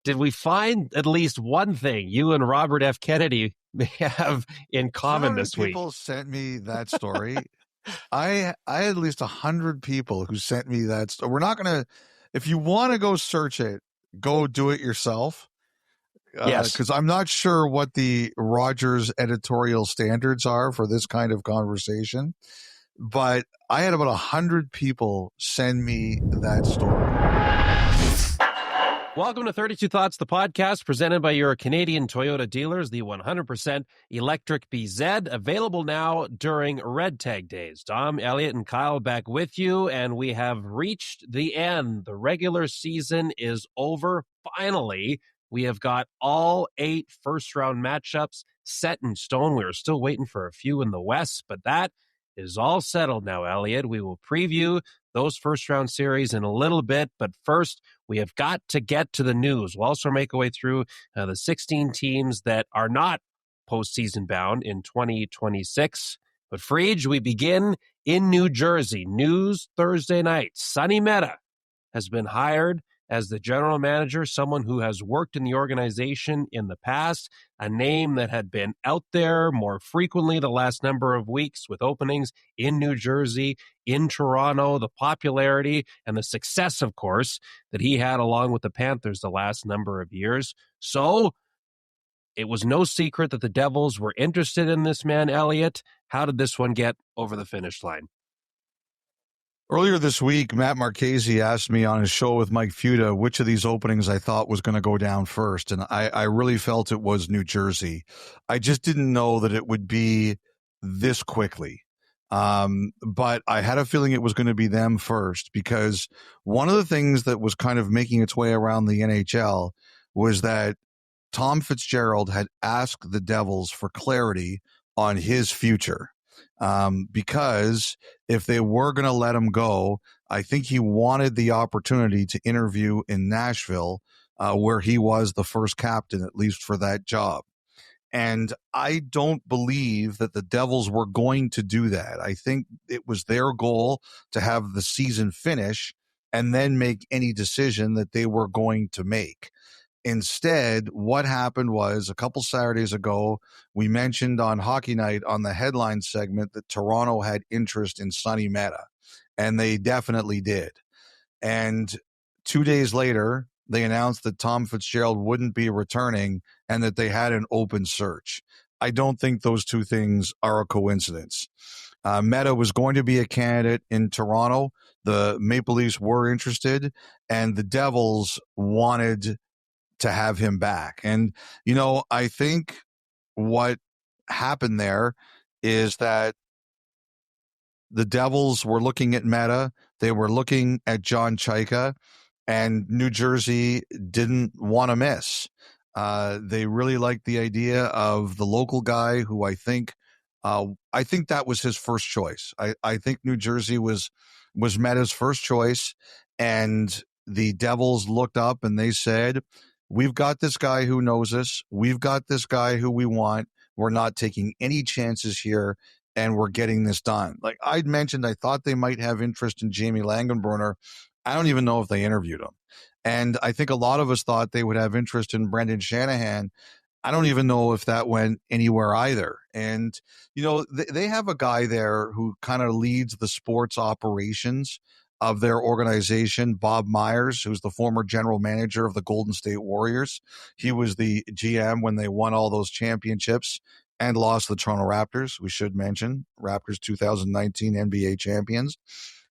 did we find at least one thing you and Robert F. Kennedy may have in common this week? People sent me that story. I had at least 100 people who sent me that story. We're not going to, if you want to go search it, go do it yourself. Yes. Because I'm not sure what the Rogers editorial standards are for this kind of conversation. But I had about 100 people send me that story. Welcome to 32 Thoughts, the podcast presented by your Canadian Toyota dealers, the 100% electric BZ, available now during Red Tag Days. Dom, Elliotte, and Kyle back with you, and we have reached the end. The regular season is over. Finally, we have got all 8 first-round matchups set in stone. We're still waiting for a few in the West, but that is all settled now, Elliotte. We will preview those first-round series in a little bit, but first, we have got to get to the news. We'll also make our way through the 16 teams that are not postseason bound in 2026. But, Friedge, we begin in New Jersey. News Thursday night. Sonny Mehta has been hired as the general manager, someone who has worked in the organization in the past, a name that had been out there more frequently the last number of weeks with openings in New Jersey, in Toronto, the popularity and the success, of course, that he had along with the Panthers the last number of years. So it was no secret that the Devils were interested in this man, Elliotte. How did this one get over the finish line? Earlier this week, Matt Marchese asked me on his show with Mike Futa which of these openings I thought was going to go down first, and I really felt it was New Jersey. I just didn't know that it would be this quickly. But I had a feeling it was going to be them first, because one of the things that was kind of making its way around the NHL was that Tom Fitzgerald had asked the Devils for clarity on his future. Because if they were going to let him go, I think he wanted the opportunity to interview in Nashville, where he was the first captain, at least for that job. And I don't believe that the Devils were going to do that. I think it was their goal to have the season finish and then make any decision that they were going to make. Instead, what happened was a couple Saturdays ago, we mentioned on Hockey Night on the headline segment that Toronto had interest in Sonny Mehta, and they definitely did. And 2 days later, they announced that Tom Fitzgerald wouldn't be returning and that they had an open search. I don't think those two things are a coincidence. Mehta was going to be a candidate in Toronto. The Maple Leafs were interested, and the Devils wanted to have him back. And, you know, I think what happened there is that the Devils were looking at Mehta, they were looking at John Chayka, and New Jersey didn't want to miss. They really liked the idea of the local guy who I think that was his first choice. I think New Jersey was Mehta's first choice, and the Devils looked up and they said, we've got this guy who knows us. We've got this guy who we want. We're not taking any chances here, and we're getting this done. Like I'd mentioned, I thought they might have interest in Jamie Langenbrunner. I don't even know if they interviewed him. And I think a lot of us thought they would have interest in Brendan Shanahan. I don't even know if that went anywhere either. And, you know, they have a guy there who kind of leads the sports operations of their organization, Bob Myers, who's the former general manager of the Golden State Warriors. He was the GM when they won all those championships and lost the Toronto Raptors. We should mention Raptors 2019 NBA champions.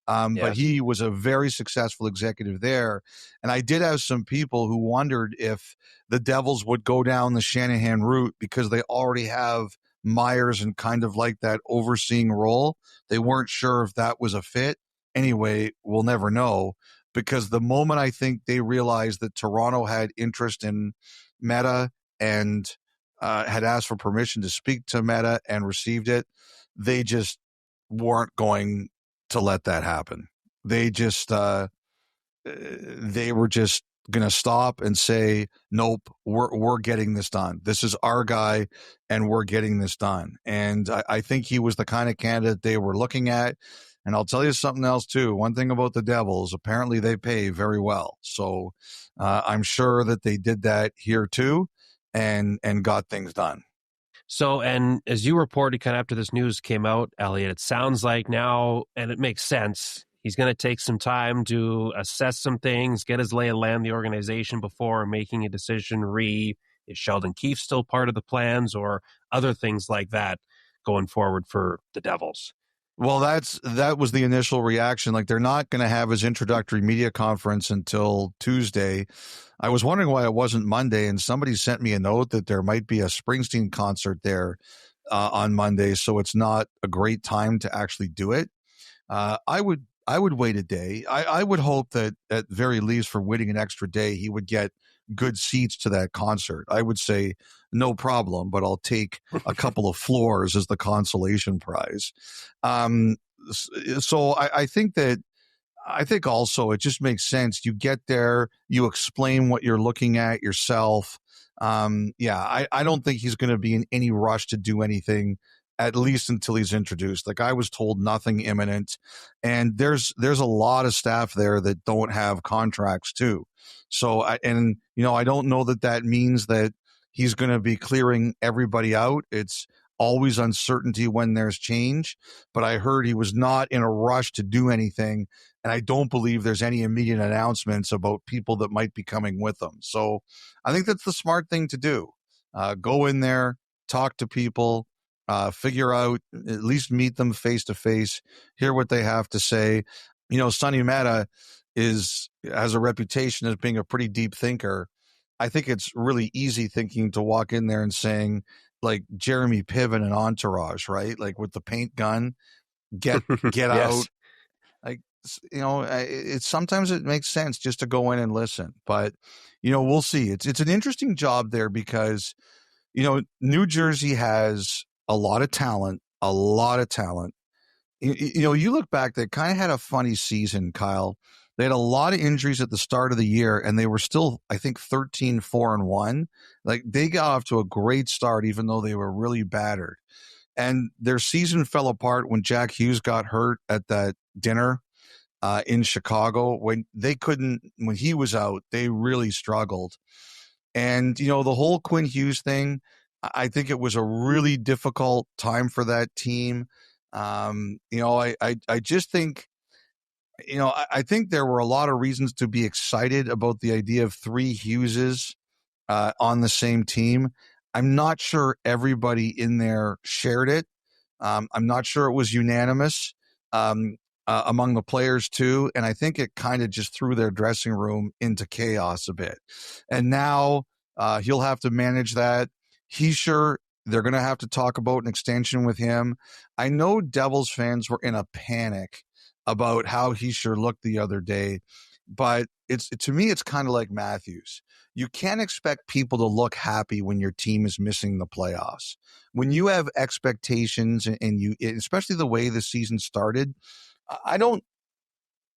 But he was a very successful executive there. And I did have some people who wondered if the Devils would go down the Shanahan route because they already have Myers in kind of like that overseeing role. They weren't sure if that was a fit. Anyway, we'll never know, because the moment I think they realized that Toronto had interest in Mehta and had asked for permission to speak to Mehta and received it, they just weren't going to let that happen. They just they were just going to stop and say, nope, we're getting this done. This is our guy, and we're getting this done. And I think he was the kind of candidate they were looking at. And I'll tell you something else too. One thing about the Devils, apparently they pay very well. So I'm sure that they did that here too and got things done. So, and as you reported kind of after this news came out, Elliotte, it sounds like now, and it makes sense, he's going to take some time to assess some things, get his lay of land, the organization before making a decision. Is Sheldon Keefe still part of the plans or other things like that going forward for the Devils? Well, that was the initial reaction. Like, they're not going to have his introductory media conference until Tuesday. I was wondering why it wasn't Monday, and somebody sent me a note that there might be a Springsteen concert there on Monday, so it's not a great time to actually do it. I would wait a day. I would hope that at very least for waiting an extra day, he would get good seats to that concert. I would say no problem, but I'll take a couple of floors as the consolation prize. So I think also it just makes sense. You get there, you explain what you're looking at yourself. I don't think he's going to be in any rush to do anything, at least until he's introduced. Like, I was told nothing imminent, and there's a lot of staff there that don't have contracts too. So I don't know that means that he's going to be clearing everybody out. It's always uncertainty when there's change, but I heard he was not in a rush to do anything, and I don't believe there's any immediate announcements about people that might be coming with them. So I think that's the smart thing to do. Go in there, talk to people, figure out, at least meet them face to face, hear what they have to say. Sonny Mehta has a reputation as being a pretty deep thinker. I think it's really easy thinking to walk in there and saying, like Jeremy Piven and Entourage, right? Like with the paint gun, get yes. out. Like, sometimes it makes sense just to go in and listen, but we'll see. It's an interesting job there because, New Jersey has a lot of talent. You look back, they kind of had a funny season, Kyle. They had a lot of injuries at the start of the year, and they were still, I think, 13-4-1. Like, they got off to a great start, even though they were really battered. And their season fell apart when Jack Hughes got hurt at that dinner in Chicago. When he was out, they really struggled. And, the whole Quinn Hughes thing, I think it was a really difficult time for that team. I just think, I think there were a lot of reasons to be excited about the idea of three Hugheses on the same team. I'm not sure everybody in there shared it. I'm not sure it was unanimous among the players too. And I think it kind of just threw their dressing room into chaos a bit. And now he'll have to manage that. They're going to have to talk about an extension with him. I know Devils fans were in a panic about how Hischier looked the other day, but to me, it's kind of like Matthews. You can't expect people to look happy when your team is missing the playoffs. When you have expectations and especially the way the season started, I don't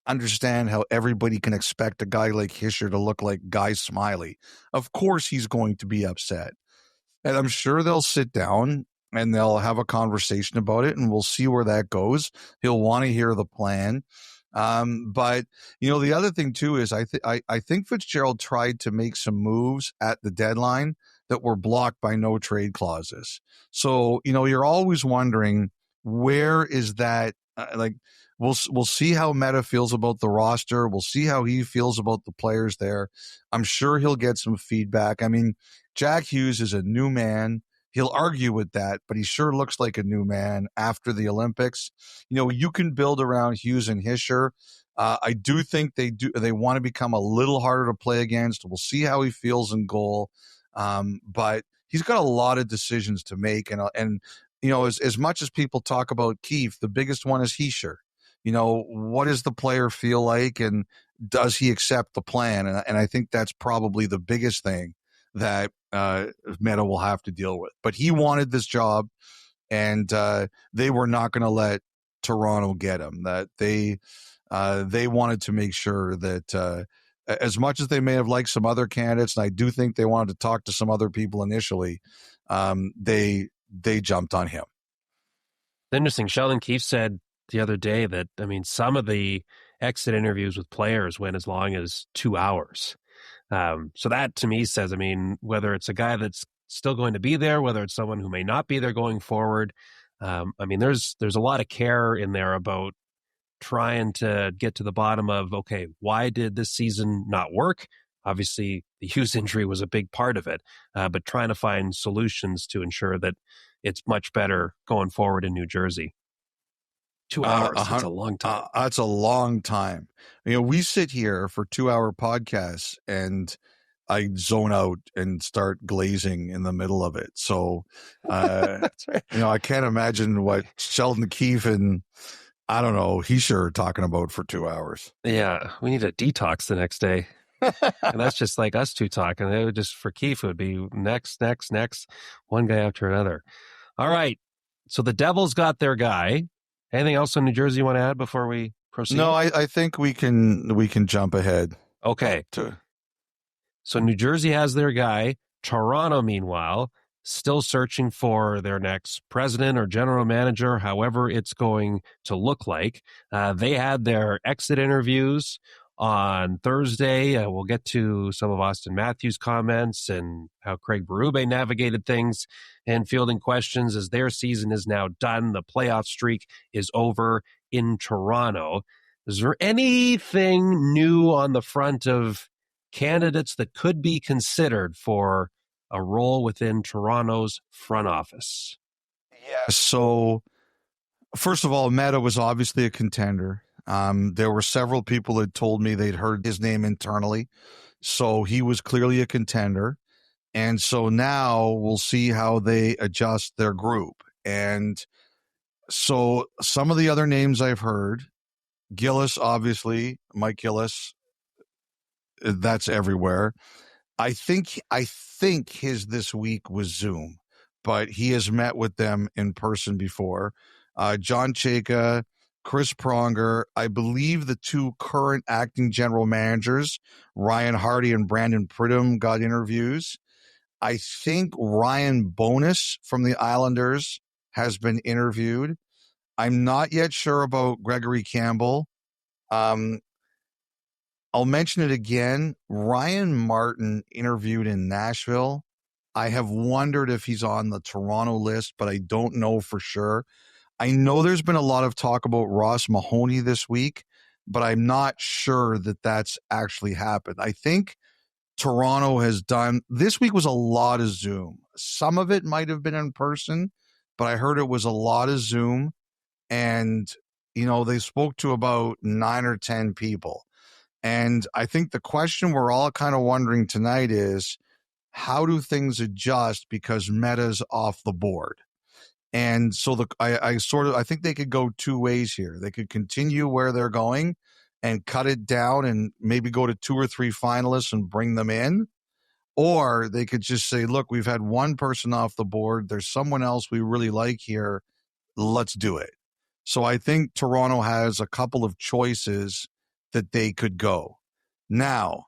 understand how everybody can expect a guy like Hischier to look like Guy Smiley. Of course he's going to be upset. And I'm sure they'll sit down and they'll have a conversation about it, and we'll see where that goes. He'll want to hear the plan. But, the other thing, too, is I think Fitzgerald tried to make some moves at the deadline that were blocked by no trade clauses. So, you're always wondering, where is that? We'll see how Mehta feels about the roster. We'll see how he feels about the players there. I'm sure he'll get some feedback. I mean, Jack Hughes is a new man. He'll argue with that, but he sure looks like a new man after the Olympics. You can build around Hughes and Hischier. I do think they want to become a little harder to play against. We'll see how he feels in goal. But he's got a lot of decisions to make. And as much as people talk about Keefe, the biggest one is Hischier. What does the player feel like, and does he accept the plan? And I think that's probably the biggest thing that Mehta will have to deal with. But he wanted this job, and they were not going to let Toronto get him. That they wanted to make sure that as much as they may have liked some other candidates, and I do think they wanted to talk to some other people initially, they jumped on him. Interesting. Sheldon Keefe said the other day that, I mean, some of the exit interviews with players went as long as 2 hours. So that to me says, I mean, whether it's a guy that's still going to be there, whether it's someone who may not be there going forward, I mean, there's a lot of care in there about trying to get to the bottom of, okay, why did this season not work? Obviously, the Hughes injury was a big part of it, but trying to find solutions to ensure that it's much better going forward in New Jersey. 2 hours, that's a long time. That's a long time. You know, we sit here for 2-hour podcasts and I zone out and start glazing in the middle of it. So, That's right. you know, I can't imagine what Sheldon Keefe and I don't know, he's sure talking about for 2 hours. Yeah, we need a detox the next day. And that's just like us two talking. It would just, for Keefe, it would be next, one guy after another. All right. So the Devils got their guy. Anything else on New Jersey you want to add before we proceed? No, I think we can jump ahead. Okay. So New Jersey has their guy. Toronto, meanwhile, still searching for their next president or general manager, however it's going to look like. They had their exit interviews on Thursday. We'll get to some of Austin Matthews' comments and how Craig Berube navigated things and fielding questions as their season is now done. The playoff streak is over in Toronto. Is there anything new on the front of candidates that could be considered for a role within Toronto's front office? Yeah. So, first of all, Meta was obviously a contender. There were several people that told me they'd heard his name internally. So he was clearly a contender. And so now we'll see how they adjust their group. And so some of the other names I've heard, Gillis, obviously, Mike Gillis, that's everywhere. I think his this week was Zoom, but he has met with them in person before. John Chayka, Chris Pronger, I believe the two current acting general managers, Ryan Hardy and Brandon Pridham, got interviews. I think Ryan Bonus from the Islanders has been interviewed. I'm not yet sure about Gregory Campbell. I'll mention it again. Ryan Martin interviewed in Nashville. I have wondered if he's on the Toronto list, but I don't know for sure. I know there's been a lot of talk about Ross Mahoney this week, but I'm not sure that that's actually happened. I think Toronto has done, this week was a lot of Zoom. Some of it might have been in person, but I heard it was a lot of Zoom. And, you know, they spoke to about 9 or 10 people. And I think the question we're all kind of wondering tonight is, how do things adjust because Meta's off the board? And so I think they could go two ways here. They could continue where they're going and cut it down and maybe go to 2 or 3 finalists and bring them in. Or they could just say, look, we've had one person off the board. There's someone else we really like here. Let's do it. So I think Toronto has a couple of choices that they could go. Now,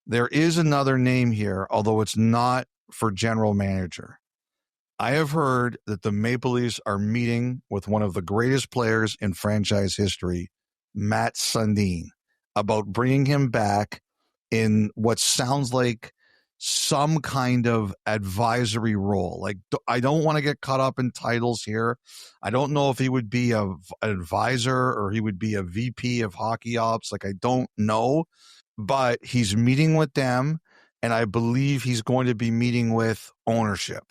there is another name here, although it's not for general manager. I have heard that the Maple Leafs are meeting with one of the greatest players in franchise history, Matt Sundin, about bringing him back in what sounds like some kind of advisory role. Like, I don't want to get caught up in titles here. I don't know if he would be an advisor or he would be a VP of hockey ops. Like, I don't know, but he's meeting with them, and I believe he's going to be meeting with ownership.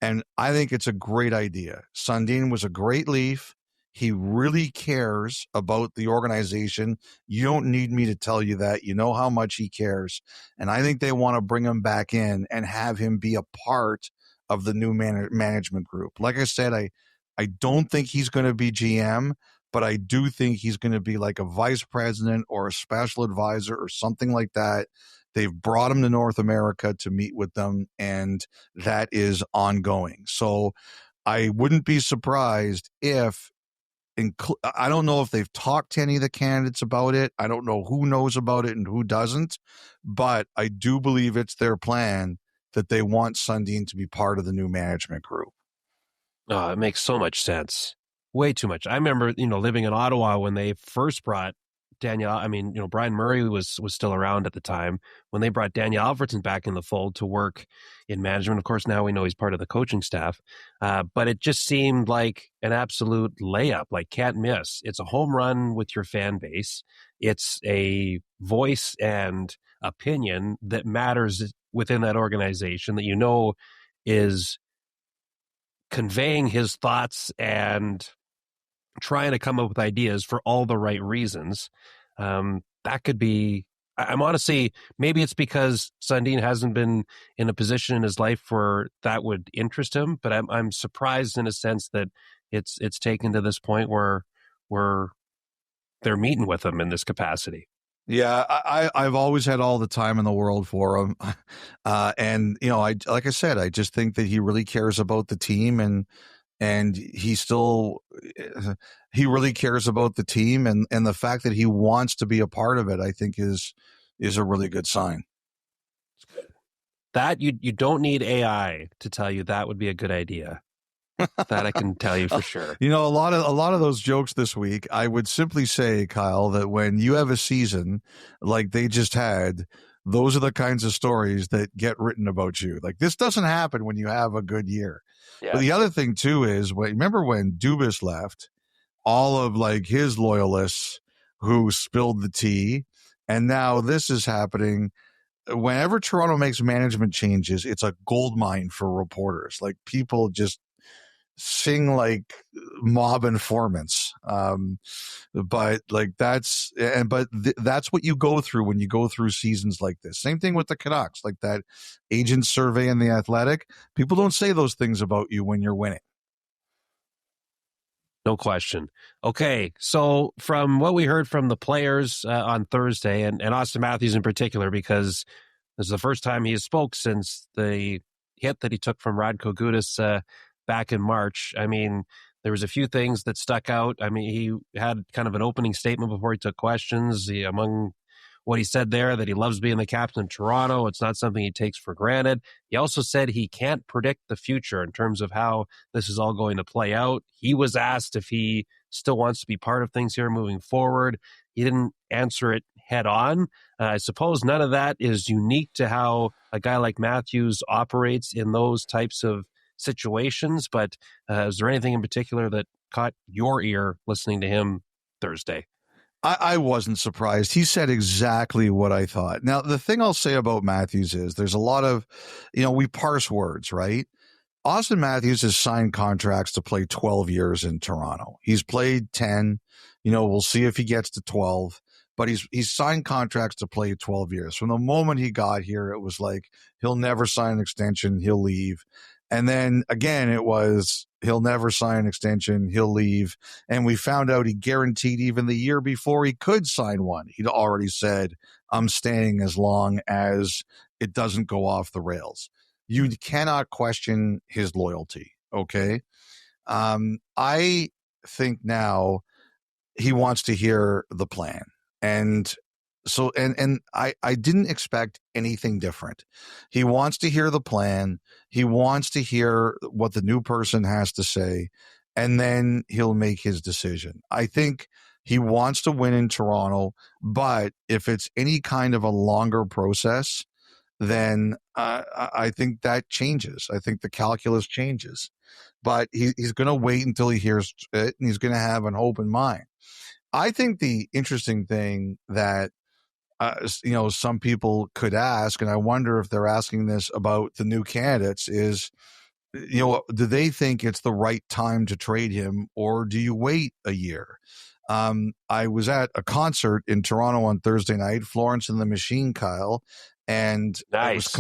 And I think it's a great idea. Sundin was a great Leaf. He really cares about the organization. You don't need me to tell you that. You know how much he cares. And I think they want to bring him back in and have him be a part of the new management group. Like I said, I don't think he's going to be GM, but I do think he's going to be like a vice president or a special advisor or something like that. They've brought him to North America to meet with them, and that is ongoing. So I wouldn't be surprised if, I don't know if they've talked to any of the candidates about it. I don't know who knows about it and who doesn't, but I do believe it's their plan that they want Sundin to be part of the new management group. Oh, it makes so much sense. way too much. I remember, living in Ottawa when they first brought Brian Murray was still around at the time when they brought Daniel Alfredson back in the fold to work in management. Of course, now we know he's part of the coaching staff, but it just seemed like an absolute layup, like can't miss. It's a home run with your fan base. It's a voice and opinion that matters within that organization that is conveying his thoughts and trying to come up with ideas for all the right reasons. That could be, I'm honestly, maybe it's because Sundin hasn't been in a position in his life where that would interest him, but I'm surprised in a sense that it's taken to this point where they're meeting with him in this capacity. Yeah, I've always had all the time in the world for him. And, like I said, I just think that he really cares about the team and he really cares about the team and the fact that he wants to be a part of it, I think is a really good sign. That you don't need AI to tell you that would be a good idea. That I can tell you for sure. A lot of those jokes this week, I would simply say, Kyle, that when you have a season like they just had, those are the kinds of stories that get written about you. Like, this doesn't happen when you have a good year. Yeah. But the other thing too is, remember when Dubas left, all of like his loyalists who spilled the tea, and now this is happening. Whenever Toronto makes management changes, it's a goldmine for reporters. Like, people just sing like mob informants. But like that's what you go through when you go through seasons like this. Same thing with the Canucks, like that agent survey in The Athletic. People don't say those things about you when you're winning. No question. Okay, so from what we heard from the players on Thursday, and Austin Matthews in particular, because this is the first time he has spoke since the hit that he took from Radko Gudas back in March. I mean, there was a few things that stuck out. I mean, he had kind of an opening statement before he took questions. Among what he said there, that he loves being the captain of Toronto. It's not something he takes for granted. He also said he can't predict the future in terms of how this is all going to play out. He was asked if he still wants to be part of things here moving forward. He didn't answer it head on. I suppose none of that is unique to how a guy like Matthews operates in those types of situations, but is there anything in particular that caught your ear listening to him Thursday? I wasn't surprised. He said exactly what I thought. Now, the thing I'll say about Matthews is there's a lot of, we parse words, right? Austin Matthews has signed contracts to play 12 years in Toronto. He's played 10. We'll see if he gets to 12. But he's signed contracts to play 12 years. From the moment he got here, it was like he'll never sign an extension, he'll leave. And then again, it was he'll never sign an extension, he'll leave. And we found out he guaranteed even the year before he could sign one. He'd already said, I'm staying as long as it doesn't go off the rails. You cannot question his loyalty, okay? I think now he wants to hear the plan. And so, and I didn't expect anything different. He wants to hear the plan. He wants to hear what the new person has to say, and then he'll make his decision. I think he wants to win in Toronto, but if it's any kind of a longer process, then I think that changes. I think the calculus changes. But he's going to wait until he hears it, and he's going to have an open mind. I think the interesting thing that some people could ask, and I wonder if they're asking this about the new candidates, is, do they think it's the right time to trade him, or do you wait a year? I was at a concert in Toronto on Thursday night, Florence and the Machine, Kyle, and nice.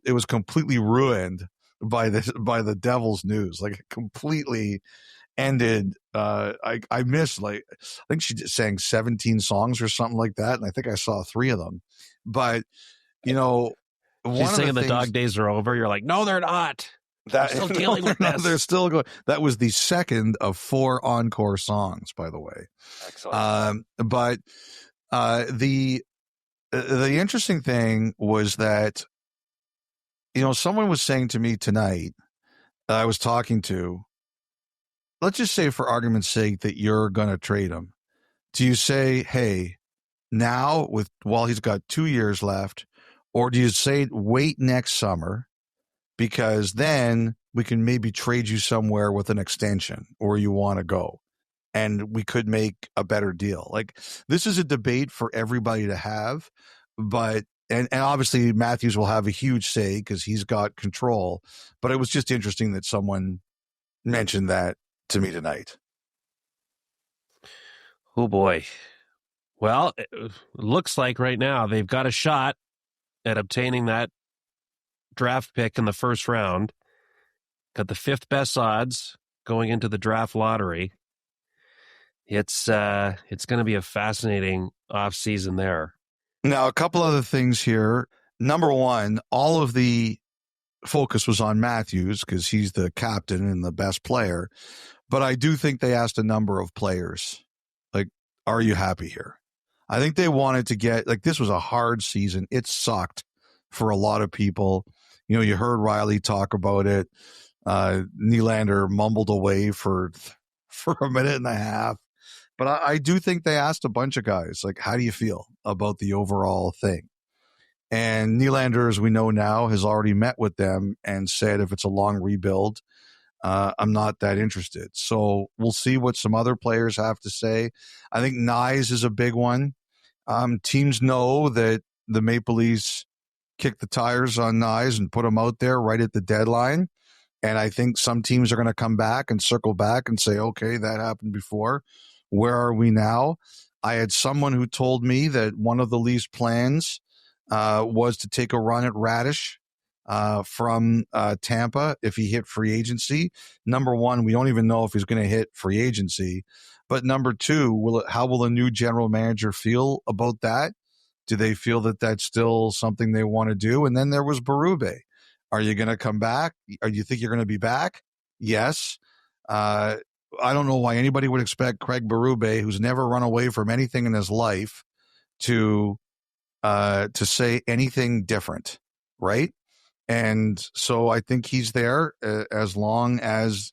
It was completely ruined by the Devil's news. Like, it completely ended. I missed, I think she sang 17 songs or something like that, and I think I saw 3 of them. But she's saying the dog days are over. You're like, no, they're not. They're still dealing with this. They're still going. That was the second of 4 encore songs, by the way. Excellent. But the interesting thing was that someone was saying to me tonight, I was talking to, let's just say for argument's sake that you're going to trade him. Do you say, hey, now while he's got 2 years left, or do you say wait next summer because then we can maybe trade you somewhere with an extension or you want to go and we could make a better deal? Like, this is a debate for everybody to have, but and obviously Matthews will have a huge say because he's got control, but it was just interesting that someone mentioned that to me tonight. Oh boy. Well, it looks like right now they've got a shot at obtaining that draft pick in the first round. Got the 5th best odds going into the draft lottery. It's going to be a fascinating offseason there. Now, a couple other things here. Number one, all of the focus was on Matthews because he's the captain and the best player. But I do think they asked a number of players, like, are you happy here? I think they wanted to get, like, this was a hard season. It sucked for a lot of people. You know, you heard Riley talk about it. Nylander mumbled away for a minute and a half. But I do think they asked a bunch of guys, like, how do you feel about the overall thing? And Nylander, as we know now, has already met with them and said if it's a long rebuild, I'm not that interested. So we'll see what some other players have to say. I think Nyes is a big one. Teams know that the Maple Leafs kicked the tires on Nyes and put him out there right at the deadline. And I think some teams are going to come back and circle back and say, okay, that happened before. Where are we now? I had someone who told me that one of the Leafs' plans was to take a run at Radish from Tampa if he hit free agency. Number one, we don't even know if he's going to hit free agency. But number two, how will a new general manager feel about that? Do they feel that that's still something they want to do? And then there was Berube. Are you going to come back? Or do you think you're going to be back? Yes. I don't know why anybody would expect Craig Berube, who's never run away from anything in his life, to say anything different, right? And so I think he's there as long as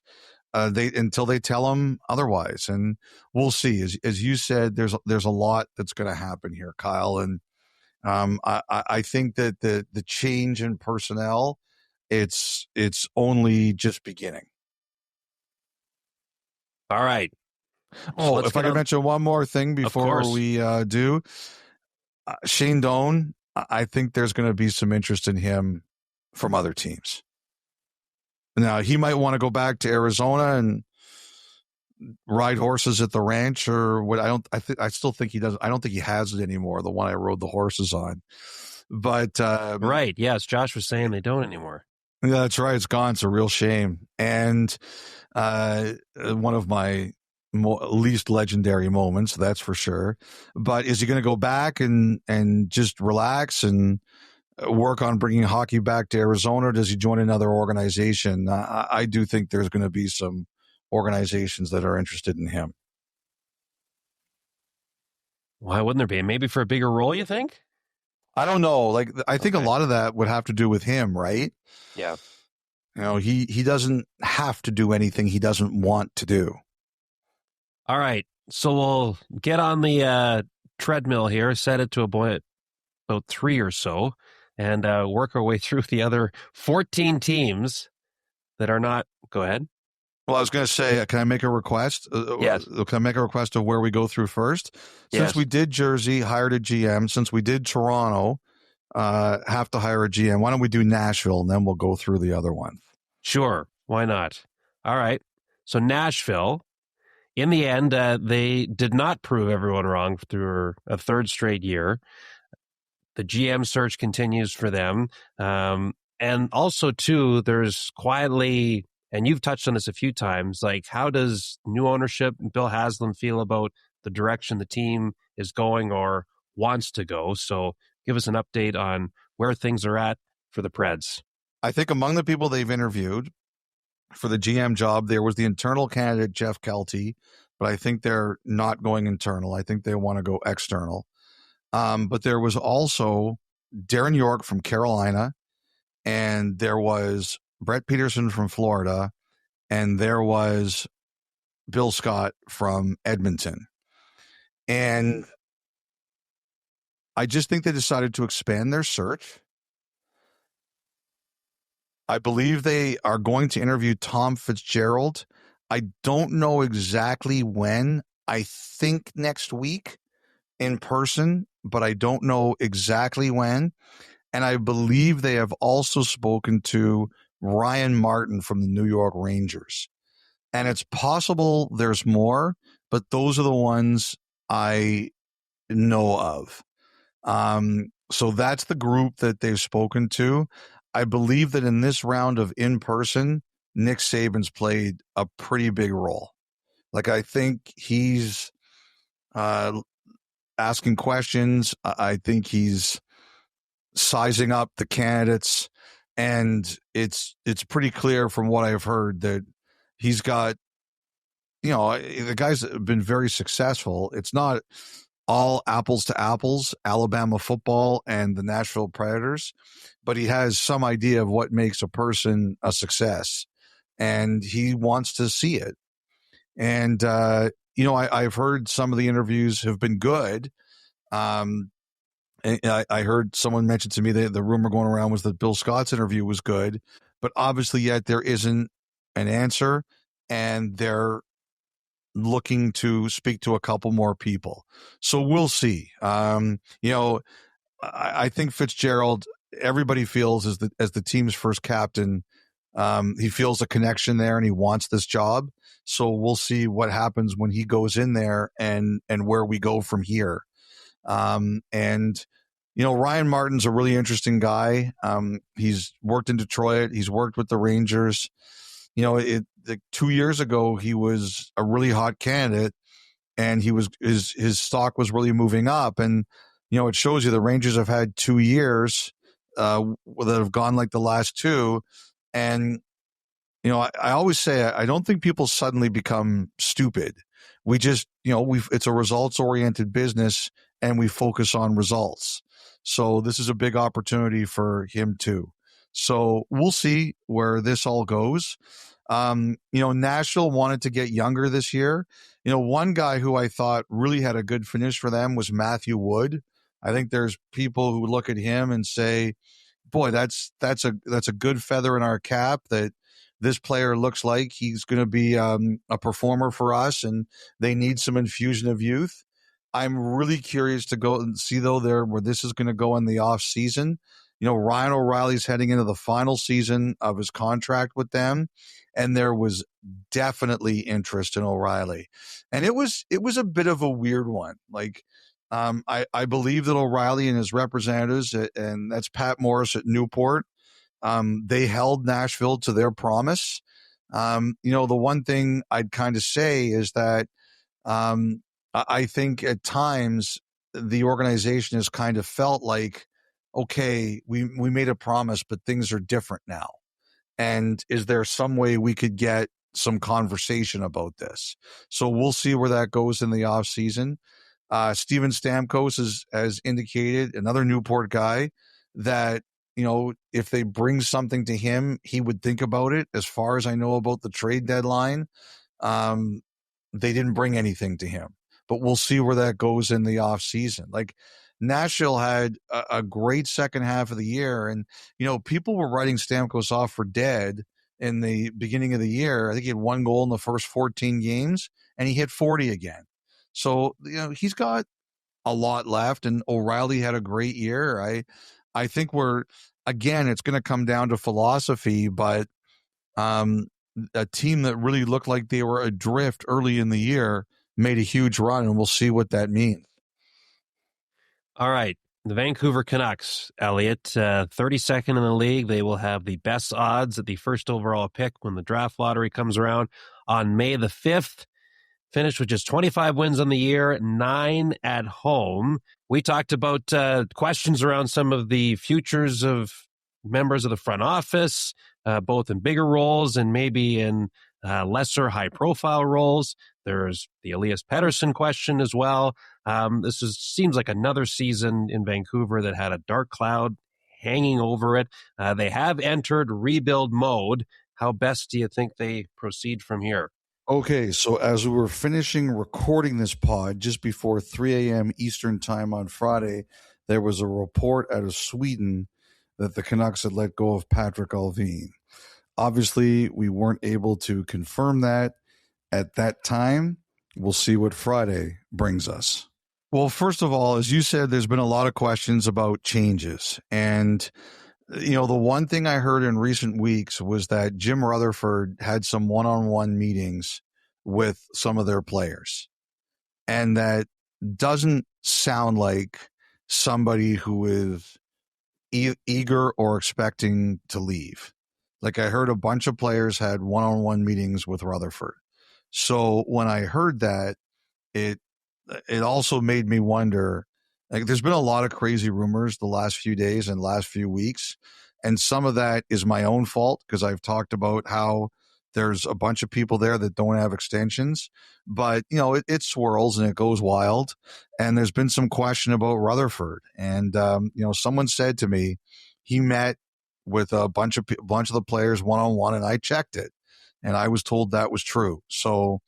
until they tell him otherwise. And we'll see. As you said, there's a lot that's going to happen here, Kyle. And I think that the change in personnel, it's only just beginning. All right. Oh, if I could mention one more thing before we do. Shane Doan, I think there's going to be some interest in him from other teams. Now, he might want to go back to Arizona and ride horses at the ranch or what. I still think he doesn't. I don't think he has it anymore, the one I rode the horses on. But right. Yes. Josh was saying they don't anymore. Yeah, that's right. It's gone. It's a real shame. And one of my least legendary moments, that's for sure. But is he going to go back and just relax and work on bringing hockey back to Arizona? Or does he join another organization? I do think there's going to be some organizations that are interested in him. Why wouldn't there be? Maybe for a bigger role, you think? I don't know. Like, I think a lot of that would have to do with him, right? Yeah. You know, he doesn't have to do anything he doesn't want to do. All right. So we'll get on the treadmill here, set it to about 3 or so, and work our way through the other 14 teams that are not. Go ahead. Well, I was going to say, can I make a request? Yes. Can I make a request of where we go through first? Since we did Jersey, hired a GM. Since we did Toronto, have to hire a GM. Why don't we do Nashville, and then we'll go through the other one? Sure. Why not? All right. So Nashville, in the end, they did not prove everyone wrong through a third straight year. The GM search continues for them. And also, too, there's quietly, and you've touched on this a few times, like, how does new ownership and Bill Haslam feel about the direction the team is going or wants to go? So give us an update on where things are at for the Preds. I think among the people they've interviewed for the GM job, there was the internal candidate, Jeff Kelty, but I think they're not going internal. I think they want to go external. But there was also Darren York from Carolina, and there was Brett Peterson from Florida, and there was Bill Scott from Edmonton. And I just think they decided to expand their search. I believe they are going to interview Tom Fitzgerald. I don't know exactly when. I think next week in person, but I don't know exactly when. And I believe they have also spoken to Ryan Martin from the New York Rangers. And it's possible there's more, but those are the ones I know of. So that's the group that they've spoken to. I believe that in this round of in-person, Nick Saban's played a pretty big role. Like, I think he's asking questions. I think he's sizing up the candidates, and it's pretty clear from what I've heard that he's got, the guy's been very successful. It's not all apples to apples, Alabama football and the Nashville Predators, but he has some idea of what makes a person a success, and he wants to see it. And, I've heard some of the interviews have been good. I heard someone mention to me that the rumor going around was that Bill Scott's interview was good, but obviously yet there isn't an answer, and they're looking to speak to a couple more people. So we'll see. I think Fitzgerald, everybody feels as the team's first captain, he feels a connection there and he wants this job. So we'll see what happens when he goes in there and where we go from here. Ryan Martin's a really interesting guy. He's worked in Detroit. He's worked with the Rangers. 2 years ago, he was a really hot candidate, and his stock was really moving up. And, it shows you the Rangers have had 2 years that have gone like the last two. And, I always say, I don't think people suddenly become stupid. We just, it's a results oriented business, and we focus on results. So this is a big opportunity for him too. So we'll see where this all goes. Nashville wanted to get younger this year. One guy who I thought really had a good finish for them was Matthew Wood. I think there's people who look at him and say, boy, that's a good feather in our cap that this player looks like he's going to be a performer for us, and they need some infusion of youth. I'm really curious to go and see, though, where this is going to go in the off season. Ryan O'Reilly's heading into the final season of his contract with them, and there was definitely interest in O'Reilly. And it was a bit of a weird one. Like, I believe that O'Reilly and his representatives, and that's Pat Morris at Newport, they held Nashville to their promise. The one thing I'd kind of say is that I think at times the organization has kind of felt like, okay, we made a promise, but things are different now. And is there some way we could get some conversation about this? So we'll see where that goes in the off season. Steven Stamkos has indicated, another Newport guy, that, if they bring something to him, he would think about it. As far as I know about the trade deadline, they didn't bring anything to him, but we'll see where that goes in the off season. Like, Nashville had a great second half of the year, and, people were writing Stamkos off for dead in the beginning of the year. I think he had 1 goal in the first 14 games, and he hit 40 again. So, he's got a lot left, and O'Reilly had a great year. I think it's going to come down to philosophy, but a team that really looked like they were adrift early in the year made a huge run, and we'll see what that means. All right. The Vancouver Canucks, Elliotte, 32nd in the league. They will have the best odds at the first overall pick when the draft lottery comes around on May the 5th. Finished with just 25 wins on the year, 9 at home. We talked about questions around some of the futures of members of the front office, both in bigger roles and maybe in lesser high-profile roles. There's the Elias Pettersson question as well. Seems like another season in Vancouver that had a dark cloud hanging over it. They have entered rebuild mode. How best do you think they proceed from here? Okay, so as we were finishing recording this pod just before 3 a.m. Eastern time on Friday, there was a report out of Sweden that the Canucks had let go of Patrick Allvin. Obviously, we weren't able to confirm that at that time. We'll see what Friday brings us. Well, first of all, as you said, there's been a lot of questions about changes. And the one thing I heard in recent weeks was that Jim Rutherford had some one-on-one meetings with some of their players. And that doesn't sound like somebody who is eager or expecting to leave. Like, I heard a bunch of players had one-on-one meetings with Rutherford. So when I heard that, it also made me wonder, like, there's been a lot of crazy rumors the last few days and last few weeks. And some of that is my own fault because I've talked about how there's a bunch of people there that don't have extensions. But, it swirls and it goes wild. And there's been some question about Rutherford. And, someone said to me, he met with a bunch of the players one-on-one, and I checked it. And I was told that was true. So,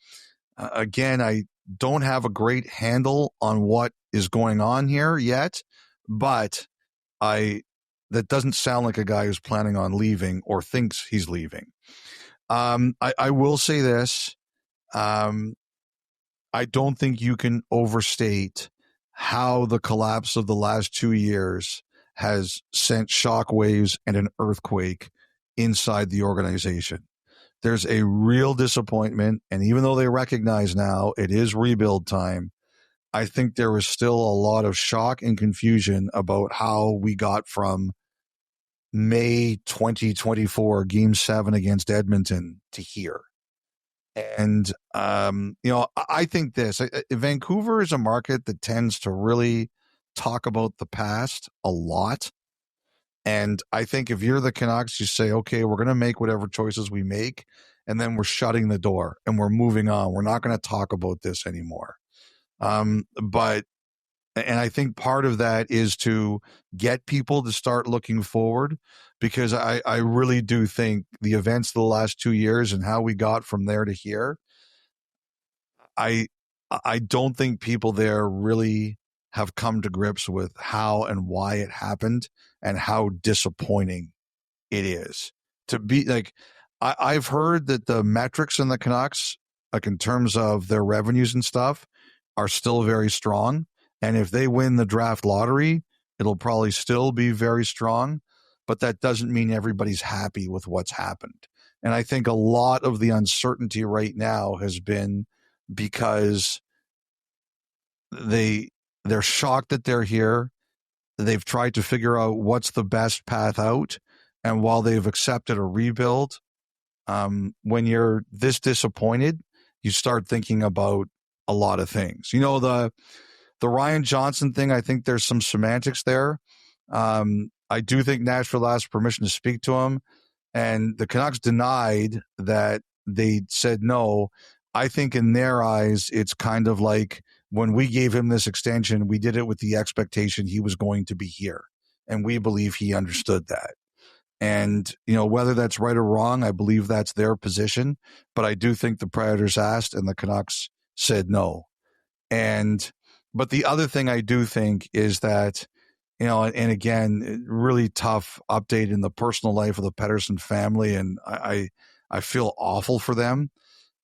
again, I don't have a great handle on what is going on here yet, but that doesn't sound like a guy who's planning on leaving or thinks he's leaving. I will say this. I don't think you can overstate how the collapse of the last 2 years has sent shockwaves and an earthquake inside the organization. There's a real disappointment, and even though they recognize now it is rebuild time, I think there is still a lot of shock and confusion about how we got from May 2024, Game 7 against Edmonton to here. And, I think Vancouver is a market that tends to really talk about the past a lot. And I think if you're the Canucks, you say, okay, we're going to make whatever choices we make, and then we're shutting the door and we're moving on. We're not going to talk about this anymore. And I think part of that is to get people to start looking forward, because I really do think the events of the last 2 years and how we got from there to here, I don't think people there really have come to grips with how and why it happened and how disappointing it is to be like. I've heard that the metrics in the Canucks, like in terms of their revenues and stuff, are still very strong. And if they win the draft lottery, it'll probably still be very strong. But that doesn't mean everybody's happy with what's happened. And I think a lot of the uncertainty right now has been because they're shocked that they're here. They've tried to figure out what's the best path out. And while they've accepted a rebuild, when you're this disappointed, you start thinking about a lot of things. The Ryan Johnson thing, I think there's some semantics there. I do think Nashville asked permission to speak to him, and the Canucks denied that they said no. I think in their eyes, it's kind of like when we gave him this extension, we did it with the expectation he was going to be here, and we believe he understood that. And, whether that's right or wrong, I believe that's their position. But I do think the Predators asked and the Canucks said no. But the other thing I do think is that, and again, really tough update in the personal life of the Pettersson family. And I feel awful for them.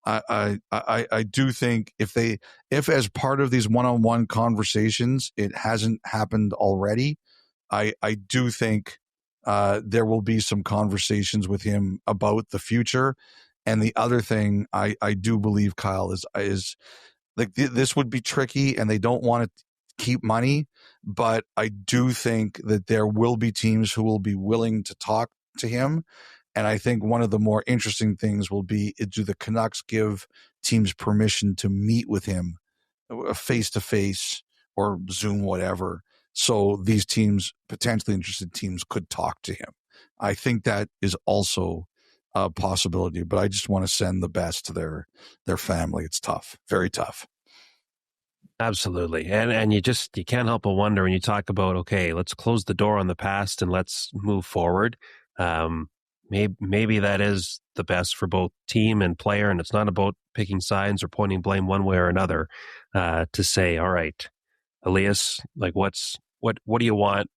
I do think if as part of these one-on-one conversations, it hasn't happened already, I do think there will be some conversations with him about the future. And the other thing I do believe, Kyle, is like this would be tricky and they don't want to keep money, but I do think that there will be teams who will be willing to talk to him. And I think one of the more interesting things will be, do the Canucks give teams permission to meet with him face-to-face or Zoom, whatever, so these teams, potentially interested teams, could talk to him. I think that is also a possibility, but I just want to send the best to their family. It's tough, very tough. Absolutely. And you can't help but wonder when you talk about, okay, let's close the door on the past and let's move forward. maybe that is the best for both team and player, and it's not about picking sides or pointing blame one way or another. To say, all right, Elias, like what do you want?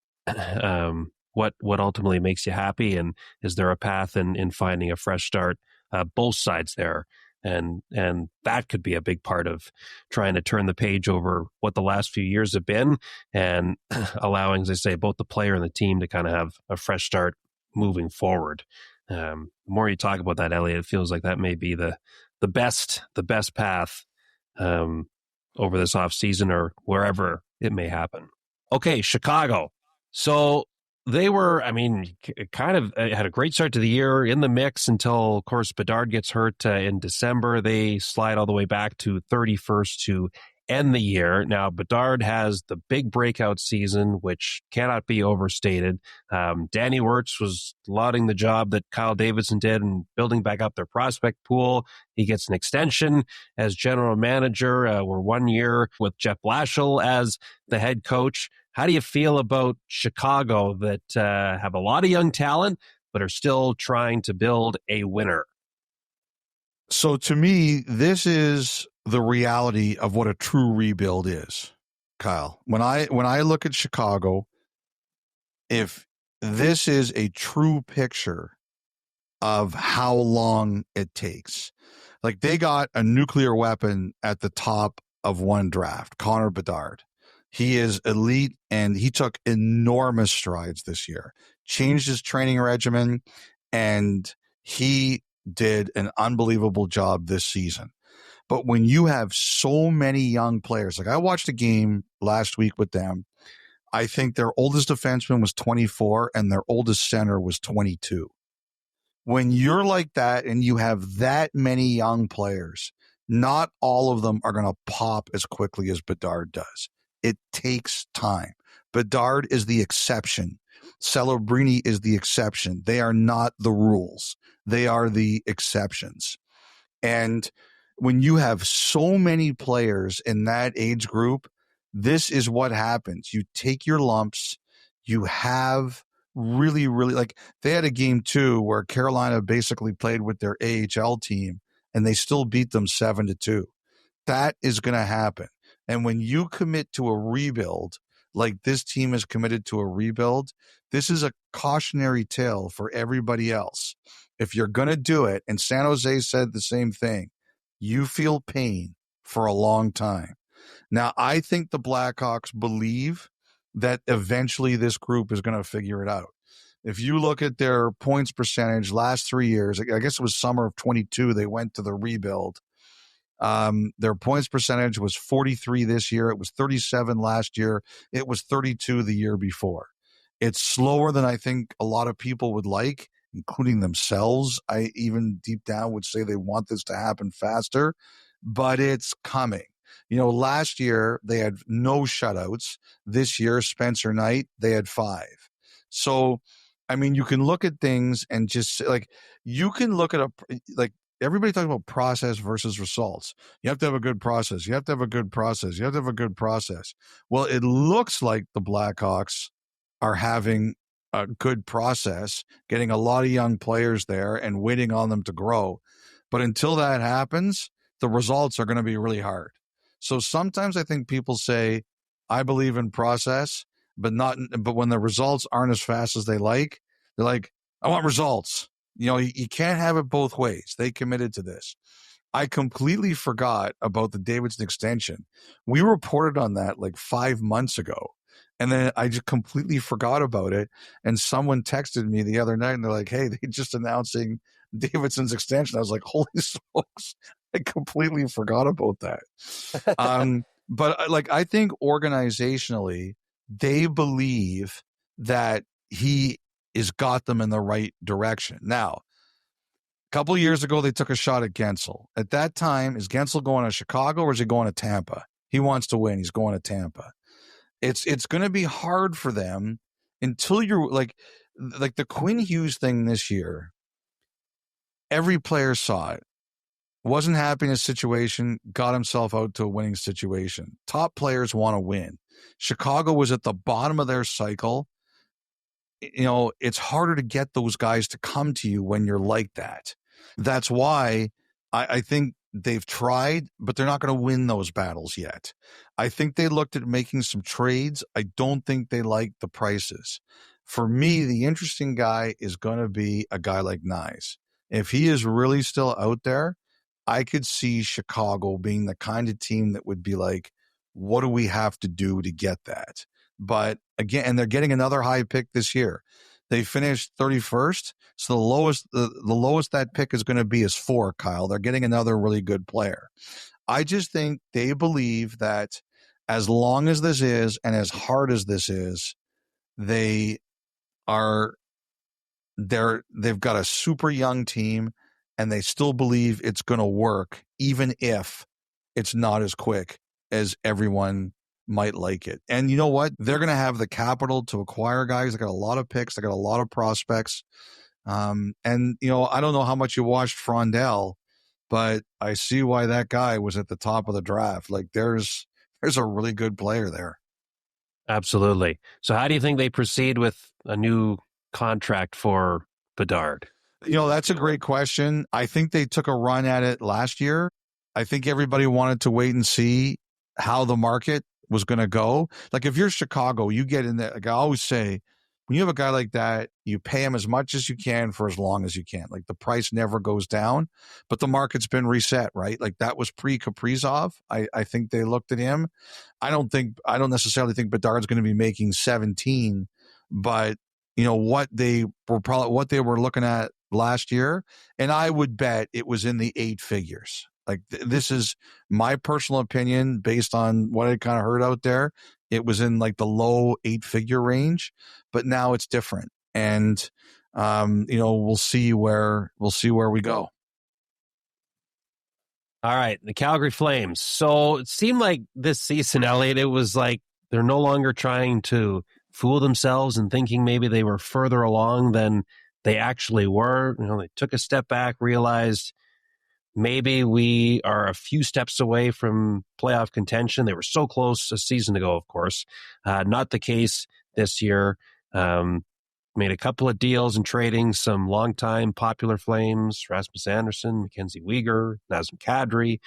What ultimately makes you happy, and is there a path in finding a fresh start? Both sides there, and that could be a big part of trying to turn the page over what the last few years have been, and allowing, as I say, both the player and the team to kind of have a fresh start moving forward. The more you talk about that, Elliotte, it feels like that may be the best path over this offseason or wherever it may happen. Okay, Chicago. So they were, kind of had a great start to the year, in the mix until, of course, Bedard gets hurt in December. They slide all the way back to 31st to end the year. Now, Bedard has the big breakout season, which cannot be overstated. Danny Wirtz was lauding the job that Kyle Davidson did in building back up their prospect pool. He gets an extension as general manager. We're 1 year with Jeff Blashill as the head coach. How do you feel about Chicago that have a lot of young talent, but are still trying to build a winner? So to me, this is the reality of what a true rebuild is, Kyle. When I look at Chicago, if this is a true picture of how long it takes, like they got a nuclear weapon at the top of one draft, Connor Bedard. He is elite, and he took enormous strides this year, changed his training regimen, and he did an unbelievable job this season. But when you have so many young players, like I watched a game last week with them, I think their oldest defenseman was 24 and their oldest center was 22. When you're like that and you have that many young players, not all of them are going to pop as quickly as Bedard does. It takes time. Bedard is the exception. Celebrini is the exception. They are not the rules. They are the exceptions. And when you have so many players in that age group, this is what happens. You take your lumps. You have really, like they had a game too where Carolina basically played with their AHL team and they still beat them 7-2. That is going to happen. And when you commit to a rebuild, like this team is committed to a rebuild, this is a cautionary tale for everybody else. If you're going to do it, and San Jose said the same thing, you feel pain for a long time. Now, I think the Blackhawks believe that eventually this group is going to figure it out. If you look at their points percentage last 3 years, I guess it was summer of 22, they went to the rebuild. Their points percentage was 43 this year. It was 37 last year. It was 32 the year before. It's slower than I think a lot of people would like, including themselves. I even deep down would say they want this to happen faster, but it's coming. Last year they had no shutouts. This year, Spencer Knight, they had 5. So, you can look at things and just like, you can look at everybody talks about process versus results. You have to have a good process. You have to have a good process. You have to have a good process. Well, it looks like the Blackhawks are having a good process, getting a lot of young players there and waiting on them to grow. But until that happens, the results are going to be really hard. So sometimes I think people say, I believe in process, but when the results aren't as fast as they like, they're like, I want results. You can't have it both ways. They committed to this. I completely forgot about the Davidson extension. We reported on that like 5 months ago. And then I just completely forgot about it. And someone texted me the other night and they're like, hey, they just announcing Davidson's extension. I was like, holy smokes, I completely forgot about that. But I think organizationally, they believe that he has got them in the right direction. Now, a couple of years ago, they took a shot at Gensel. At that time, is Gensel going to Chicago or is he going to Tampa? He wants to win. He's going to Tampa. It's going to be hard for them until you're like the Quinn Hughes thing this year. Every player saw it. Wasn't happy in his situation, got himself out to a winning situation. Top players want to win. Chicago was at the bottom of their cycle. it's harder to get those guys to come to you when you're like that. That's why I think they've tried, but they're not going to win those battles yet. I think they looked at making some trades. I don't think they like the prices. For me, the interesting guy is going to be a guy like Nyes. If he is really still out there, I could see Chicago being the kind of team that would be like, what do we have to do to get that? But again, and they're getting another high pick this year. They finished 31st. So the lowest that pick is going to be is 4, Kyle. They're getting another really good player. I just think they believe that as long as this is and as hard as this is, they've got a super young team and they still believe it's going to work, even if it's not as quick as everyone might like it. And you know what? They're going to have the capital to acquire guys. They got a lot of picks. They got a lot of prospects. And, I don't know how much you watched Frondell, but I see why that guy was at the top of the draft. Like there's a really good player there. Absolutely. So how do you think they proceed with a new contract for Bedard? That's a great question. I think they took a run at it last year. I think everybody wanted to wait and see how the market was going to go. Like if you're Chicago, you get in there. Like I always say, when you have a guy like that, you pay him as much as you can for as long as you can. Like the price never goes down, but the market's been reset, right? Like that was pre-Kaprizov. I think they looked at him. I don't necessarily think Bedard's going to be making 17, but what they were looking at last year, and I would bet it was in the 8 figures. Like this is my personal opinion based on what I kind of heard out there. It was in like the low 8-figure range, but now it's different. And, we'll see where we go. All right. The Calgary Flames. So it seemed like this season, Elliotte, it was like they're no longer trying to fool themselves and thinking maybe they were further along than they actually were. They took a step back, realized maybe we are a few steps away from playoff contention. They were so close a season ago, of course. Not the case this year. Made a couple of deals and trading some longtime popular Flames, Rasmus Anderson, Mackenzie Weegar, Nazem Kadri.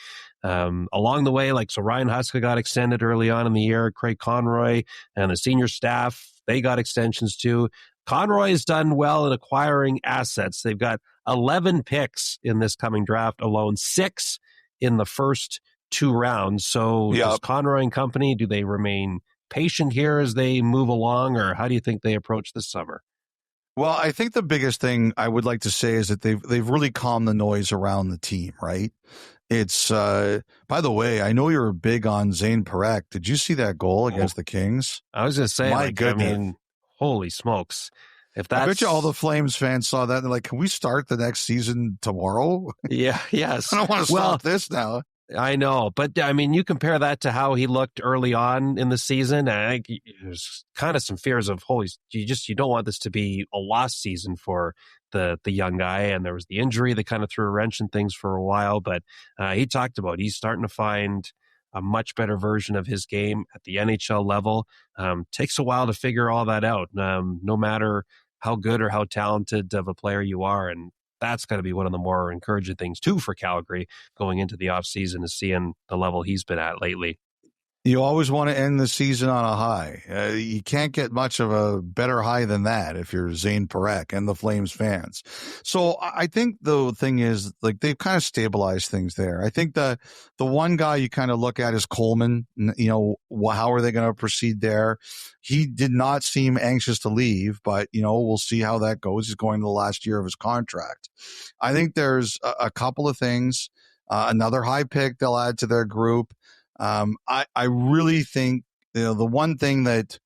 Along the way, so Ryan Huska got extended early on in the year. Craig Conroy and the senior staff, they got extensions too. Conroy has done well in acquiring assets. They've got 11 picks in this coming draft alone, 6 in the first 2 rounds. So does Conroy and company, do they remain patient here as they move along, or how do you think they approach this summer? Well, I think the biggest thing I would like to say is that they've really calmed the noise around the team, right? It's by the way, I know you're big on Zane Parekh. Did you see that goal against the Kings? I was going to say, my goodness. Holy smokes. I bet you all the Flames fans saw that and they're like, can we start the next season tomorrow? Yeah, yes. I don't want to stop this now. I know, but you compare that to how he looked early on in the season. I think there's kind of some fears of, you don't want this to be a lost season for the young guy. And there was the injury that kind of threw a wrench in things for a while, but he talked about he's starting to find a much better version of his game at the NHL level. Takes a while to figure all that out, no matter how good or how talented of a player you are. And that's got to be one of the more encouraging things, too, for Calgary going into the offseason, is seeing the level he's been at lately. You always want to end the season on a high. You can't get much of a better high than that if you're Zane Parekh and the Flames fans. So I think the thing is, they've kind of stabilized things there. I think the one guy you kind of look at is Coleman. How are they going to proceed there? He did not seem anxious to leave, but, we'll see how that goes. He's going to the last year of his contract. I think there's a couple of things. Another high pick they'll add to their group. I really think, the one thing that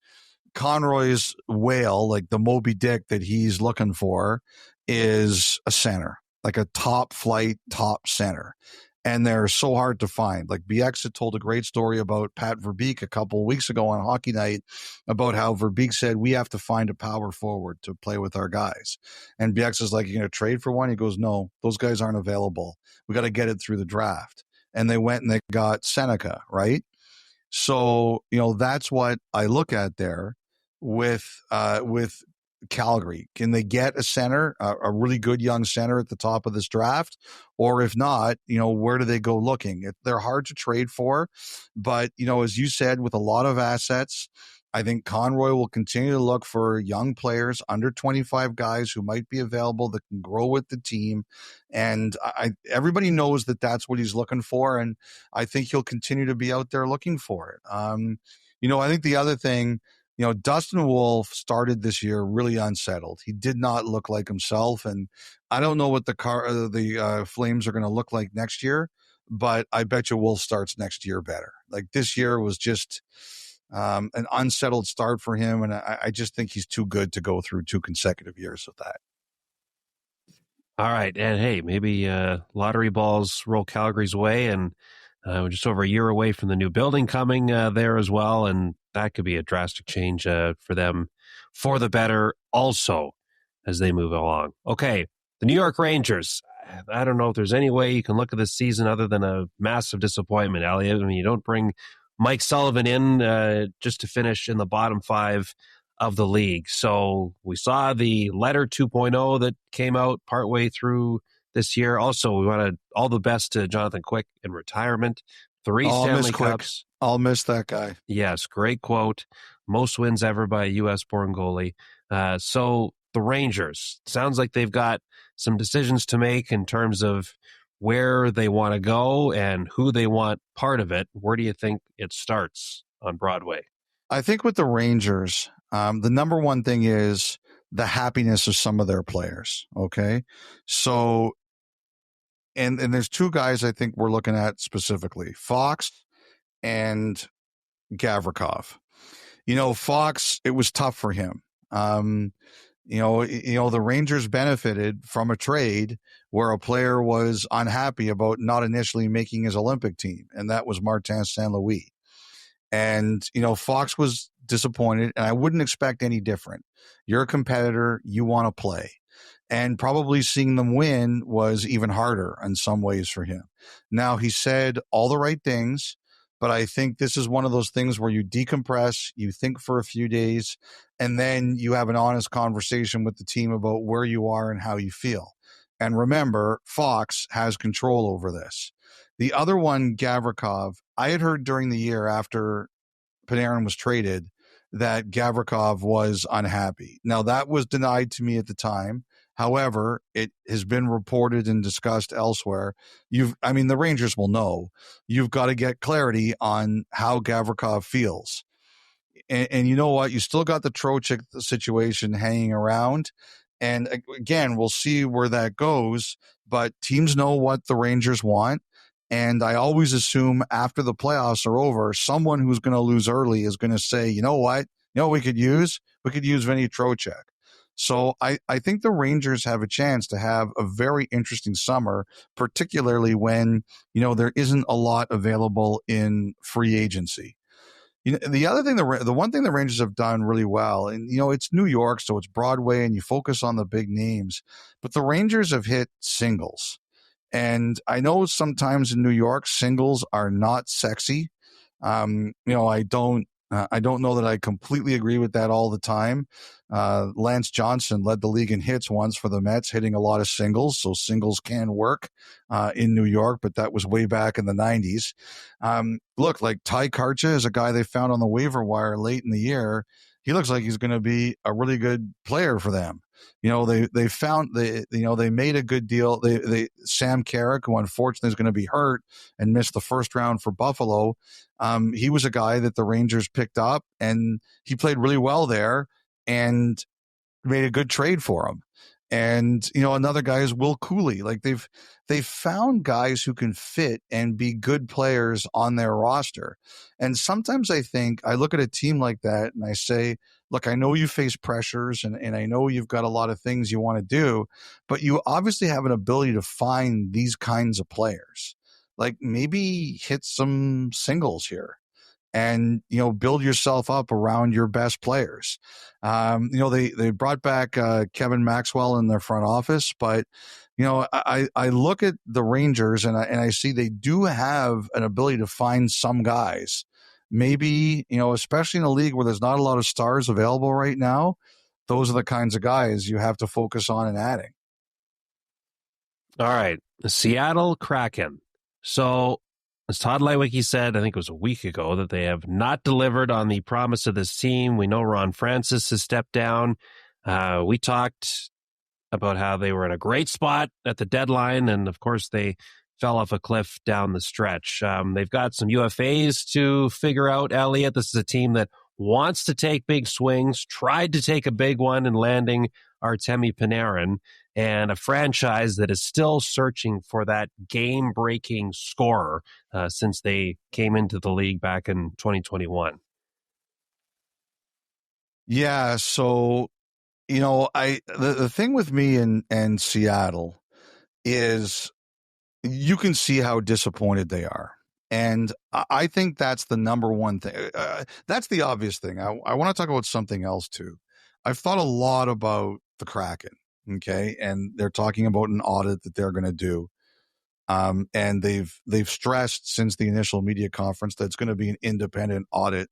Conroy's whale, like the Moby Dick that he's looking for, is a center, like a top flight, top center. And they're so hard to find. Like BX had told a great story about Pat Verbeek a couple of weeks ago on Hockey Night about how Verbeek said, we have to find a power forward to play with our guys. And BX is like, you're going to trade for one? He goes, no, those guys aren't available. We got to get it through the draft. And they went and they got Seneca, right? So, that's what I look at there with Calgary. Can they get a center, a really good young center at the top of this draft? Or if not, where do they go looking? They're hard to trade for, but, as you said, with a lot of assets, I think Conroy will continue to look for young players, under 25 guys who might be available that can grow with the team. And everybody knows that that's what he's looking for. And I think he'll continue to be out there looking for it. I think the other thing, Dustin Wolf started this year really unsettled. He did not look like himself. And I don't know what the Flames are going to look like next year, but I bet you Wolf starts next year better. Like this year was just an unsettled start for him. And I just think he's too good to go through 2 consecutive years of that. All right. And hey, maybe lottery balls roll Calgary's way, and we're just over a year away from the new building coming there as well. And that could be a drastic change for them for the better also as they move along. Okay. The New York Rangers. I don't know if there's any way you can look at this season other than a massive disappointment, Elliotte. I mean, you don't bring Mike Sullivan in just to finish in the bottom 5 of the league. So we saw the letter 2.0 that came out partway through this year. Also, we wanted all the best to Jonathan Quick in retirement. 3 Stanley Cups. I'll miss that guy. Yes, great quote. Most wins ever by a U.S.-born goalie. So the Rangers, sounds like they've got some decisions to make in terms of where they want to go and who they want part of it. Where do you think it starts on Broadway? I think with the Rangers, the number one thing is the happiness of some of their players. Okay. So, and there's 2 guys I think we're looking at specifically, Fox and Gavrikov. Fox, it was tough for him. The Rangers benefited from a trade where a player was unhappy about not initially making his Olympic team, and that was Martin St. Louis. And, Fox was disappointed, and I wouldn't expect any different. You're a competitor, you want to play. And probably seeing them win was even harder in some ways for him. Now, he said all the right things, but I think this is one of those things where you decompress, you think for a few days, and then you have an honest conversation with the team about where you are and how you feel. And remember, Fox has control over this. The other one, Gavrikov, I had heard during the year after Panarin was traded that Gavrikov was unhappy. Now, that was denied to me at the time. However, it has been reported and discussed elsewhere. The Rangers will know. You've got to get clarity on how Gavrikov feels. And you know what? You still got the Trocheck situation hanging around. And again, we'll see where that goes. But teams know what the Rangers want. And I always assume after the playoffs are over, someone who's going to lose early is going to say, you know what? We could use Vinny Trocheck. So I think the Rangers have a chance to have a very interesting summer, particularly when, there isn't a lot available in free agency. The other thing, the one thing the Rangers have done really well, and, it's New York, so it's Broadway and you focus on the big names, but the Rangers have hit singles. And I know sometimes in New York, singles are not sexy. I don't know that I completely agree with that all the time. Lance Johnson led the league in hits once for the Mets, hitting a lot of singles. So singles can work in New York, but that was way back in the 90s. Look, like Ty Karcha is a guy they found on the waiver wire late in the year. He looks like he's going to be a really good player for them. They made a good deal. Sam Carrick, who unfortunately is going to be hurt and missed the first round for Buffalo. He was a guy that the Rangers picked up, and he played really well there and made a good trade for him. And, another guy is Will Cooley. Like they've found guys who can fit and be good players on their roster. And sometimes I look at a team like that and I say, look, I know you face pressures and I know you've got a lot of things you want to do, but you obviously have an ability to find these kinds of players. Like maybe hit some singles here and, build yourself up around your best players. They brought back Kevin Maxwell in their front office, but, I look at the Rangers and I see they do have an ability to find some guys. Maybe, especially in a league where there's not a lot of stars available right now, those are the kinds of guys you have to focus on and adding. All right. The Seattle Kraken. So, as Todd Leiweke said, I think it was a week ago, that they have not delivered on the promise of this team. We know Ron Francis has stepped down. We talked about how they were in a great spot at the deadline, and of course they fell off a cliff down the stretch. They've got some UFAs to figure out, Elliotte. This is a team that wants to take big swings, tried to take a big one in landing Artemi Panarin, and a franchise that is still searching for that game-breaking scorer since they came into the league back in 2021. Yeah, so, the thing with me and Seattle is you can see how disappointed they are. And I think that's the number one thing. That's the obvious thing. I want to talk about something else too. I've thought a lot about the Kraken, okay? And they're talking about an audit that they're going to do. And they've stressed since the initial media conference that it's going to be an independent audit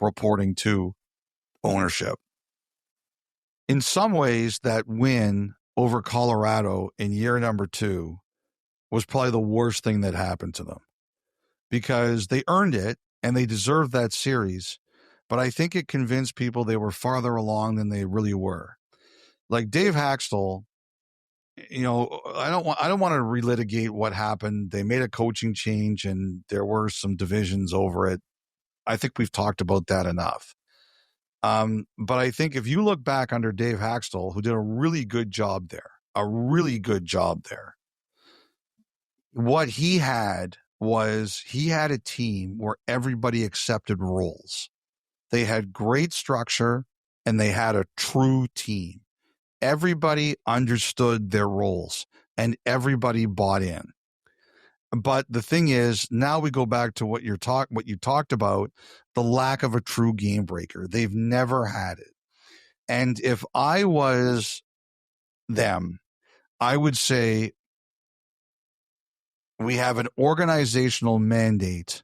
reporting to ownership. In some ways, that win over Colorado in year number 2 was probably the worst thing that happened to them, because they earned it and they deserved that series. But I think it convinced people they were farther along than they really were. Like Dave Haxtell, I don't want to relitigate what happened. They made a coaching change and there were some divisions over it. I think we've talked about that enough. But I think if you look back under Dave Haxtell, who did a really good job there, what he had was he had a team where everybody accepted roles. They had great structure and they had a true team. Everybody understood their roles and everybody bought in. But the thing is, now we go back to what you talked about, the lack of a true game breaker. They've never had it. And if I was them, I would say we have an organizational mandate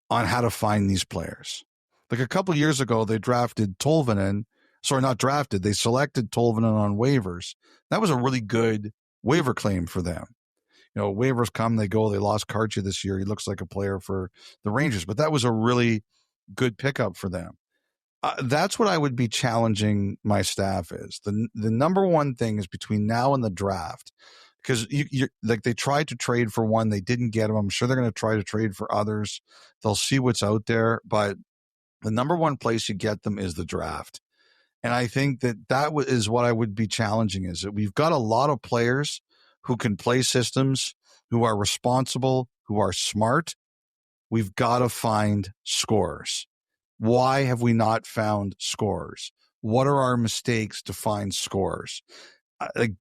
on how to find these players. Like a couple of years ago, they drafted Tolvanen. Sorry, not drafted. They selected Tolvanen on waivers. That was a really good waiver claim for them. Waivers come, they go. They lost Karcha this year. He looks like a player for the Rangers, but that was a really good pickup for them. That's what I would be challenging my staff is. The number one thing is between now and the draft, because they tried to trade for one, they didn't get him. I'm sure they're going to try to trade for others. They'll see what's out there, but the number one place you get them is the draft. And I think that is what I would be challenging, is that we've got a lot of players who can play systems, who are responsible, who are smart. We've got to find scorers. Why have we not found scorers? What are our mistakes to find scorers?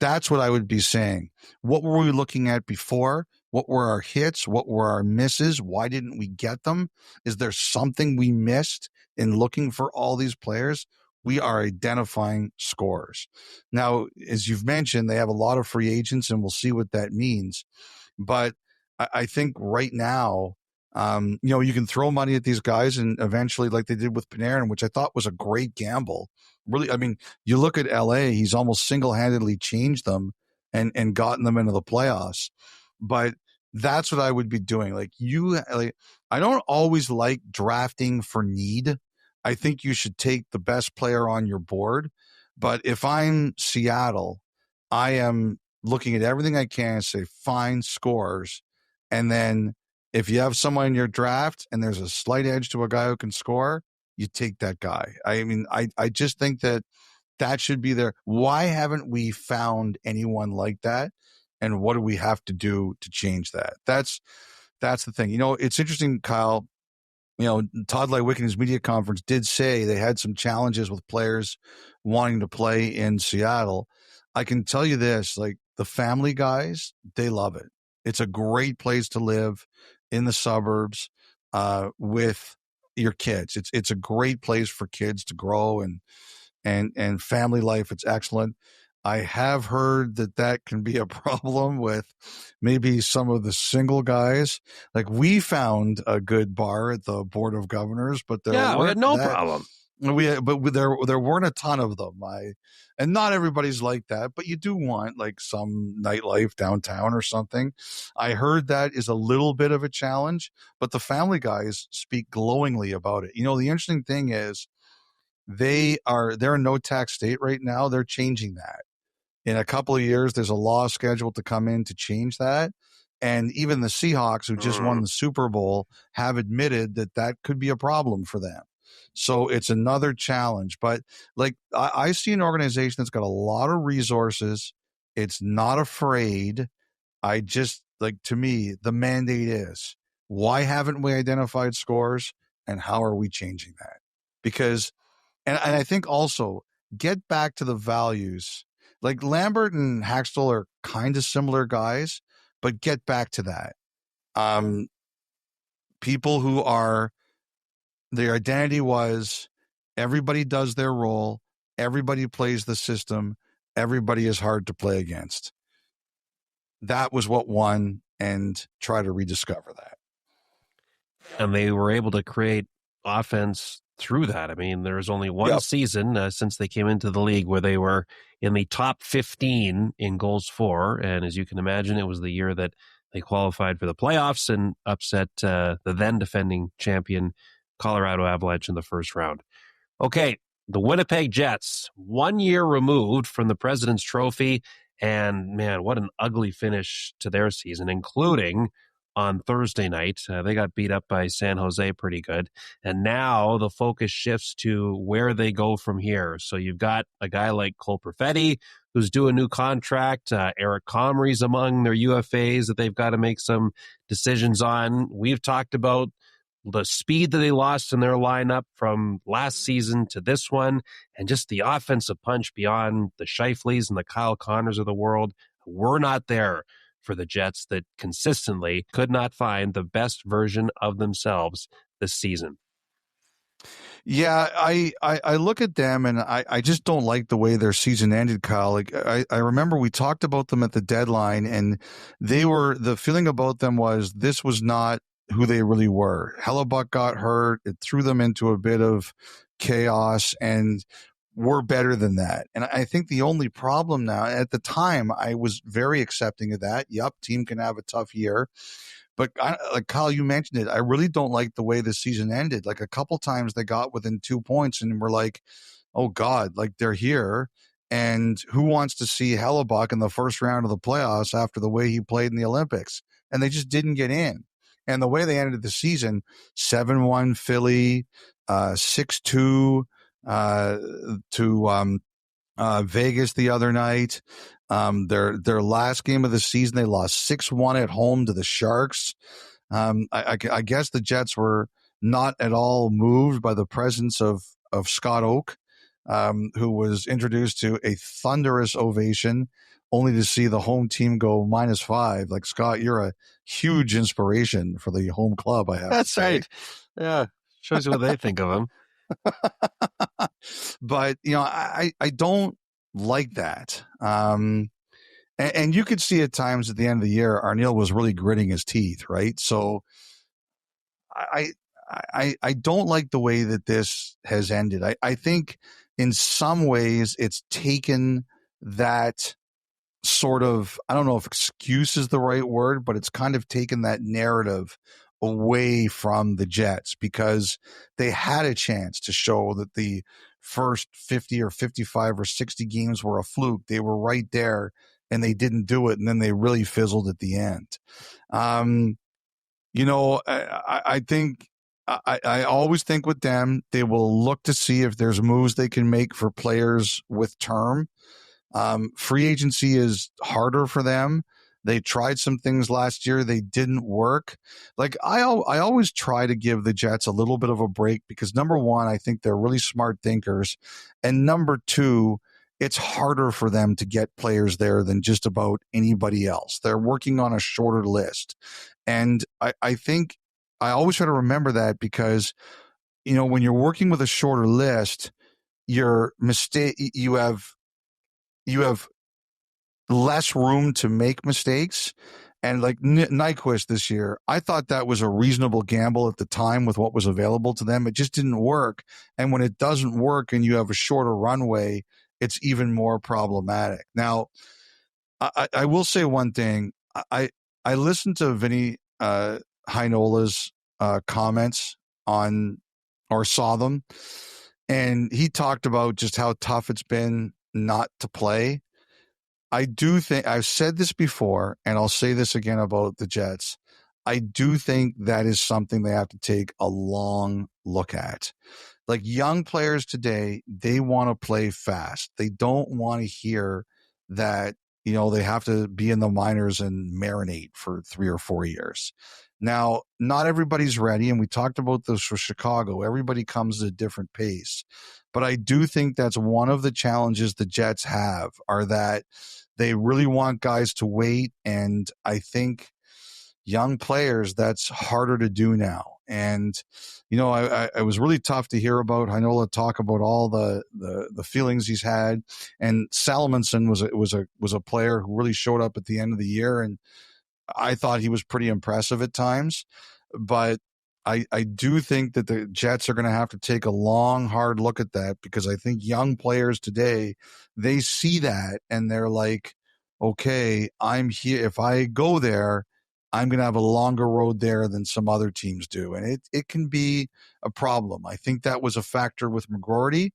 That's what I would be saying. What were we looking at before? What were our hits? What were our misses? Why didn't we get them? Is there something we missed in looking for all these players? We are identifying scorers. Now, as you've mentioned, they have a lot of free agents, and we'll see what that means. But I think right now, you can throw money at these guys, and eventually, like they did with Panarin, which I thought was a great gamble. Really, I mean, you look at LA, he's almost single-handedly changed them and gotten them into the playoffs. But that's what I would be doing. I don't always like drafting for need. I think you should take the best player on your board. But if I'm Seattle, I am looking at everything I can and say, find scorers. And then if you have someone in your draft and there's a slight edge to a guy who can score, you take that guy. I mean, I just think that should be there. Why haven't we found anyone like that? And what do we have to do to change that? That's the thing. It's interesting, Kyle. Todd Leiweke in his media conference did say they had some challenges with players wanting to play in Seattle. I can tell you this, like the family guys, they love it. It's a great place to live in the suburbs with your kids. It's a great place for kids to grow and family life. It's excellent. I have heard that can be a problem with maybe some of the single guys. Like we found a good bar at the Board of Governors, but we had no problem. There weren't a ton of them. And not everybody's like that, but you do want like some nightlife downtown or something. I heard that is a little bit of a challenge, but the Family Guys speak glowingly about it. The interesting thing is they're a no tax state right now. They're changing that. In a couple of years, there's a law scheduled to come in to change that. And even the Seahawks, who just won the Super Bowl, have admitted that could be a problem for them. So it's another challenge. But like I see an organization that's got a lot of resources. It's not afraid. To me, the mandate is, why haven't we identified scores, and how are we changing that? Because, and I think also, get back to the values. Like Lambert and Haxtell are kind of similar guys, but get back to that. People who their identity was everybody does their role, everybody plays the system, everybody is hard to play against. That was what won, and try to rediscover that. And they were able to create offense through that. I mean, there's only one season since they came into the league where they were in the top 15 in goals for. And as you can imagine, it was the year that they qualified for the playoffs and upset the then defending champion Colorado Avalanche in the first round. Okay, the Winnipeg Jets, 1 year removed from the President's Trophy. And man, what an ugly finish to their season, including on Thursday night. They got beat up by San Jose pretty good. And now the focus shifts to where they go from here. So you've got a guy like Cole Perfetti, who's due a new contract. Eric Comrie's among their UFAs that they've got to make some decisions on. We've talked about the speed that they lost in their lineup from last season to this one, and just the offensive punch beyond the Scheifele's and the Kyle Connors of the world. We're not there for the Jets that consistently could not find the best version of themselves this season. Yeah, I look at them and I just don't like the way their season ended, Kyle. Like I remember we talked about them at the deadline, and the feeling about them was this was not who they really were. Hellebuyck got hurt. It threw them into a bit of chaos, and we're better than that. And I think the only problem now, at the time, I was very accepting of that. Yep, team can have a tough year. But like Kyle, you mentioned it. I really don't like the way the season ended. Like a couple times they got within 2 points and we're like, oh God, like they're here. And who wants to see Hellebuyck in the first round of the playoffs after the way he played in the Olympics? And they just didn't get in. And the way they ended the season, 7-1 Philly, 6-2 to Vegas the other night. Their last game of the season, they lost 6-1 at home to the Sharks. I guess the Jets were not at all moved by the presence of Scott Oak, who was introduced to a thunderous ovation, only to see the home team go -5. Like, Scott, you're a huge inspiration for the home club, I have That's to say. right. Yeah. Shows you what they think of him. But, I don't like that. And you could see at times at the end of the year, Arniel was really gritting his teeth, right? So I don't like the way that this has ended. I think in some ways it's taken that sort of, I don't know if excuse is the right word, but it's kind of taken that narrative away from the Jets, because they had a chance to show that the first 50 or 55 or 60 games were a fluke. They were right there and they didn't do it. And then they really fizzled at the end. I think I always think with them, they will look to see if there's moves they can make for players with term. Free agency is harder for them. They tried some things last year. They didn't work. Like I always try to give the Jets a little bit of a break because, number one, I think they're really smart thinkers. And number two, it's harder for them to get players there than just about anybody else. They're working on a shorter list. And I think I always try to remember that because, when you're working with a shorter list, you have less room to make mistakes, And like Nyquist this year, I thought that was a reasonable gamble at the time with what was available to them. It just didn't work. And when it doesn't work and you have a shorter runway, it's even more problematic. Now, I will say one thing. I listened to Vinny Heinola's comments on, or saw them, and he talked about just how tough it's been not to play. I do think, I've said this before, and I'll say this again about the Jets. I do think that is something they have to take a long look at. Like young players today, they want to play fast. They don't want to hear that, they have to be in the minors and marinate for 3 or 4 years. Now, not everybody's ready, and we talked about this for Chicago. Everybody comes at a different pace. But I do think that's one of the challenges the Jets have, are that they really want guys to wait, and I think young players, that's harder to do now. And, I was really tough to hear about Heinola talk about all the feelings he's had. And Salomonsson was a player who really showed up at the end of the year, and I thought he was pretty impressive at times. But I do think that the Jets are going to have to take a long, hard look at that, because I think young players today, they see that and they're like, okay, I'm here. If I go there, I'm going to have a longer road there than some other teams do. And it can be a problem. I think that was a factor with McGroarty.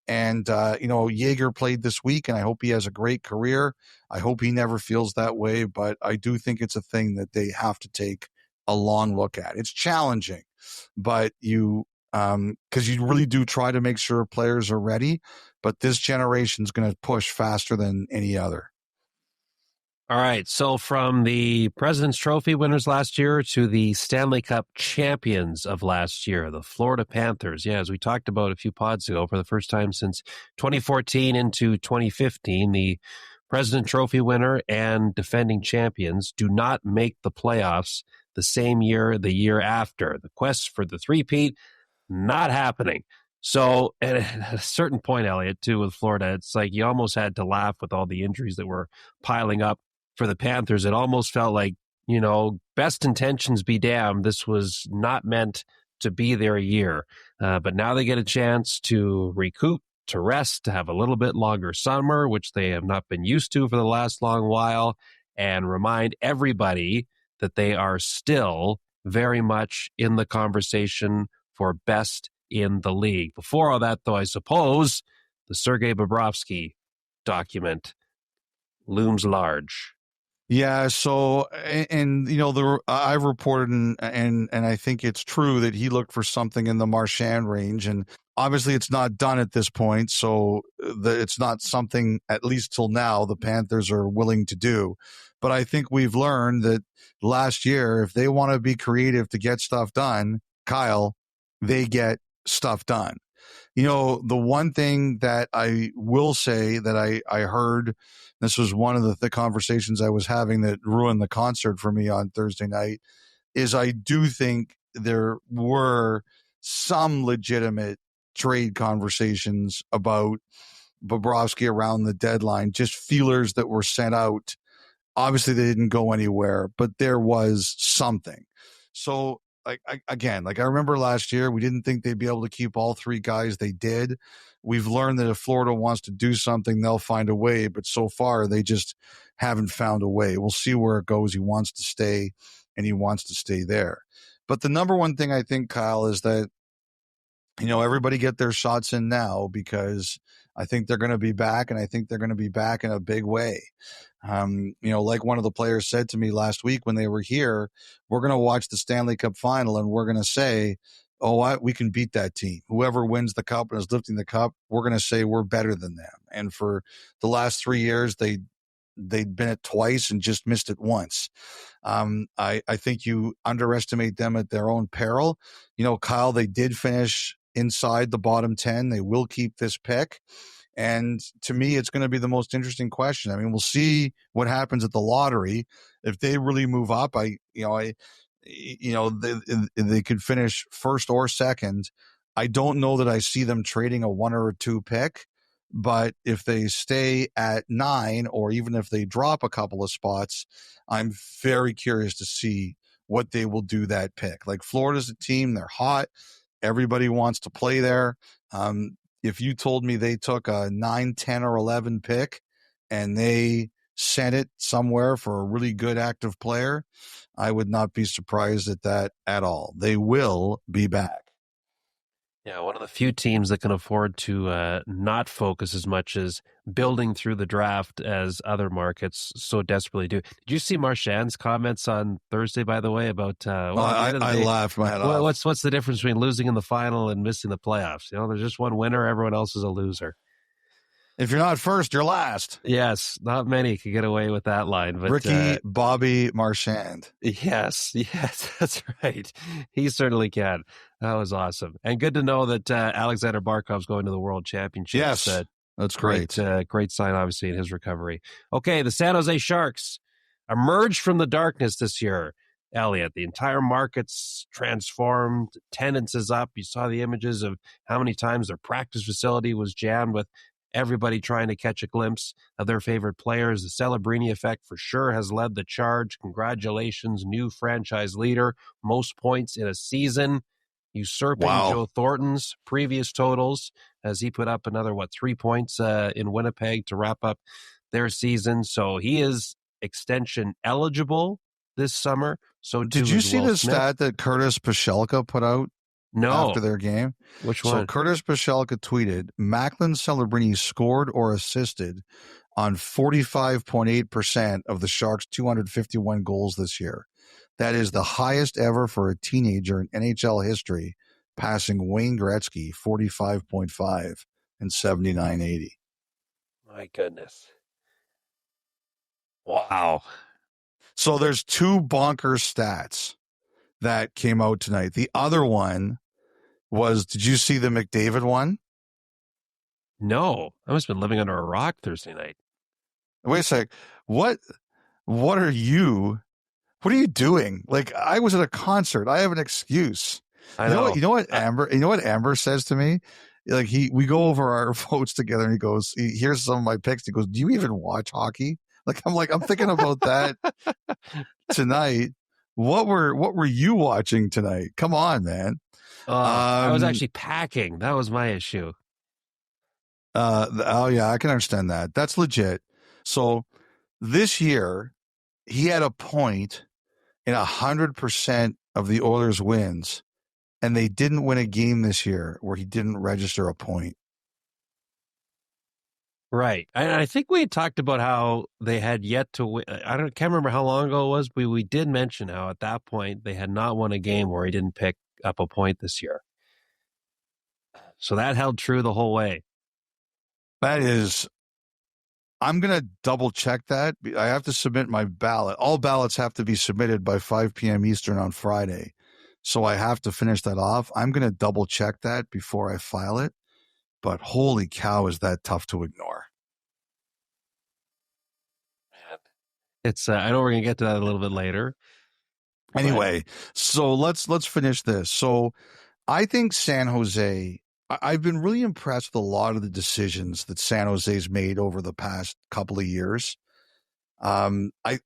And, Yeager played this week, and I hope he has a great career. I hope he never feels that way, but I do think it's a thing that they have to take a long look at. It's challenging, but because you really do try to make sure players are ready, but this generation is going to push faster than any other. All right, so from the President's Trophy winners last year to the Stanley Cup champions of last year, the Florida Panthers. Yeah, as we talked about a few pods ago, for the first time since 2014 into 2015, the President's Trophy winner and defending champions do not make the playoffs the same year, the year after. The quest for the three-peat, not happening. So at a certain point, Elliotte, too, with Florida, it's like you almost had to laugh with all the injuries that were piling up for the Panthers. It almost felt like, best intentions be damned, this was not meant to be their year. But now they get a chance to recoup, to rest, to have a little bit longer summer, which they have not been used to for the last long while, and remind everybody that they are still very much in the conversation for best in the league. Before all that, though, I suppose the Sergei Bobrovsky document looms large. Yeah. So, and I've reported, and I think it's true that he looked for something in the Marchand range, and obviously it's not done at this point. So it's not something, at least till now, the Panthers are willing to do. But I think we've learned that last year, if they want to be creative to get stuff done, Kyle, they get stuff done. The one thing that I will say that I heard, this was one of the conversations I was having that ruined the concert for me on Thursday night, is I do think there were some legitimate trade conversations about Bobrovsky around the deadline, just feelers that were sent out. Obviously, they didn't go anywhere, but there was something. So, I remember last year, we didn't think they'd be able to keep all three guys. They did. We've learned that if Florida wants to do something, they'll find a way. But so far, they just haven't found a way. We'll see where it goes. He wants to stay, and he wants to stay there. But the number one thing I think, Kyle, is that, everybody get their shots in now, because I think they're going to be back, and I think they're going to be back in a big way. Like one of the players said to me last week when they were here, we're going to watch the Stanley Cup final and we're going to say, we can beat that team. Whoever wins the cup and is lifting the cup, we're going to say we're better than them. And for the last 3 years, they'd been it twice and just missed it once. I think you underestimate them at their own peril. Kyle, they did finish inside the bottom 10. They will keep this pick. And to me, it's going to be the most interesting question. I mean, we'll see what happens at the lottery. If they really move up, they could finish first or second. I don't know that I see them trading a 1 or a 2 pick, But if they stay at 9, or even if they drop a couple of spots, I'm very curious to see what they will do that pick. Like, Florida's a team, they're hot. Everybody wants to play there. If you told me they took a 9, 10, or 11 pick and they sent it somewhere for a really good active player, I would not be surprised at that at all. They will be back. Yeah, one of the few teams that can afford to not focus as much as building through the draft as other markets so desperately do. Did you see Marchand's comments on Thursday, by the way, about I laughed my head off. What's the difference between losing in the final and missing the playoffs? There's just one winner, everyone else is a loser. If you're not first, you're last. Yes, not many could get away with that line. But Ricky Bobby Marchand. Yes, that's right. He certainly can. That was awesome. And good to know that Alexander Barkov's going to the World Championships. Yes, that's great. Great sign, obviously, in his recovery. Okay, the San Jose Sharks emerged from the darkness this year. Elliotte, the entire market's transformed. Attendance is up. You saw the images of how many times their practice facility was jammed with everybody trying to catch a glimpse of their favorite players. The Celebrini effect for sure has led the charge. Congratulations, new franchise leader. Most points in a season, usurping Joe Thornton's previous totals as he put up another, 3 points in Winnipeg to wrap up their season. So he is extension eligible this summer. So did you see the stat that Curtis Pashelka put out? No. After their game? Which one? So Curtis Pashelka tweeted, Macklin Celebrini scored or assisted on 45.8% of the Sharks' 251 goals this year. That is the highest ever for a teenager in NHL history, passing Wayne Gretzky, 45.5 and 79.80. My goodness. Wow. So there's two bonkers stats that came out tonight. The other one was, did you see the McDavid one? No, I must have been living under a rock Thursday night. Wait a sec. What are you doing? Like, I was at a concert. I have an excuse. I know. You know what Amber says to me? Like, we go over our votes together and he goes, here's some of my picks. He goes, do you even watch hockey? I'm thinking about that tonight. What were you watching tonight? Come on, man. I was actually packing. That was my issue. Oh yeah, I can understand that. That's legit. So this year, he had a point in 100% of the Oilers' wins, and they didn't win a game this year where he didn't register a point. Right. And I think we had talked about how they had yet to win. Can't remember how long ago it was, but we did mention how at that point they had not won a game where he didn't pick up a point this year. So that held true the whole way. That is, I'm going to double check that. I have to submit my ballot. All ballots have to be submitted by 5 p.m. Eastern on Friday. So I have to finish that off. I'm going to double check that before I file it. But holy cow, is that tough to ignore? It's I know we're going to get to that a little bit later. Anyway, so let's finish this. So I think San Jose, I've been really impressed with a lot of the decisions that San Jose's made over the past couple of years. I'm going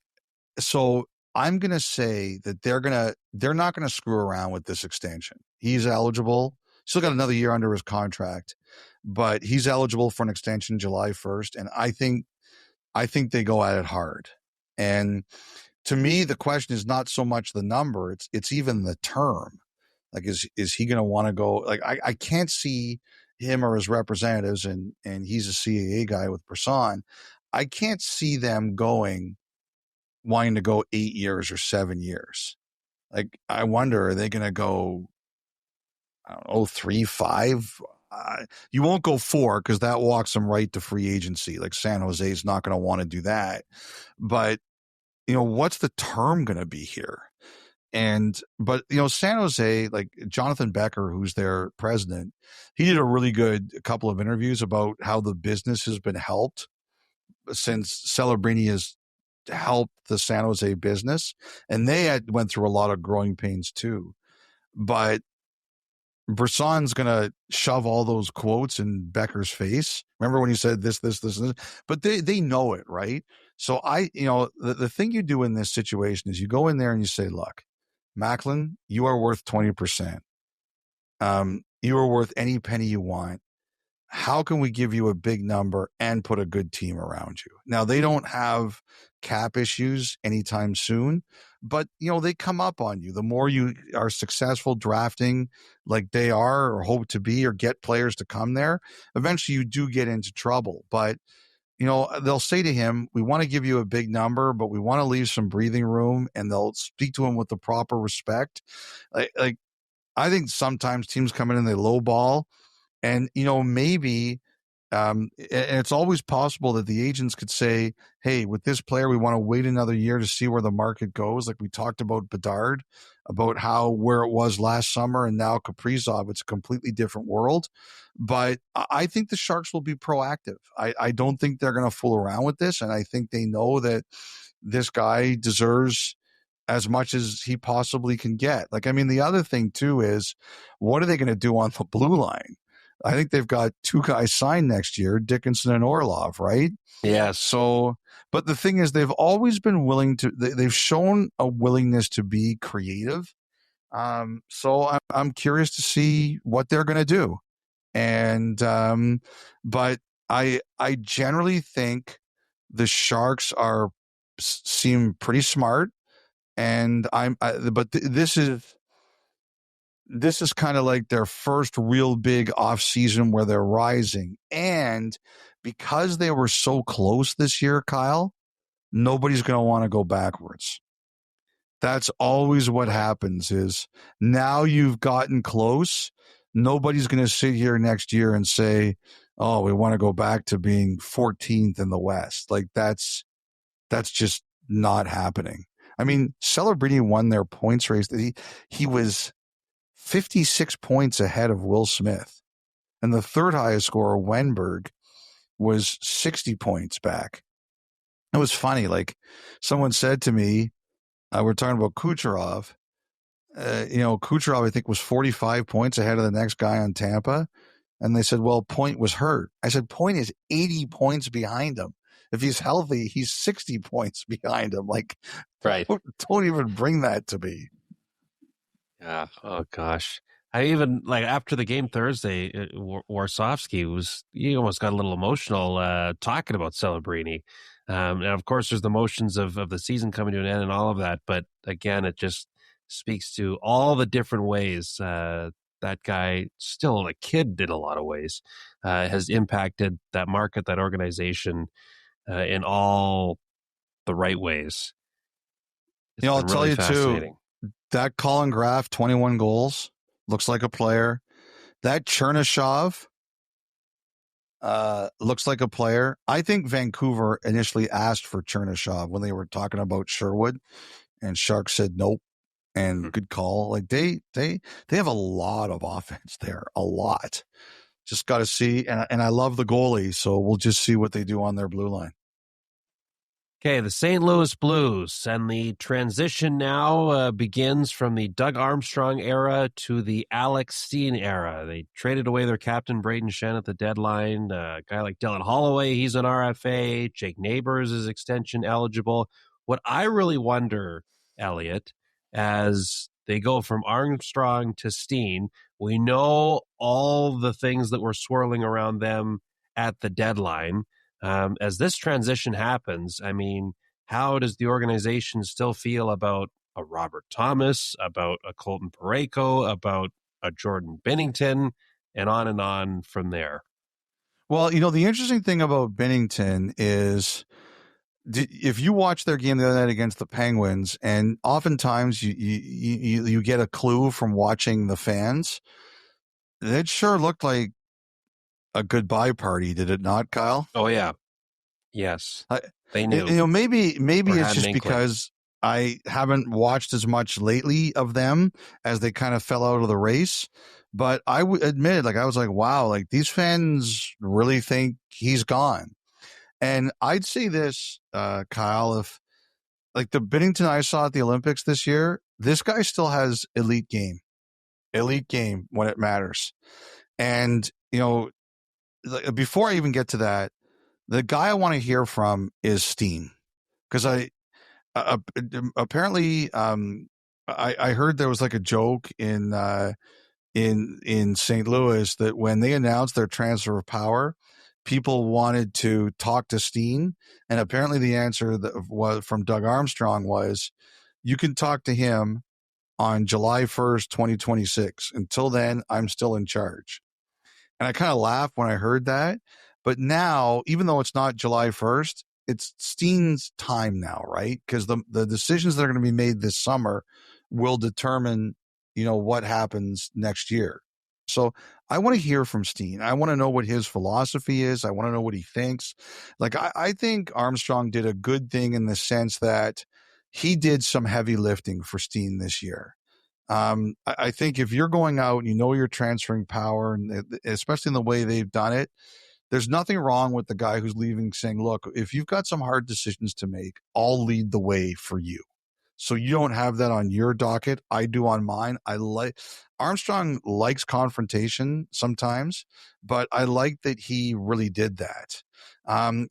to say that they're not going to screw around with this extension. He's eligible. Still got another year under his contract, but he's eligible for an extension July 1st. And I think they go at it hard. And to me, the question is not so much the number. It's even the term. Like, is he going to want to go? Like, I can't see him or his representatives, and he's a CAA guy with Brisson. I can't see them wanting to go 8 years or 7 years. Like, I wonder, are they going to go, I don't know, 3, 5? You won't go 4 because that walks them right to free agency. Like, San Jose is not going to want to do that. But, what's the term going to be here? But San Jose, like Jonathan Becker, who's their president, he did a really good couple of interviews about how the business has been helped since Celebrini has helped the San Jose business. And they went through a lot of growing pains too. But Brisson's going to shove all those quotes in Becker's face. Remember when he said this, and this? But they know it, right? So the thing you do in this situation is you go in there and you say, look, Macklin, you are worth 20%. You are worth any penny you want. How can we give you a big number and put a good team around you? Now, they don't have cap issues anytime soon, but, they come up on you. The more you are successful drafting like they are or hope to be or get players to come there, eventually you do get into trouble. But, they'll say to him, we want to give you a big number, but we want to leave some breathing room, and they'll speak to him with the proper respect. Like I think sometimes teams come in and they lowball. And, maybe, and it's always possible that the agents could say, hey, with this player, we want to wait another year to see where the market goes. Like we talked about Bedard, about where it was last summer, and now Kaprizov, it's a completely different world. But I think the Sharks will be proactive. I don't think they're going to fool around with this. And I think they know that this guy deserves as much as he possibly can get. The other thing too is, what are they going to do on the blue line? I think they've got two guys signed next year, Dickinson and Orlov, right? Yeah. So, but the thing is, they've always been willing to, they've shown a willingness to be creative. So I'm curious to see what they're going to do. And, but I generally think the Sharks seem pretty smart. And this is kind of like their first real big off season where they're rising. And because they were so close this year, Kyle, nobody's going to want to go backwards. That's always what happens is now you've gotten close. Nobody's going to sit here next year and say, oh, we want to go back to being 14th in the West. Like that's just not happening. Celebrini won their points race. He was 56 points ahead of Will Smith. And the third highest scorer, Wenberg, was 60 points back. It was funny. Like someone said to me, we're talking about Kucherov. Kucherov, I think, was 45 points ahead of the next guy on Tampa. And they said, well, Point was hurt. I said, Point is 80 points behind him. If he's healthy, he's 60 points behind him. Like, right. Don't even bring that to me. Yeah. Oh gosh. I even after the game Thursday, Warsofsky he almost got a little emotional talking about Celebrini. And of course, there's the motions of the season coming to an end and all of that. But again, it just speaks to all the different ways that guy, still a kid in a lot of ways, has impacted that market, that organization in all the right ways. I'll tell you too. That Colin Graf, 21 goals, looks like a player. That Chernyshov looks like a player. I think Vancouver initially asked for Chernyshov when they were talking about Sherwood, and Sharks said nope. And good call. Like they have a lot of offense there, a lot. Just got to see, and I love the goalie, so we'll just see what they do on their blue line. Okay, the St. Louis Blues, and the transition now begins from the Doug Armstrong era to the Alex Steen era. They traded away their captain, Braden Shen, at the deadline. A guy like Dylan Holloway, he's an RFA. Jake Neighbors is extension eligible. What I really wonder, Elliotte, as they go from Armstrong to Steen, we know all the things that were swirling around them at the deadline. As this transition happens, how does the organization still feel about a Robert Thomas, about a Colton Parayko, about a Jordan Binnington, and on from there? Well, the interesting thing about Binnington is if you watch their game the other night against the Penguins, and oftentimes you get a clue from watching the fans, it sure looked like a goodbye party, did it not, Kyle? Oh yeah, yes, they knew. Maybe it's just because I haven't watched as much lately of them as they kind of fell out of the race. But I would admit, I was like, wow, these fans really think he's gone. And I'd say this, Kyle, if the Binnington I saw at the Olympics this year, this guy still has elite game. elite game when it matters. And, you know, before I even get to that, the guy I want to hear from is Steen. Because apparently, I heard there was like a joke in St. Louis that when they announced their transfer of power, people wanted to talk to Steen, and apparently the answer that was from Doug Armstrong was, "You can talk to him on July 1st, 2026. Until then, I'm still in charge." And I kind of laughed when I heard that. But now, even though it's not July 1st, it's Steen's time now, right? Because the decisions that are going to be made this summer will determine, you know, what happens next year. So I want to hear from Steen. I want to know what his philosophy is. I want to know what he thinks. Like, I think Armstrong did a good thing in the sense that he did some heavy lifting for Steen this year. I think if you're going out and you know you're transferring power, and especially in the way they've done it, there's nothing wrong with the guy who's leaving saying, look, if you've got some hard decisions to make, I'll lead the way for you. So you don't have that on your docket. I do on mine. Armstrong likes confrontation sometimes, but I like that he really did that.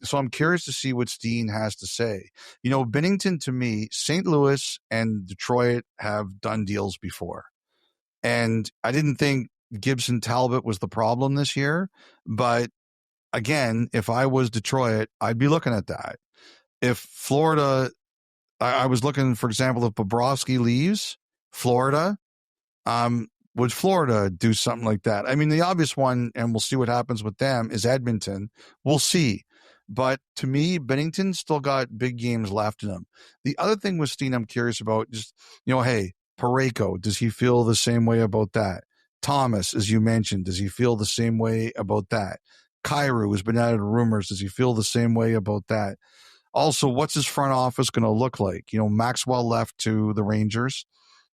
So I'm curious to see what Steen has to say. You know, Binnington, to me, St. Louis and Detroit have done deals before. And I didn't think Gibson Talbot was the problem this year. But again, if I was Detroit, I'd be looking at that. If Florida, I was looking, for example, if Bobrovsky leaves Florida, would Florida do something like that? I mean, the obvious one, and we'll see what happens with them, is Edmonton. We'll see. But to me, Binnington's still got big games left in him. The other thing with Steen I'm curious about, just, you know, hey, Parayko, does he feel the same way about that? Thomas, as you mentioned, does he feel the same way about that? Kyrou has been added to rumors. Does he feel the same way about that? Also, what's his front office going to look like? You know, Maxwell left to the Rangers.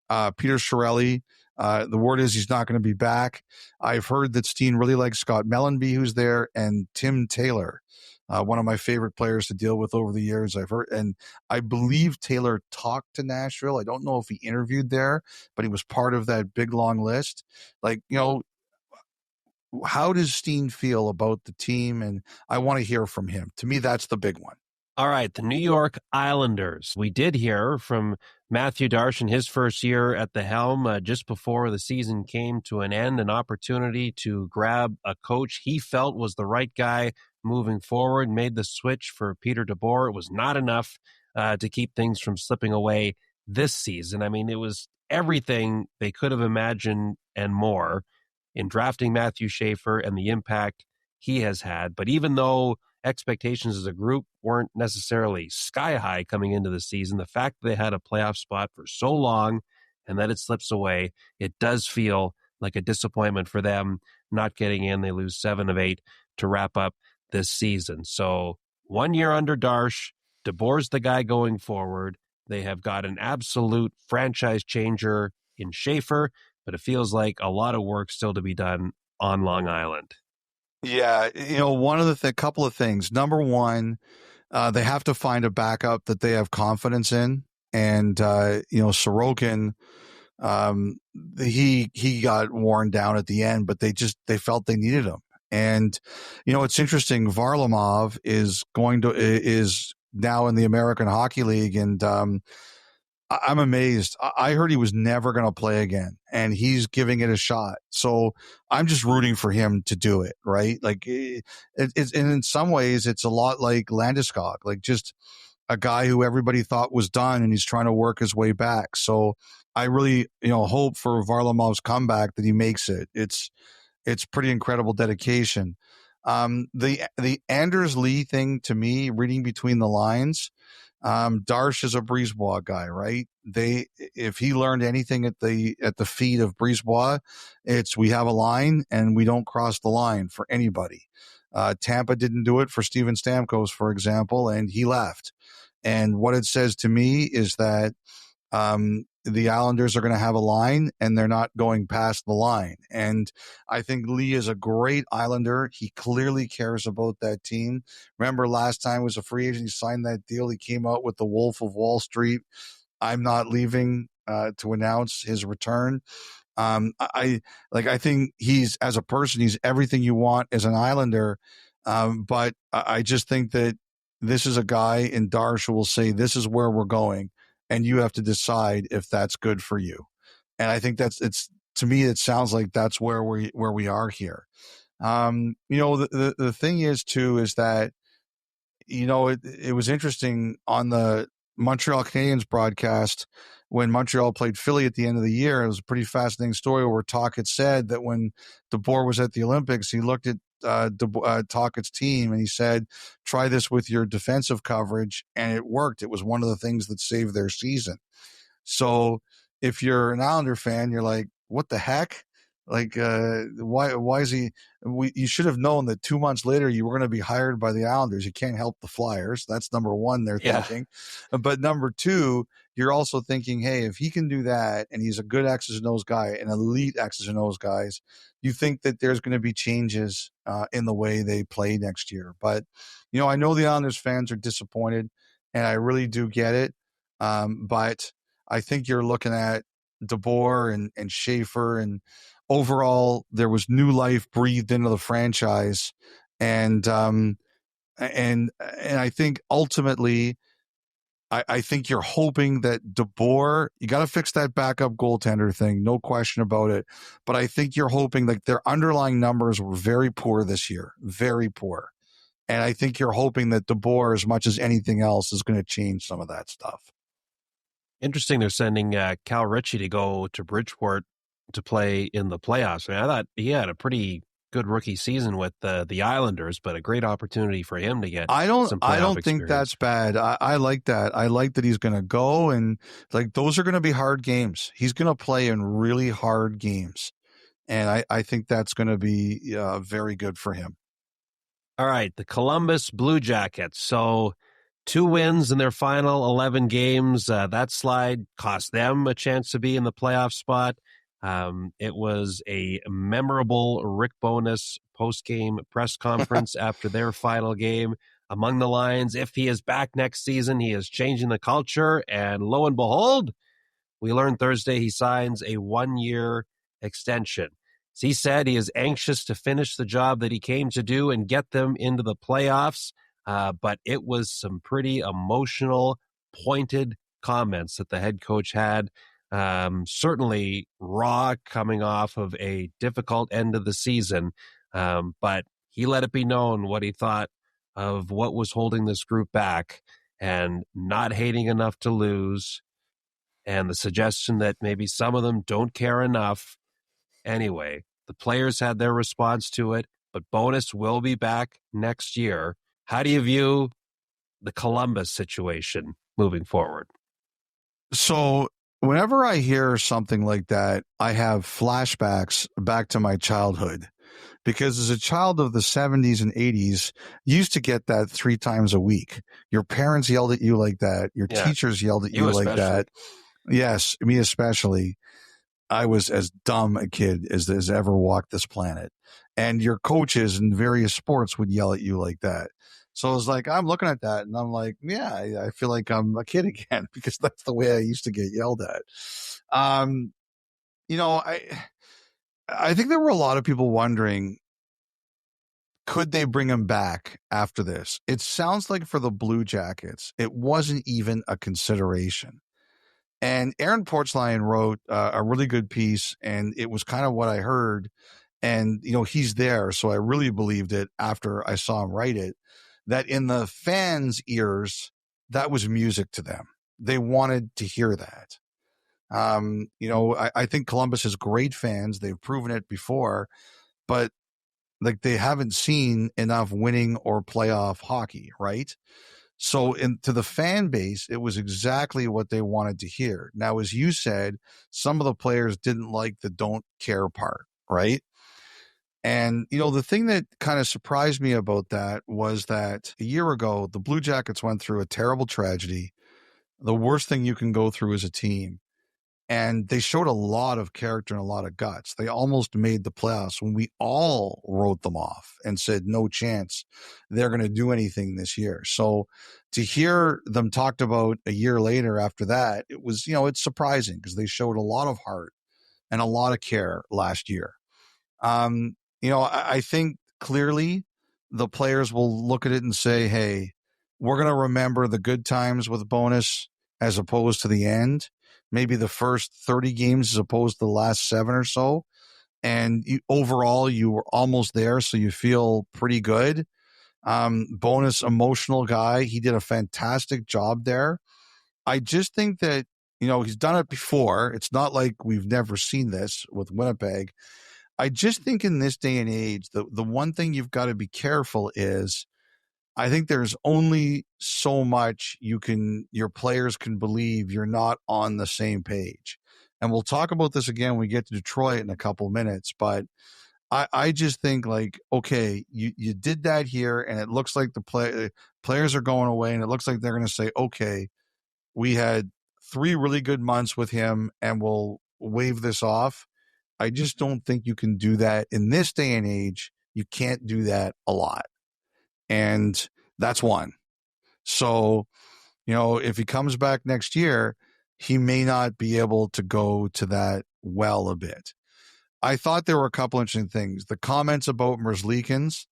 Peter Chiarelli, the word is he's not going to be back. I've heard that Steen really likes Scott Mellanby, who's there, and Tim Taylor, one of my favorite players to deal with over the years. I've heard, and I believe Taylor talked to Nashville. I don't know if he interviewed there, but he was part of that big, long list. Like, you know, how does Steen feel about the team? And I want to hear from him. To me, that's the big one. All right, the New York Islanders. We did hear from Matthew Darche in his first year at the helm, just before the season came to an end, an opportunity to grab a coach he felt was the right guy moving forward, made the switch for Peter DeBoer. It was not enough to keep things from slipping away this season. I mean, it was everything they could have imagined and more in drafting Matthew Schaefer and the impact he has had. But even though expectations as a group weren't necessarily sky high coming into the season, the fact that they had a playoff spot for so long and that it slips away, it does feel like a disappointment for them not getting in. They lose 7 of 8 to wrap up this season. So 1 year under Darche, DeBoer's the guy going forward. They have got an absolute franchise changer in Schaefer, but it feels like a lot of work still to be done on Long Island. Yeah, you know, one of the couple of things. Number one, they have to find a backup that they have confidence in, and you know, Sorokin, he got worn down at the end, but they felt they needed him. And you know, it's interesting. Varlamov is now in the American Hockey League, and I'm amazed. I heard he was never going to play again, and he's giving it a shot. So I'm just rooting for him to do it, right? Like, and in some ways, it's a lot like Landeskog, like just a guy who everybody thought was done, and he's trying to work his way back. So I really, you know, hope for Varlamov's comeback that he makes it. It's pretty incredible dedication. The Anders Lee thing, to me, reading between the lines, Darche is a Brisebois guy, right? If he learned anything at the feet of Brisebois, it's we have a line and we don't cross the line for anybody. Tampa didn't do it for Steven Stamkos, for example, and he left. And what it says to me is that the Islanders are going to have a line and they're not going past the line. And I think Lee is a great Islander. He clearly cares about that team. Remember last time he was a free agent, he signed that deal. He came out with the Wolf of Wall Street, I'm not leaving, to announce his return. I think he's, as a person, he's everything you want as an Islander. But I just think that this is a guy in Darsh who will say, this is where we're going, and you have to decide if that's good for you. And I think to me, it sounds like that's where we are here. The thing is too, is that, it was interesting on the Montreal Canadiens broadcast when Montreal played Philly at the end of the year. It was a pretty fascinating story where Talk had said that when DeBoer was at the Olympics, he looked at Talkett's team and he said, try this with your defensive coverage, and it worked. It was one of the things that saved their season. So if you're an Islander fan, you're like, what the heck? Like, why is he? You should have known that 2 months later you were going to be hired by the Islanders. You can't help the Flyers. That's number one, they're thinking. But number two, you're also thinking, hey, if he can do that and he's a good X's and O's guy, an elite X's and O's guys, you think that there's going to be changes in the way they play next year. But, I know the Islanders fans are disappointed, and I really do get it. But I think you're looking at DeBoer and Schaefer, and overall there was new life breathed into the franchise. And I think ultimately, I think you're hoping that DeBoer, you got to fix that backup goaltender thing, no question about it. But I think you're hoping, like, their underlying numbers were very poor this year, very poor. And I think you're hoping that DeBoer, as much as anything else, is going to change some of that stuff. Interesting. They're sending Cal Ritchie to go to Bridgeport to play in the playoffs. I thought he had a pretty good rookie season with the Islanders, but a great opportunity for him to get. I don't think that's bad. I like that. I like that he's going to go, and like, those are going to be hard games. He's going to play in really hard games, and I think that's going to be very good for him. All right, the Columbus Blue Jackets. So 2 wins in their final 11 games. That slide cost them a chance to be in the playoff spot. It was a memorable Rick Bowness post-game press conference after their final game. Among the lines, if he is back next season, he is changing the culture. And lo and behold, we learned Thursday he signs a 1-year extension. As he said, he is anxious to finish the job that he came to do and get them into the playoffs. But it was some pretty emotional, pointed comments that the head coach had. Certainly raw, coming off of a difficult end of the season. But he let it be known what he thought of what was holding this group back, and not hating enough to lose, and the suggestion that maybe some of them don't care enough. Anyway, the players had their response to it, but Bowness will be back next year. How do you view the Columbus situation moving forward? So whenever I hear something like that, I have flashbacks back to my childhood, because as a child of the 70s and 80s, you used to get that 3 times a week. Your parents yelled at you like that. Your teachers yelled at you like that. Yes, me especially. I was as dumb a kid as ever walked this planet. And your coaches in various sports would yell at you like that. So it's like, I'm looking at that and I'm like, yeah, I feel like I'm a kid again, because that's the way I used to get yelled at. I think there were a lot of people wondering, could they bring him back after this? It sounds like for the Blue Jackets, it wasn't even a consideration. And Aaron Portzline wrote a really good piece, and it was kind of what I heard. And, he's there, so I really believed it after I saw him write it, that in the fans' ears, that was music to them. They wanted to hear that. I think Columbus has great fans. They've proven it before, but like, they haven't seen enough winning or playoff hockey, right? So to the fan base, it was exactly what they wanted to hear. Now, as you said, some of the players didn't like the don't care part, right? And, the thing that kind of surprised me about that was that a year ago, the Blue Jackets went through a terrible tragedy, the worst thing you can go through as a team. And they showed a lot of character and a lot of guts. They almost made the playoffs when we all wrote them off and said, no chance they're going to do anything this year. So to hear them talked about a year later after that, it was, it's surprising, because they showed a lot of heart and a lot of care last year. I think clearly the players will look at it and say, hey, we're going to remember the good times with Bonus as opposed to the end, maybe the first 30 games as opposed to the last 7 or so. And overall, you were almost there, so you feel pretty good. Bonus, emotional guy. He did a fantastic job there. I just think that, he's done it before. It's not like we've never seen this with Winnipeg. I just think in this day and age, the one thing you've got to be careful is I think there's only so much your players can believe you're not on the same page. And we'll talk about this again when we get to Detroit in a couple minutes, but I just think okay, you did that here and it looks like the players are going away and it looks like they're going to say, okay, we had 3 really good months with him and we'll wave this off. I just don't think you can do that in this day and age. You can't do that a lot. And that's one. So, if he comes back next year, he may not be able to go to that well a bit. I thought there were a couple interesting things. The comments about Merzlikins,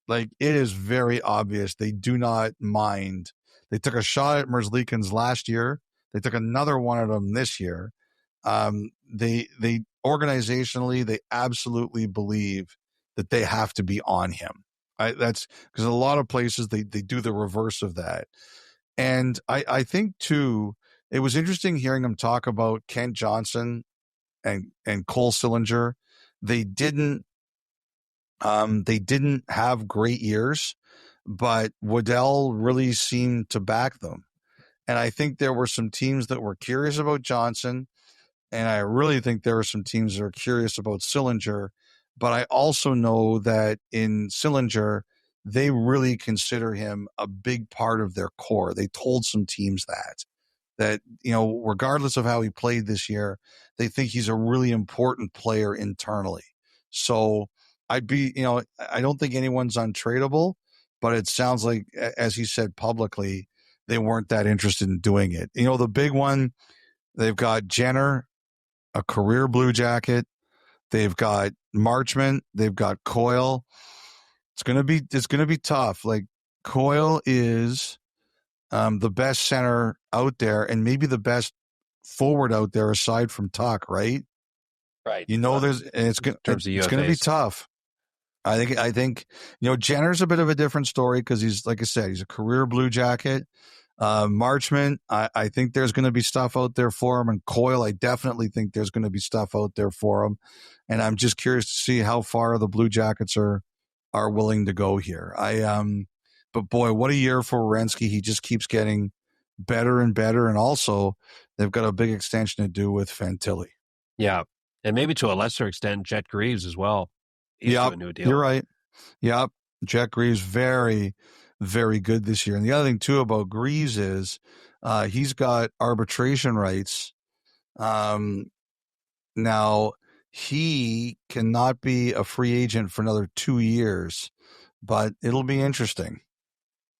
it is very obvious they do not mind. They took a shot at Merzlikins last year. They took another one at him this year. They organizationally, they absolutely believe that they have to be on him. That's because a lot of places they do the reverse of that. And I think too, it was interesting hearing them talk about Kent Johnson and Cole Sillinger. They didn't have great years, but Waddell really seemed to back them. And I think there were some teams that were curious about Johnson. And I really think there are some teams that are curious about Sillinger. But I also know that in Sillinger, they really consider him a big part of their core. They told some teams that, regardless of how he played this year, they think he's a really important player internally. So I don't think anyone's untradeable, but it sounds like, as he said publicly, they weren't that interested in doing it. The big one, they've got Jenner, a career Blue Jacket. They've got Marchment. They've got Coyle. It's gonna be tough. Coyle is the best center out there, and maybe the best forward out there aside from Tuck, right? Right. It's going to be tough. I think Jenner's a bit of a different story because he's, like I said, he's a career Blue Jacket. Marchment, I think there's going to be stuff out there for him, and Coyle, I definitely think there's going to be stuff out there for him, and I'm just curious to see how far the Blue Jackets are willing to go here. But boy, what a year for Werenski. He just keeps getting better and better, and also they've got a big extension to do with Fantilli. Yeah, and maybe to a lesser extent, Jet Greaves as well. He's doing a new deal. You're right. Yep, Jet Greaves, very, very good this year. And the other thing, too, about Greaves is he's got arbitration rights. Now, he cannot be a free agent for another 2 years, but it'll be interesting.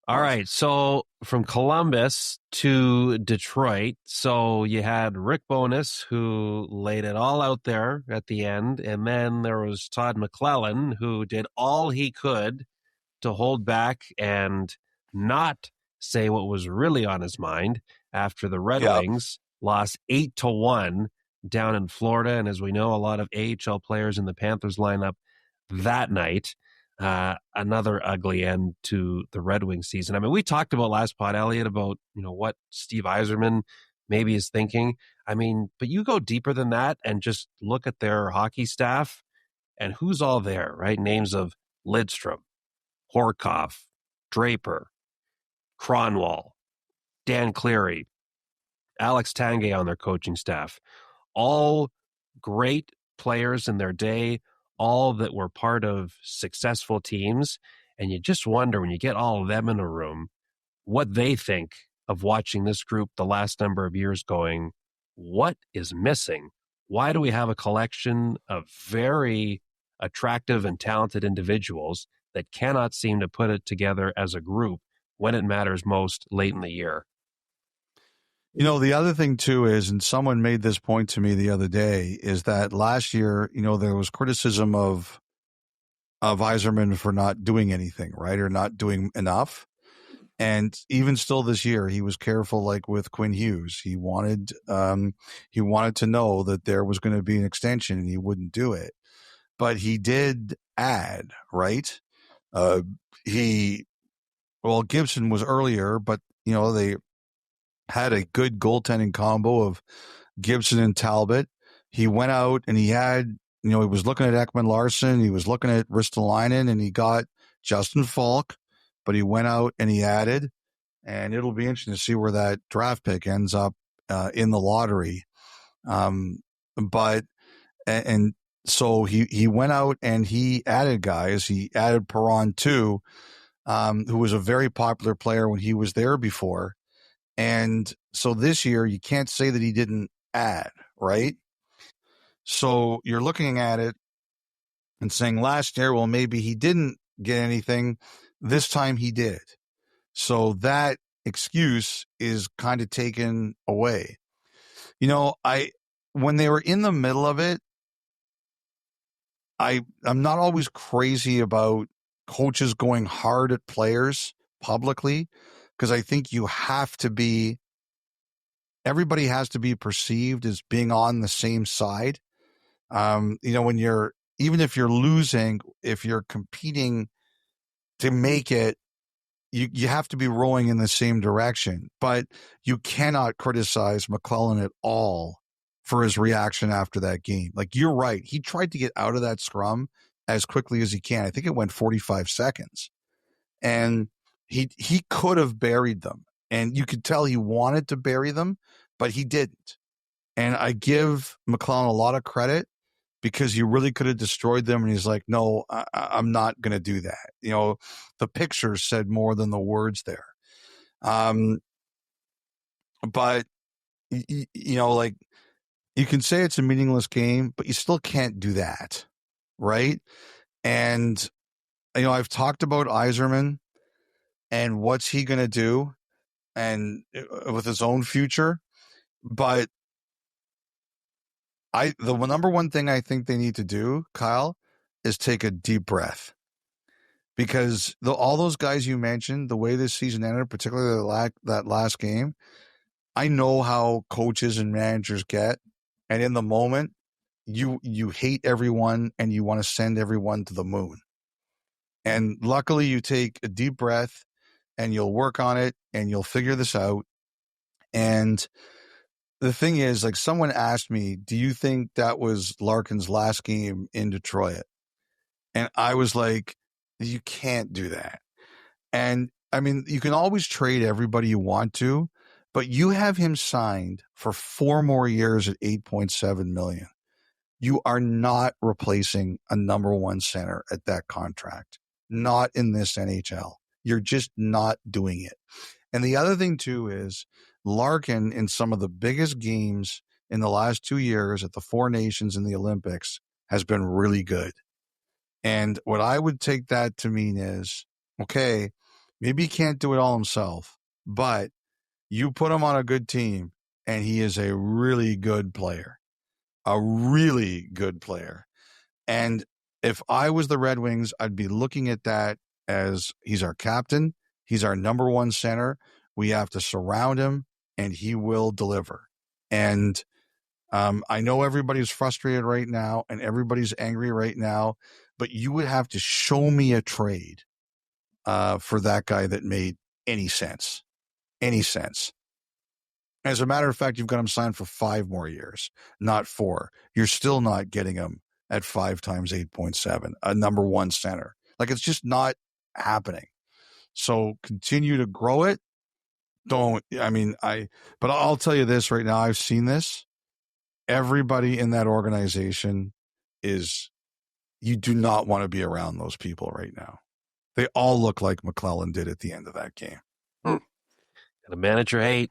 All right, so from Columbus to Detroit, so you had Rick Bowness, who laid it all out there at the end, and then there was Todd McClellan, who did all he could to hold back and not say what was really on his mind after the Red Wings lost 8-1 down in Florida. And as we know, a lot of AHL players in the Panthers lineup that night. Another ugly end to the Red Wings season. I mean, we talked about last pod, Elliotte, about what Steve Yzerman maybe is thinking. I mean, but you go deeper than that and just look at their hockey staff and who's all there, right? Names of Lidstrom, Horkoff, Draper, Cronwall, Dan Cleary, Alex Tanguay on their coaching staff. All great players in their day, all that were part of successful teams. And you just wonder when you get all of them in a room, what they think of watching this group the last number of years going, what is missing? Why do we have a collection of very attractive and talented individuals that cannot seem to put it together as a group when it matters most late in the year? The other thing too is, and someone made this point to me the other day, is that last year, there was criticism of Yzerman for not doing anything, right? Or not doing enough. And even still this year, he was careful, like with Quinn Hughes. He wanted to know that there was going to be an extension and he wouldn't do it. But he did add, right? Gibson was earlier, but they had a good goaltending combo of Gibson and Talbot. He went out and he had, he was looking at Ekman Larsson, he was looking at Ristolainen, and he got Justin Falk, but he went out and he added, and it'll be interesting to see where that draft pick ends up in the lottery. So he went out and he added guys. He added Perron too, who was a very popular player when he was there before. And so this year, you can't say that he didn't add, right? So you're looking at it and saying last year, well, maybe he didn't get anything. This time he did. So that excuse is kind of taken away. When they were in the middle of it, I'm not always crazy about coaches going hard at players publicly, because I think everybody has to be perceived as being on the same side. When even if you're losing, if you're competing to make it, you have to be rowing in the same direction. But you cannot criticize McLellan at all for his reaction after that game. Like, you're right. He tried to get out of that scrum as quickly as he can. I think it went 45 seconds. And he could have buried them. And you could tell he wanted to bury them, but he didn't. And I give McLellan a lot of credit, because he really could have destroyed them. And he's like, no, I'm not going to do that. The pictures said more than the words there. But, you can say it's a meaningless game, but you still can't do that. Right. And, I've talked about Yzerman and what's he going to do and with his own future. But the number one thing I think they need to do, Kyle, is take a deep breath, because all those guys you mentioned, the way this season ended, particularly that last game, I know how coaches and managers get, and in the moment, you hate everyone and you want to send everyone to the moon. And luckily, you take a deep breath and you'll work on it and you'll figure this out. And the thing is, like, someone asked me, do you think that was Larkin's last game in Detroit? And I was like, you can't do that. And I mean, you can always trade everybody you want to, but you have him signed for 4 more years at $8.7 million. You are not replacing a number one center at that contract. Not in this NHL. You're just not doing it. And the other thing too is, Larkin, in some of the biggest games in the last 2 years at the Four Nations and the Olympics, has been really good. And what I would take that to mean is, okay, maybe he can't do it all himself, but you put him on a good team and he is a really good player. A really good player. And if I was the Red Wings, I'd be looking at that as, he's our captain. He's our number one center. We have to surround him and he will deliver. And I know everybody's frustrated right now and everybody's angry right now, but you would have to show me a trade for that guy that made any sense. Any sense. As a matter of fact, you've got him signed for 5 more years, not 4. You're still not getting him at 5 times 8.7, a number one center. Like, it's just not happening. So continue to grow it. But I'll tell you this right now. I've seen this. Everybody in that organization you do not want to be around those people right now. They all look like McLellan did at the end of that game. Got a manager hate.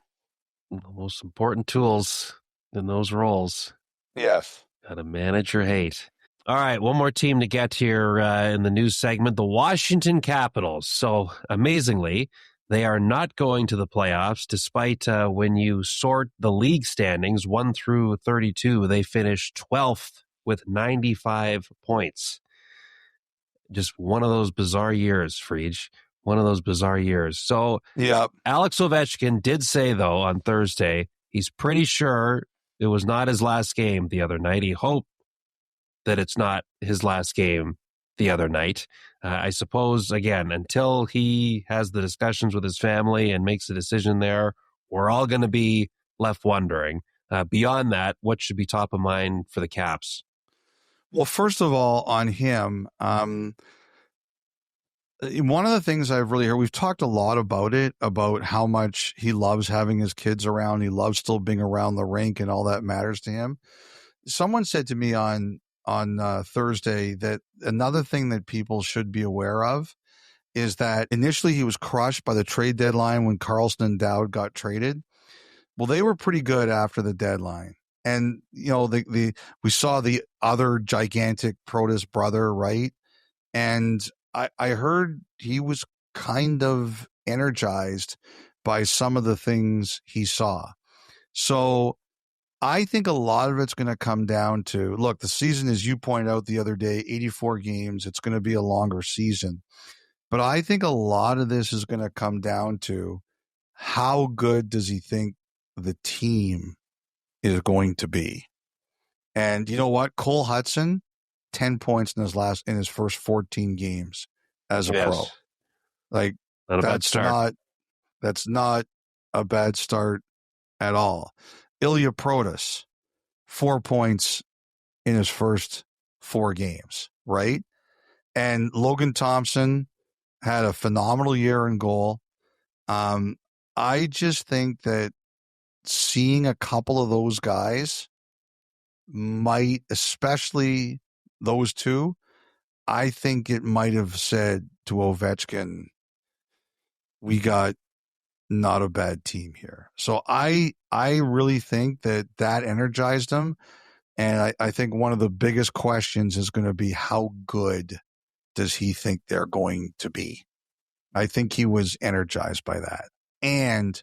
The most important tools in those roles. Yes. Got a manager hate. All right, one more team to get here in the news segment, the Washington Capitals. So amazingly, They are not going to the playoffs, despite when you sort the league standings 1 through 32, they finished 12th with 95 points. Just one of those bizarre years, Friedge. One of those bizarre years. So yeah, Alex Ovechkin did say, though, on Thursday, he's pretty sure it was not his last game the other night. He hoped that it's not his last game the other night. I suppose, again, until he has the discussions with his family and makes a decision there, we're all going to be left wondering. Beyond that, what should be top of mind for the Caps? Well, first of all, on him, one of the things I've really heard, we've talked a lot about it, about how much he loves having his kids around. He loves still being around the rink and all that matters to him. Someone said to me on Thursday that another thing that people should be aware of is that initially he was crushed by the trade deadline when Karlsson and Dowd got traded. Well, they were pretty good after the deadline. And, you know, we saw the other gigantic Protas brother, right? And I heard he was kind of energized by some of the things he saw. So I think a lot of it's going to come down to, look, the season, as you pointed out the other day, 84 games. It's going to be a longer season. But I think a lot of this is going to come down to how good does he think the team is going to be. And you know what? Cole Hudson, 10 points in his first 14 games as a pro. Like, that's not a bad start at all. Ilya Protas, 4 points in his first 4 games, right? And Logan Thompson had a phenomenal year in goal. I just think that seeing a couple of those guys might, especially those two, I think it might have said to Ovechkin, we got not a bad team here. So I really think that energized him. And I think one of the biggest questions is going to be, how good does he think they're going to be? I think he was energized by that. And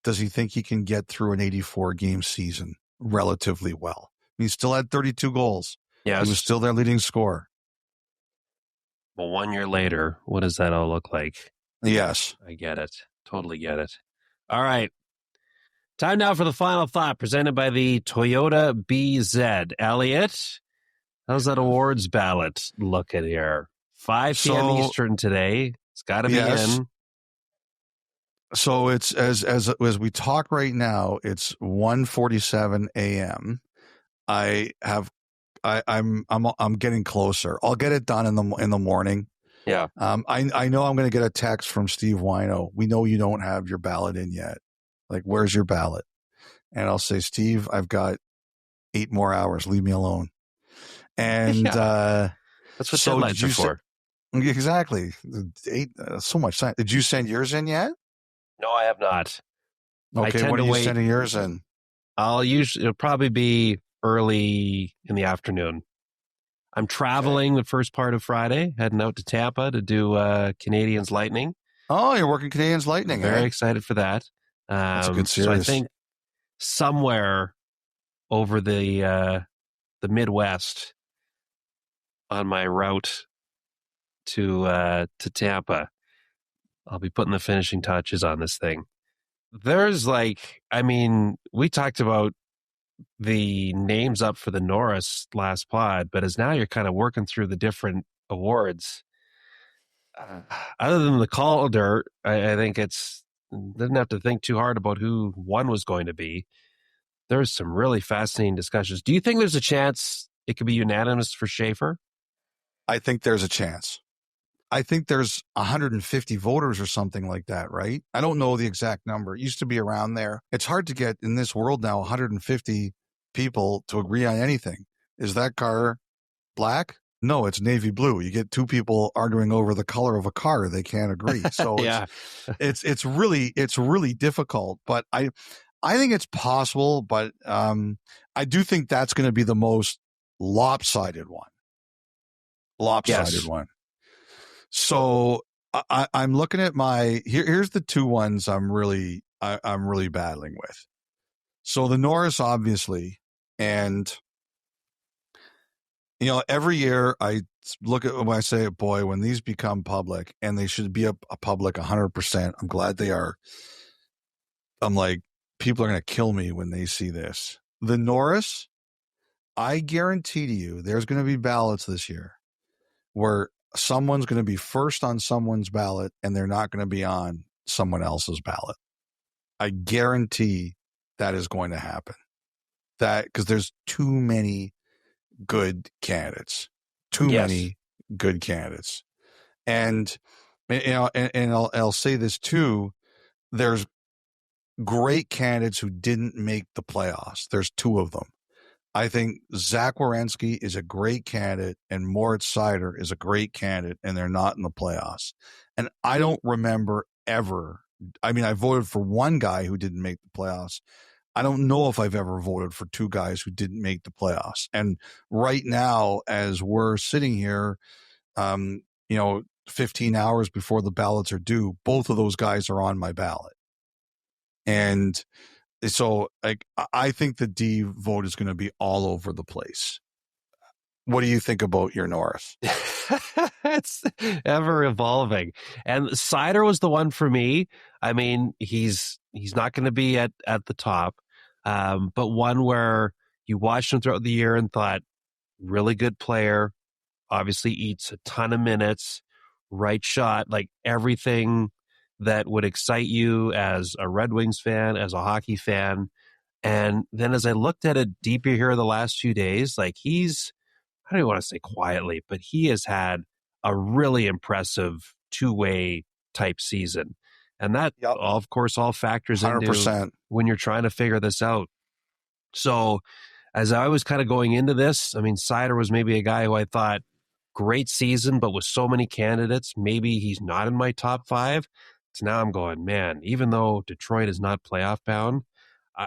does he think he can get through an 84-game season relatively well? He still had 32 goals. Yes. He was still their leading scorer. Well, 1 year later, what does that all look like? Yes. I get it. Totally get it. All right. Time now for the final thought, presented by the Toyota BZ. Elliotte, how's that awards ballot looking here? 5 p.m. Eastern today. It's got to be in. So it's as we talk right now, it's 1:47 a.m. I'm getting closer. I'll get it done in the morning. Yeah. I know I'm going to get a text from Steve Wino. We know you don't have your ballot in yet. Like, where's your ballot? And I'll say, Steve, I've got 8 more hours. Leave me alone. And that's what deadlines are for. Exactly. 8. So much time. Did you send yours in yet? No, I have not. Okay, when are you sending yours in? It'll probably be early in the afternoon. I'm traveling the first part of Friday, heading out to Tampa to do Canadiens Lightning. Oh, you're working Canadiens Lightning. Very excited for that. That's a good series. So I think somewhere over the Midwest on my route to Tampa, I'll be putting the finishing touches on this thing. There's we talked about the names up for the Norris last pod, but as now you're kind of working through the different awards. Other than the Calder, I think didn't have to think too hard about who one was going to be. There's some really fascinating discussions. Do you think there's a chance it could be unanimous for Schaefer? I think there's a chance. I think there's 150 voters or something like that, right? I don't know the exact number. It used to be around there. It's hard to get in this world now 150 people to agree on anything. Is that car black? No, it's navy blue. You get 2 people arguing over the color of a car. They can't agree. So yeah, it's really difficult, but I think it's possible, but I do think that's going to be the most lopsided one. Yes. So I'm looking at here's the two ones I'm really battling with. So the Norris, obviously, and every year I look at when I say, boy, when these become public, and they should be a public 100%. I'm glad they are. I'm like, people are going to kill me when they see this. The Norris, I guarantee to you, there's going to be ballots this year where someone's going to be first on someone's ballot and they're not going to be on someone else's ballot. I guarantee that is going to happen. That because there's too many good candidates, many good candidates, and I'll say this too. There's great candidates who didn't make the playoffs. There's two of them. I think Zach Werenski is a great candidate and Moritz Seider is a great candidate, and they're not in the playoffs. And I don't remember ever. I mean, I voted for one guy who didn't make the playoffs. I don't know if I've ever voted for two guys who didn't make the playoffs. And right now, as we're sitting here, 15 hours before the ballots are due, both of those guys are on my ballot. And so I think the D vote is going to be all over the place. What do you think about your Norris? It's ever evolving. And Seider was the one for me. I mean, he's not going to be at the top, but one where you watched him throughout the year and thought, really good player, obviously eats a ton of minutes, right shot, like everything that would excite you as a Red Wings fan, as a hockey fan. And then as I looked at it deeper here the last few days, like he's, I don't even want to say quietly, but he has had a really impressive two-way type season. And that, of course, all factors 100%. Into when you're trying to figure this out. So as I was kind of going into this, I mean, Seider was maybe a guy who I thought, great season, but with so many candidates, maybe he's not in my top five. So now I'm going, man, even though Detroit is not playoff bound,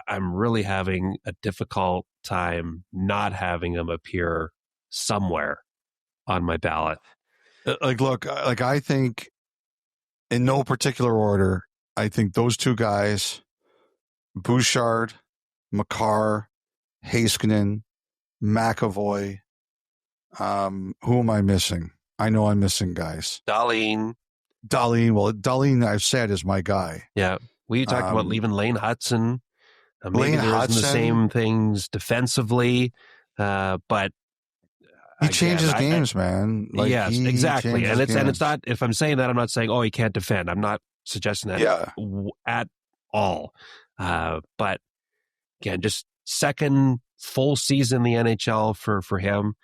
I'm really having a difficult time not having him appear somewhere on my ballot. I think in no particular order, I think those two guys, Bouchard, Makar, Heiskanen, McAvoy, who am I missing? I know I'm missing guys. Dahlin. Well, Dahlin, I've said, is my guy. Yeah. We talked about leaving Lane Hudson. Maybe Lane there Hudson, isn't the same things defensively, but he changes games, man. Yes, exactly. And it's not, if I'm saying that, I'm not saying, oh, he can't defend. I'm not suggesting that at all. But again, just second full season in the NHL for him.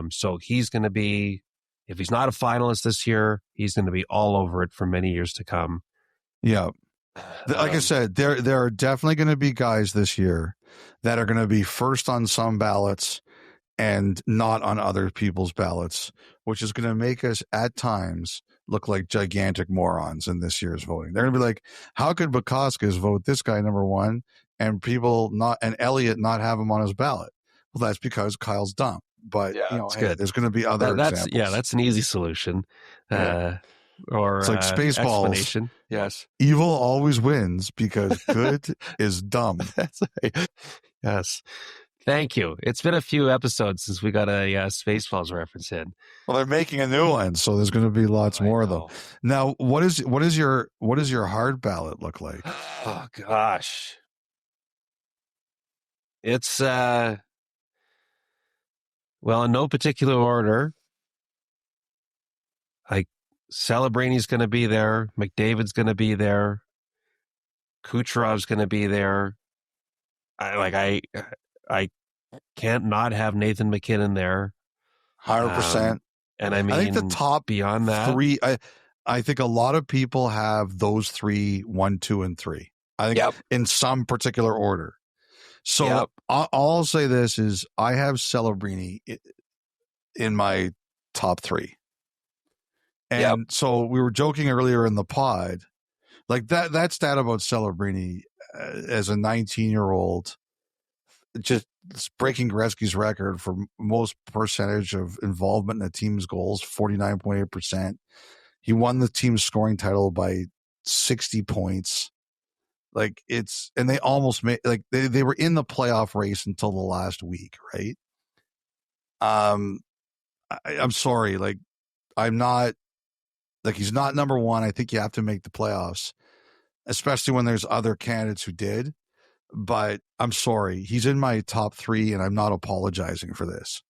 So he's going to be, if he's not a finalist this year, he's going to be all over it for many years to come. Yeah. Like I said, there are definitely going to be guys this year that are going to be first on some ballots and not on other people's ballots, which is going to make us at times look like gigantic morons in this year's voting. They're going to be like, how could Bukauskas vote this guy number one and Elliotte not have him on his ballot? Well, that's because Kyle's dumb. But there's going to be other examples. Yeah, that's an easy solution. Or it's like Spaceballs. Explanation. Yes. Evil always wins because good is dumb. That's right. Yes. Thank you. It's been a few episodes since we got a Spaceballs reference in. Well, they're making a new one, so there's going to be lots more of them. Now, what is your hard ballot look like? Oh gosh. It's well, in no particular order. Celebrini's going to be there. McDavid's going to be there. Kucherov's going to be there. I can't not have Nathan McKinnon there. 100%. And I mean, I think the top beyond that, three. I think a lot of people have those 3, 1, 2, and 3. I think in some particular order. So I'll say this is I have Celebrini in my top 3. And so we were joking earlier in the pod, like that stat about Celebrini as a 19-year-old, just breaking Gretzky's record for most percentage of involvement in a team's goals, 49.8%. He won the team scoring title by 60 points. Like and they almost made, like they were in the playoff race until the last week, right? I'm sorry. Like, I'm not, like, he's not number one. I think you have to make the playoffs, especially when there's other candidates who did. But I'm sorry. He's in my top 3, and I'm not apologizing for this.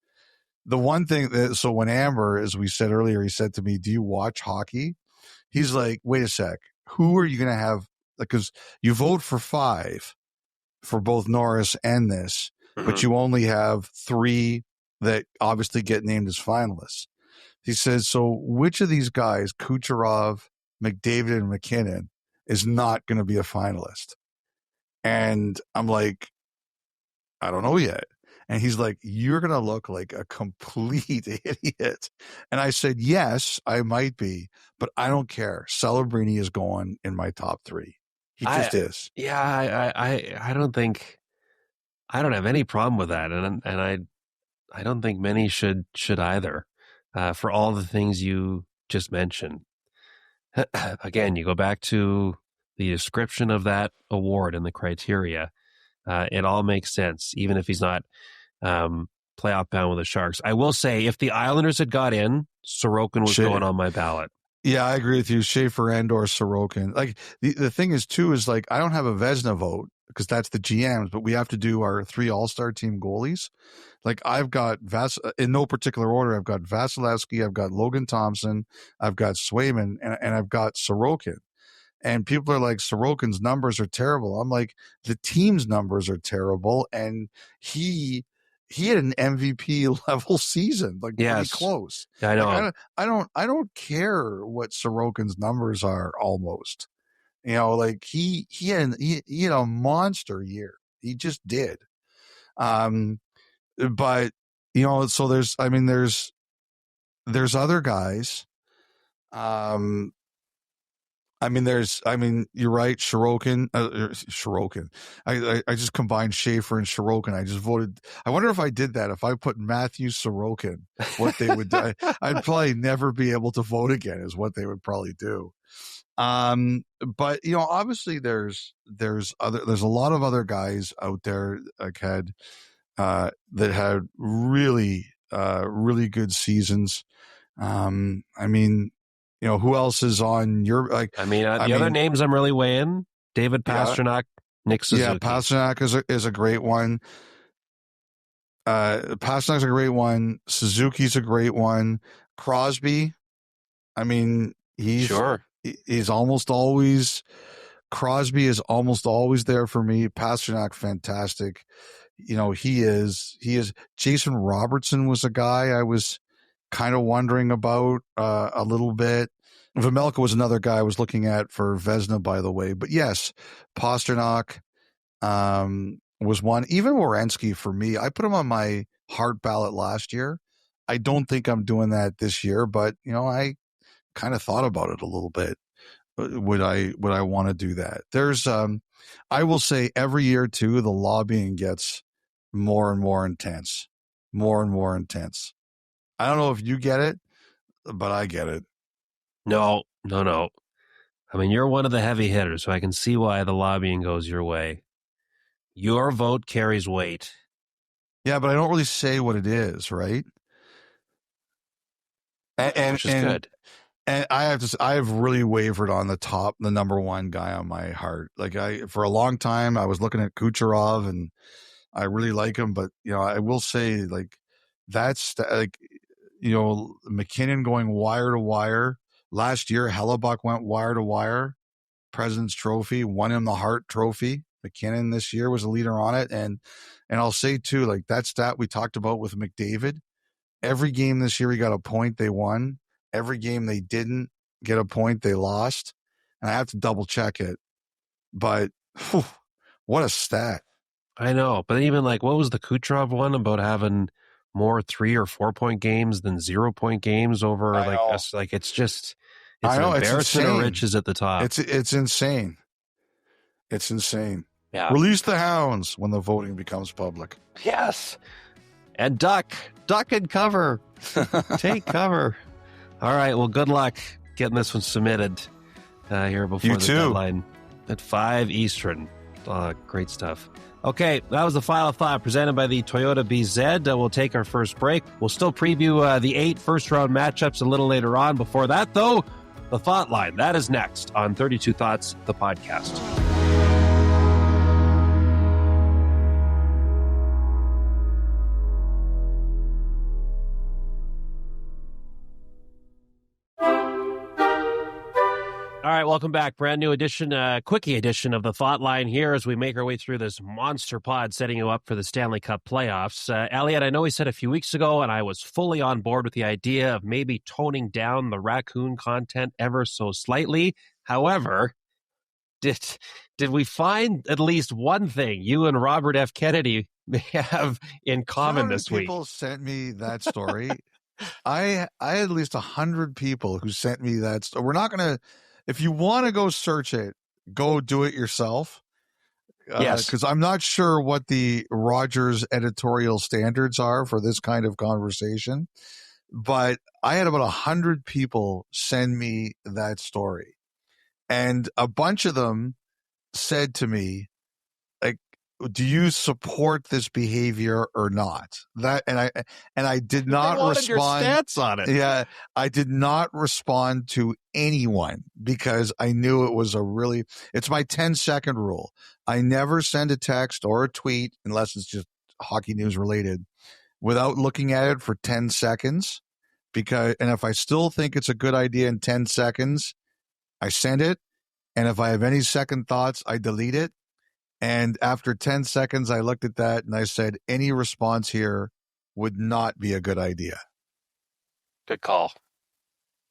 The one thing so when Amber, as we said earlier, he said to me, "Do you watch hockey?" He's like, "Wait a sec. Who are you going to have?" Because you vote for 5 for both Norris and this, but you only have 3 that obviously get named as finalists. He says, so which of these guys, Kucherov, McDavid, and McKinnon, is not going to be a finalist? And I'm like, I don't know yet. And he's like, you're going to look like a complete idiot. And I said, yes, I might be, but I don't care. Celebrini is going in my top 3. He just is. Yeah, I don't think, I don't have any problem with that. And I don't think many should either, for all the things you just mentioned. Again, you go back to the description of that award and the criteria. It all makes sense, even if he's not playoff bound with the Sharks. I will say, if the Islanders had got in, Sorokin was going on my ballot. Yeah, I agree with you. Schaefer and/or Sorokin. Like, the thing is, too, is like, I don't have a Vezina vote because that's the GMs, but we have to do our 3 all-star team goalies. Like, I've got in no particular order. I've got Vasilevsky, I've got Logan Thompson, I've got Swayman, and I've got Sorokin. And people are like, Sorokin's numbers are terrible. I'm like, the team's numbers are terrible, and he had an MVP level season, like, pretty close. I know. Like, I don't care what Sorokin's numbers are. Almost, like he had a monster year. He just did. But so there's other guys. You're right. Sorokin. I just combined Schaefer and Sorokin. I just voted. I wonder if I did that, if I put Matthew Sorokin, what they would do. I'd probably never be able to vote again, is what they would probably do. But obviously there's a lot of other guys out there, like, that had really, really good seasons. Who else is on your, like? The other names I'm really weighing: David Pastrnak, Nick Suzuki. Yeah, Pastrnak is a great one. Pasternak's a great one. Suzuki's a great one. Crosby, he's almost always. Crosby is almost always there for me. Pastrnak, fantastic. He is. Jason Robertson was a guy I was kind of wondering about a little bit. Vejmelka was another guy I was looking at for Vezina, by the way. But yes, Pastrnak was one. Even Werenski, for me, I put him on my heart ballot last year. I don't think I'm doing that this year, but I kind of thought about it a little bit. Would I want to do that? There's I will say, every year too, the lobbying gets more and more intense. More and more intense. I don't know if you get it, but I get it. No. You're one of the heavy hitters, so I can see why the lobbying goes your way. Your vote carries weight. Yeah, but I don't really say what it is, right? Which is good. And I have really wavered on the number one guy on my heart. Like, for a long time, I was looking at Kucherov, and I really like him, but I will say, like, that's like, McKinnon going wire to wire. Last year, Hellebuck went wire to wire. President's Trophy, won him the Hart Trophy. McKinnon this year was a leader on it. And I'll say too, like, that stat we talked about with McDavid, every game this year he got a point, they won. Every game they didn't get a point, they lost. And I have to double check it. But what a stat. I know. But even, like, what was the Kucherov one about having more 3 or 4 point games than 0 point games over us? Like, it's just, it's an embarrassment of riches at the top. It's insane. It's insane. Yeah. Release the hounds when the voting becomes public. Yes. And duck and cover. Take cover. All right. Well, good luck getting this one submitted here before the deadline at 5 Eastern. Great stuff. Okay, that was the final thought presented by the Toyota BZ. We'll take our first break. We'll still preview the 8 first-round matchups a little later on. Before that, though, the Thoughtline. That is next on 32 Thoughts, the podcast. All right, welcome back. Brand new edition, quickie edition of the Thoughtline here as we make our way through this monster pod setting you up for the Stanley Cup playoffs. Elliotte, I know we said a few weeks ago, and I was fully on board with the idea of maybe toning down the raccoon content ever so slightly. However, did we find at least one thing you and Robert F. Kennedy may have in common this week? People sent me that story. I had at least 100 people who sent me that story. We're not going to... If you want to go search it, go do it yourself. Yes. Because I'm not sure what the Rogers editorial standards are for this kind of conversation. But I had about 100 people send me that story. And a bunch of them said to me, like, do you support this behavior or not? And I did not respond. Your stance on it. Yeah, I did not respond to anyone because I knew it was it's my 10-second rule. I never send a text or a tweet unless it's just hockey news related without looking at it for 10 seconds. And if I still think it's a good idea in 10 seconds, I send it. And if I have any second thoughts, I delete it. And after 10 seconds, I looked at that and I said, any response here would not be a good idea. Good call.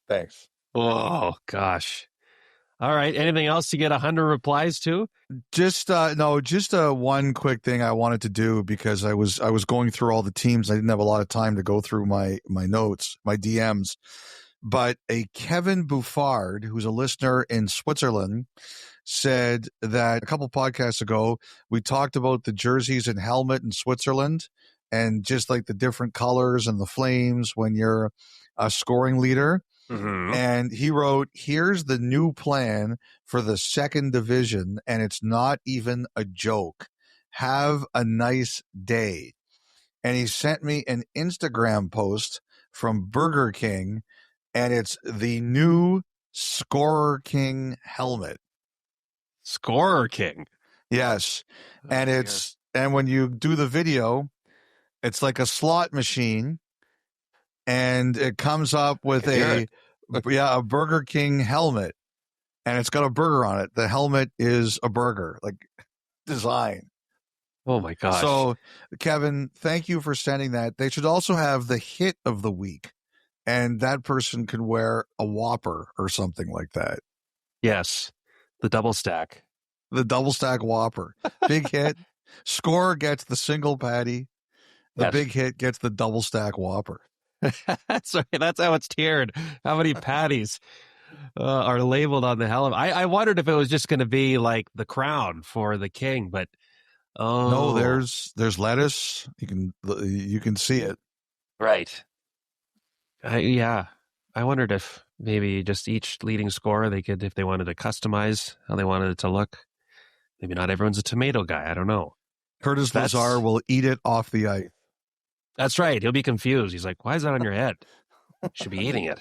Thanks. Oh, gosh. All right. Anything else to get 100 replies to? Just one quick thing I wanted to do because I was going through all the teams. I didn't have a lot of time to go through my notes, my DMs. But a Kevin Buffard, who's a listener in Switzerland, said that a couple podcasts ago, we talked about the jerseys and helmet in Switzerland and just like the different colors and the flames when you're a scoring leader. Mm-hmm. And he wrote, here's the new plan for the second division, and it's not even a joke. Have a nice day. And he sent me an Instagram post from Burger King, and it's the new Scorer King helmet. Scorer King. Yes. And and when you do the video, it's like a slot machine and it comes up with a Burger King helmet and it's got a burger on it. The helmet is a burger, like design. Oh my gosh. So Kevin, thank you for sending that. They should also have the hit of the week and that person can wear a Whopper or something like that. Yes. The double stack. The double stack Whopper. Big hit. Scorer gets the single patty. The big hit gets the double stack Whopper. That's right. That's how it's tiered. How many patties are labeled on the helmet? I wondered if it was just going to be like the crown for the king, but no, there's lettuce. You can see it. Right. I wondered if maybe just each leading scorer if they wanted to customize how they wanted it to look. Maybe not everyone's a tomato guy. I don't know. Curtis Lazar will eat it off the ice. That's right. He'll be confused. He's like, why is that on your head? You should be eating it.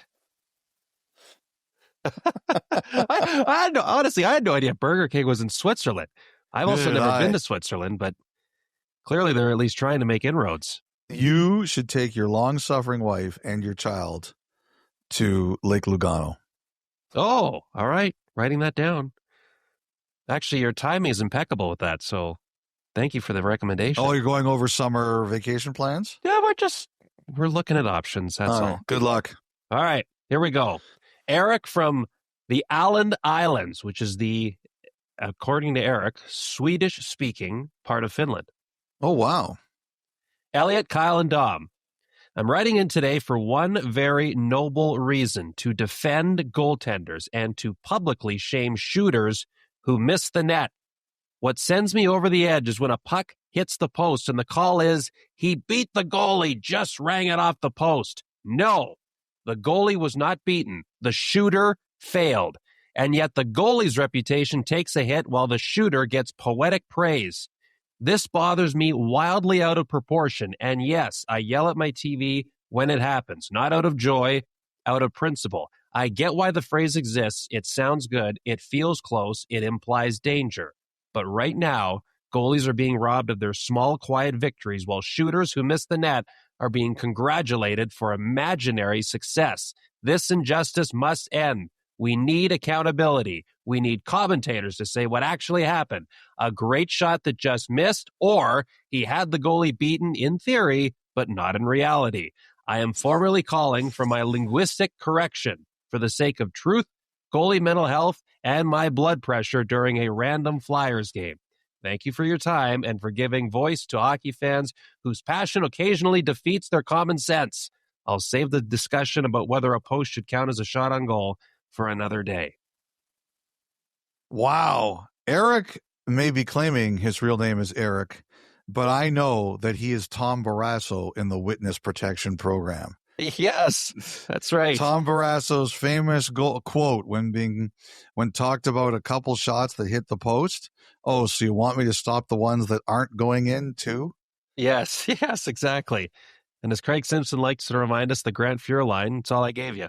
Honestly, I had no idea Burger King was in Switzerland. I've also never been to Switzerland, but clearly they're at least trying to make inroads. You should take your long-suffering wife and your child to Lake Lugano. Oh, all right. Writing that down. Actually, your timing is impeccable with that, so thank you for the recommendation. Oh, you're going over summer vacation plans? Yeah, we're looking at options, that's all. Good luck. All right, here we go. Eric from the Åland Islands, which is according to Eric, Swedish-speaking part of Finland. Oh, wow. Elliotte, Kyle, and Dom. I'm writing in today for one very noble reason, to defend goaltenders and to publicly shame shooters who miss the net. What sends me over the edge is when a puck hits the post and the call is, he beat the goalie, just rang it off the post. No, The goalie was not beaten. The shooter failed. And yet the goalie's reputation takes a hit while the shooter gets poetic praise. This bothers me wildly out of proportion. And yes, I yell at my TV when it happens, not out of joy, out of principle. I get why the phrase exists. It sounds good. It feels close. It implies danger. But right now, goalies are being robbed of their small, quiet victories while shooters who miss the net are being congratulated for imaginary success. This injustice must end. We need accountability. We need commentators to say what actually happened. A great shot that just missed, or he had the goalie beaten in theory, but not in reality. I am formally calling for my linguistic correction for the sake of truth, goalie mental health, and my blood pressure during a random Flyers game. Thank you for your time and for giving voice to hockey fans whose passion occasionally defeats their common sense. I'll save the discussion about whether a post should count as a shot on goal for another day. Wow. Eric may be claiming his real name is Eric, but I know that he is Tom Barrasso in the Witness Protection Program. Yes, that's right. Tom Barrasso's famous quote when talked about a couple shots that hit the post. Oh, so you want me to stop the ones that aren't going in too? Yes, exactly. And as Craig Simpson likes to remind us, the Grant Fuhr line, it's all I gave you.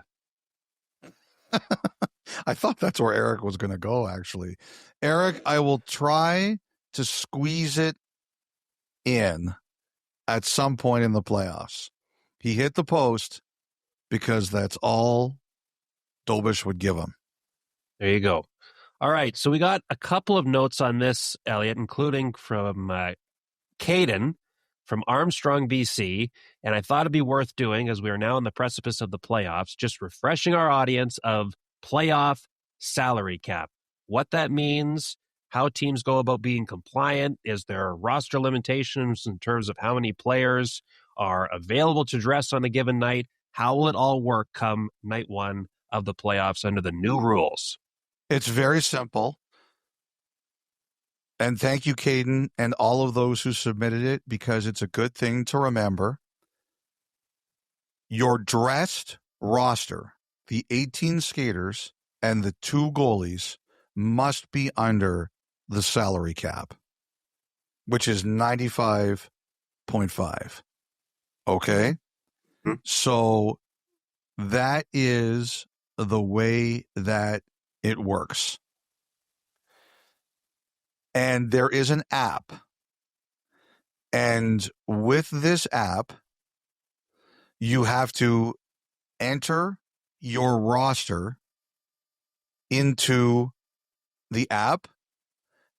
I thought that's where Eric was going to go, actually. Eric, I will try to squeeze it in at some point in the playoffs. He hit the post because that's all Dobish would give him. There you go. All right, so we got a couple of notes on this, Elliotte, including from Caden from Armstrong, BC, and I thought it'd be worth doing as we are now on the precipice of the playoffs, just refreshing our audience of playoff salary cap, what that means, how teams go about being compliant, is there roster limitations in terms of how many players are available to dress on a given night, how will it all work come night one of the playoffs under the new rules? It's very simple. And thank you, Caden, and all of those who submitted it, because it's a good thing to remember. Your dressed roster, the 18 skaters and the 2 goalies, must be under the salary cap, which is 95.5. Okay? Mm-hmm. So that is the way that it works. And there is an app. And with this app, you have to enter your roster into the app,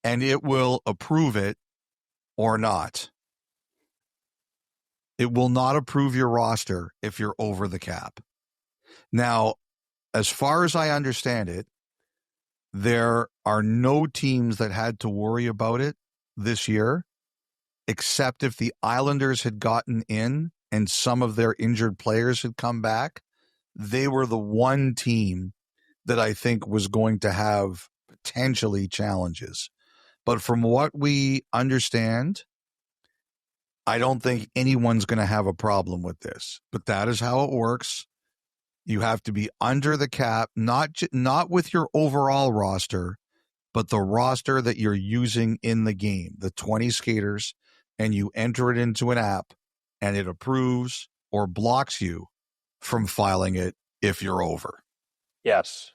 and it will approve it or not. It will not approve your roster if you're over the cap. Now, as far as I understand it, there are no teams that had to worry about it this year, except if the Islanders had gotten in and some of their injured players had come back. They were the one team that I think was going to have potentially challenges. But from what we understand, I don't think anyone's going to have a problem with this. But that is how it works. You have to be under the cap, not with your overall roster, but the roster that you're using in the game, the 20 skaters, and you enter it into an app, and it approves or blocks you from filing it if you're over. Yes.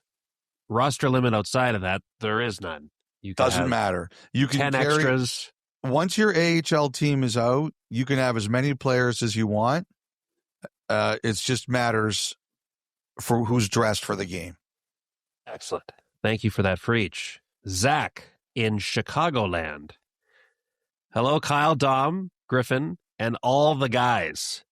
Roster limit outside of that, there is none. You can Doesn't matter. You can 10 extras. Once your AHL team is out, you can have as many players as you want. It just matters for who's dressed for the game. Excellent. Thank you for that for each. Zach in Chicagoland. Hello, Kyle, Dom, Griffin, and all the guys.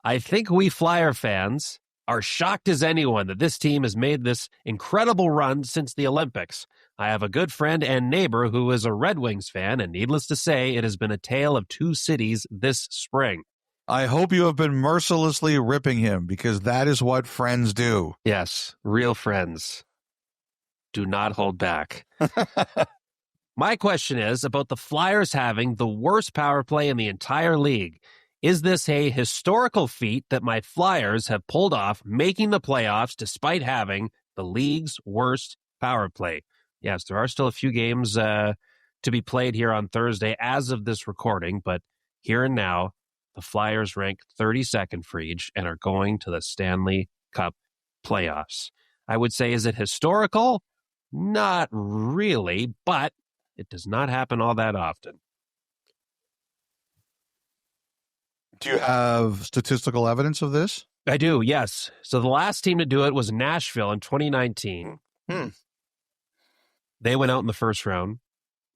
I think we Flyer fans are shocked as anyone that this team has made this incredible run since the Olympics. I have a good friend and neighbor who is a Red Wings fan, and needless to say, it has been a tale of 2 cities this spring. I hope you have been mercilessly ripping him, because that is what friends do. Yes, real friends. Do not hold back. My question is about the Flyers having the worst power play in the entire league. Is this a historical feat that my Flyers have pulled off, making the playoffs despite having the league's worst power play? Yes, there are still a few games to be played here on Thursday as of this recording, but here and now, the Flyers rank 32nd for each and are going to the Stanley Cup Playoffs. I would say, is it historical? Not really, but it does not happen all that often. Do you have statistical evidence of this? I do, yes. So the last team to do it was Nashville in 2019. They went out in the first round.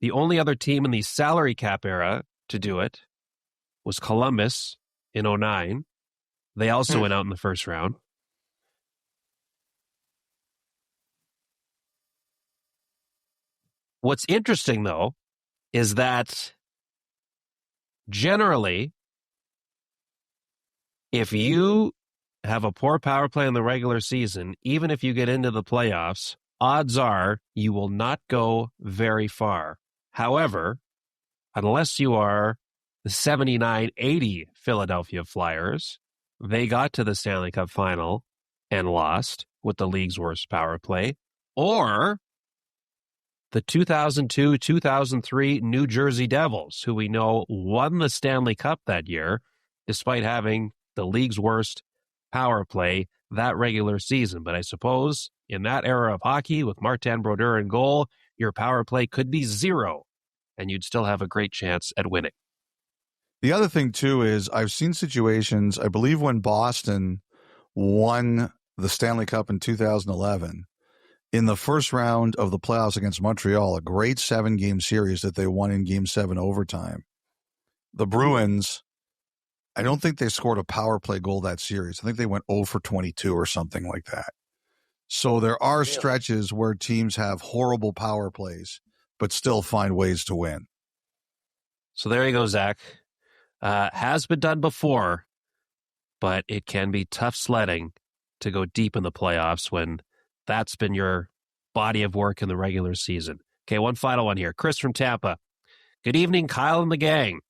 The only other team in the salary cap era to do it was Columbus in 2009. They also went out in the first round. What's interesting, though, is that generally, if you have a poor power play in the regular season, even if you get into the playoffs, odds are you will not go very far. However, unless you are the 79-80 Philadelphia Flyers, they got to the Stanley Cup final and lost with the league's worst power play, or the 2002-2003 New Jersey Devils, who we know won the Stanley Cup that year, despite having the league's worst power play that regular season. But I suppose in that era of hockey, with Martin Brodeur in goal, your power play could be 0, and you'd still have a great chance at winning. The other thing, too, is I've seen situations, I believe when Boston won the Stanley Cup in 2011, in the first round of the playoffs against Montreal, a great 7-game series that they won in Game 7 overtime. The Bruins, I don't think they scored a power play goal that series. I think they went 0 for 22 or something like that. So there are stretches where teams have horrible power plays, but still find ways to win. So there you go, Zach. Has been done before, but it can be tough sledding to go deep in the playoffs when that's been your body of work in the regular season. Okay, one final one here. Chris from Tampa. Good evening, Kyle and the gang.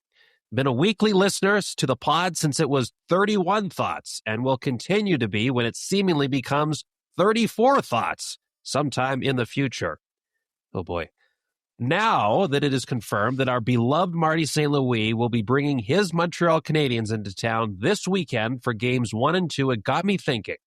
Been a weekly listener to the pod since it was 31 Thoughts and will continue to be when it seemingly becomes 34 Thoughts sometime in the future. Oh boy. Now that it is confirmed that our beloved Marty St. Louis will be bringing his Montreal Canadiens into town this weekend for games 1 and 2, it got me thinking.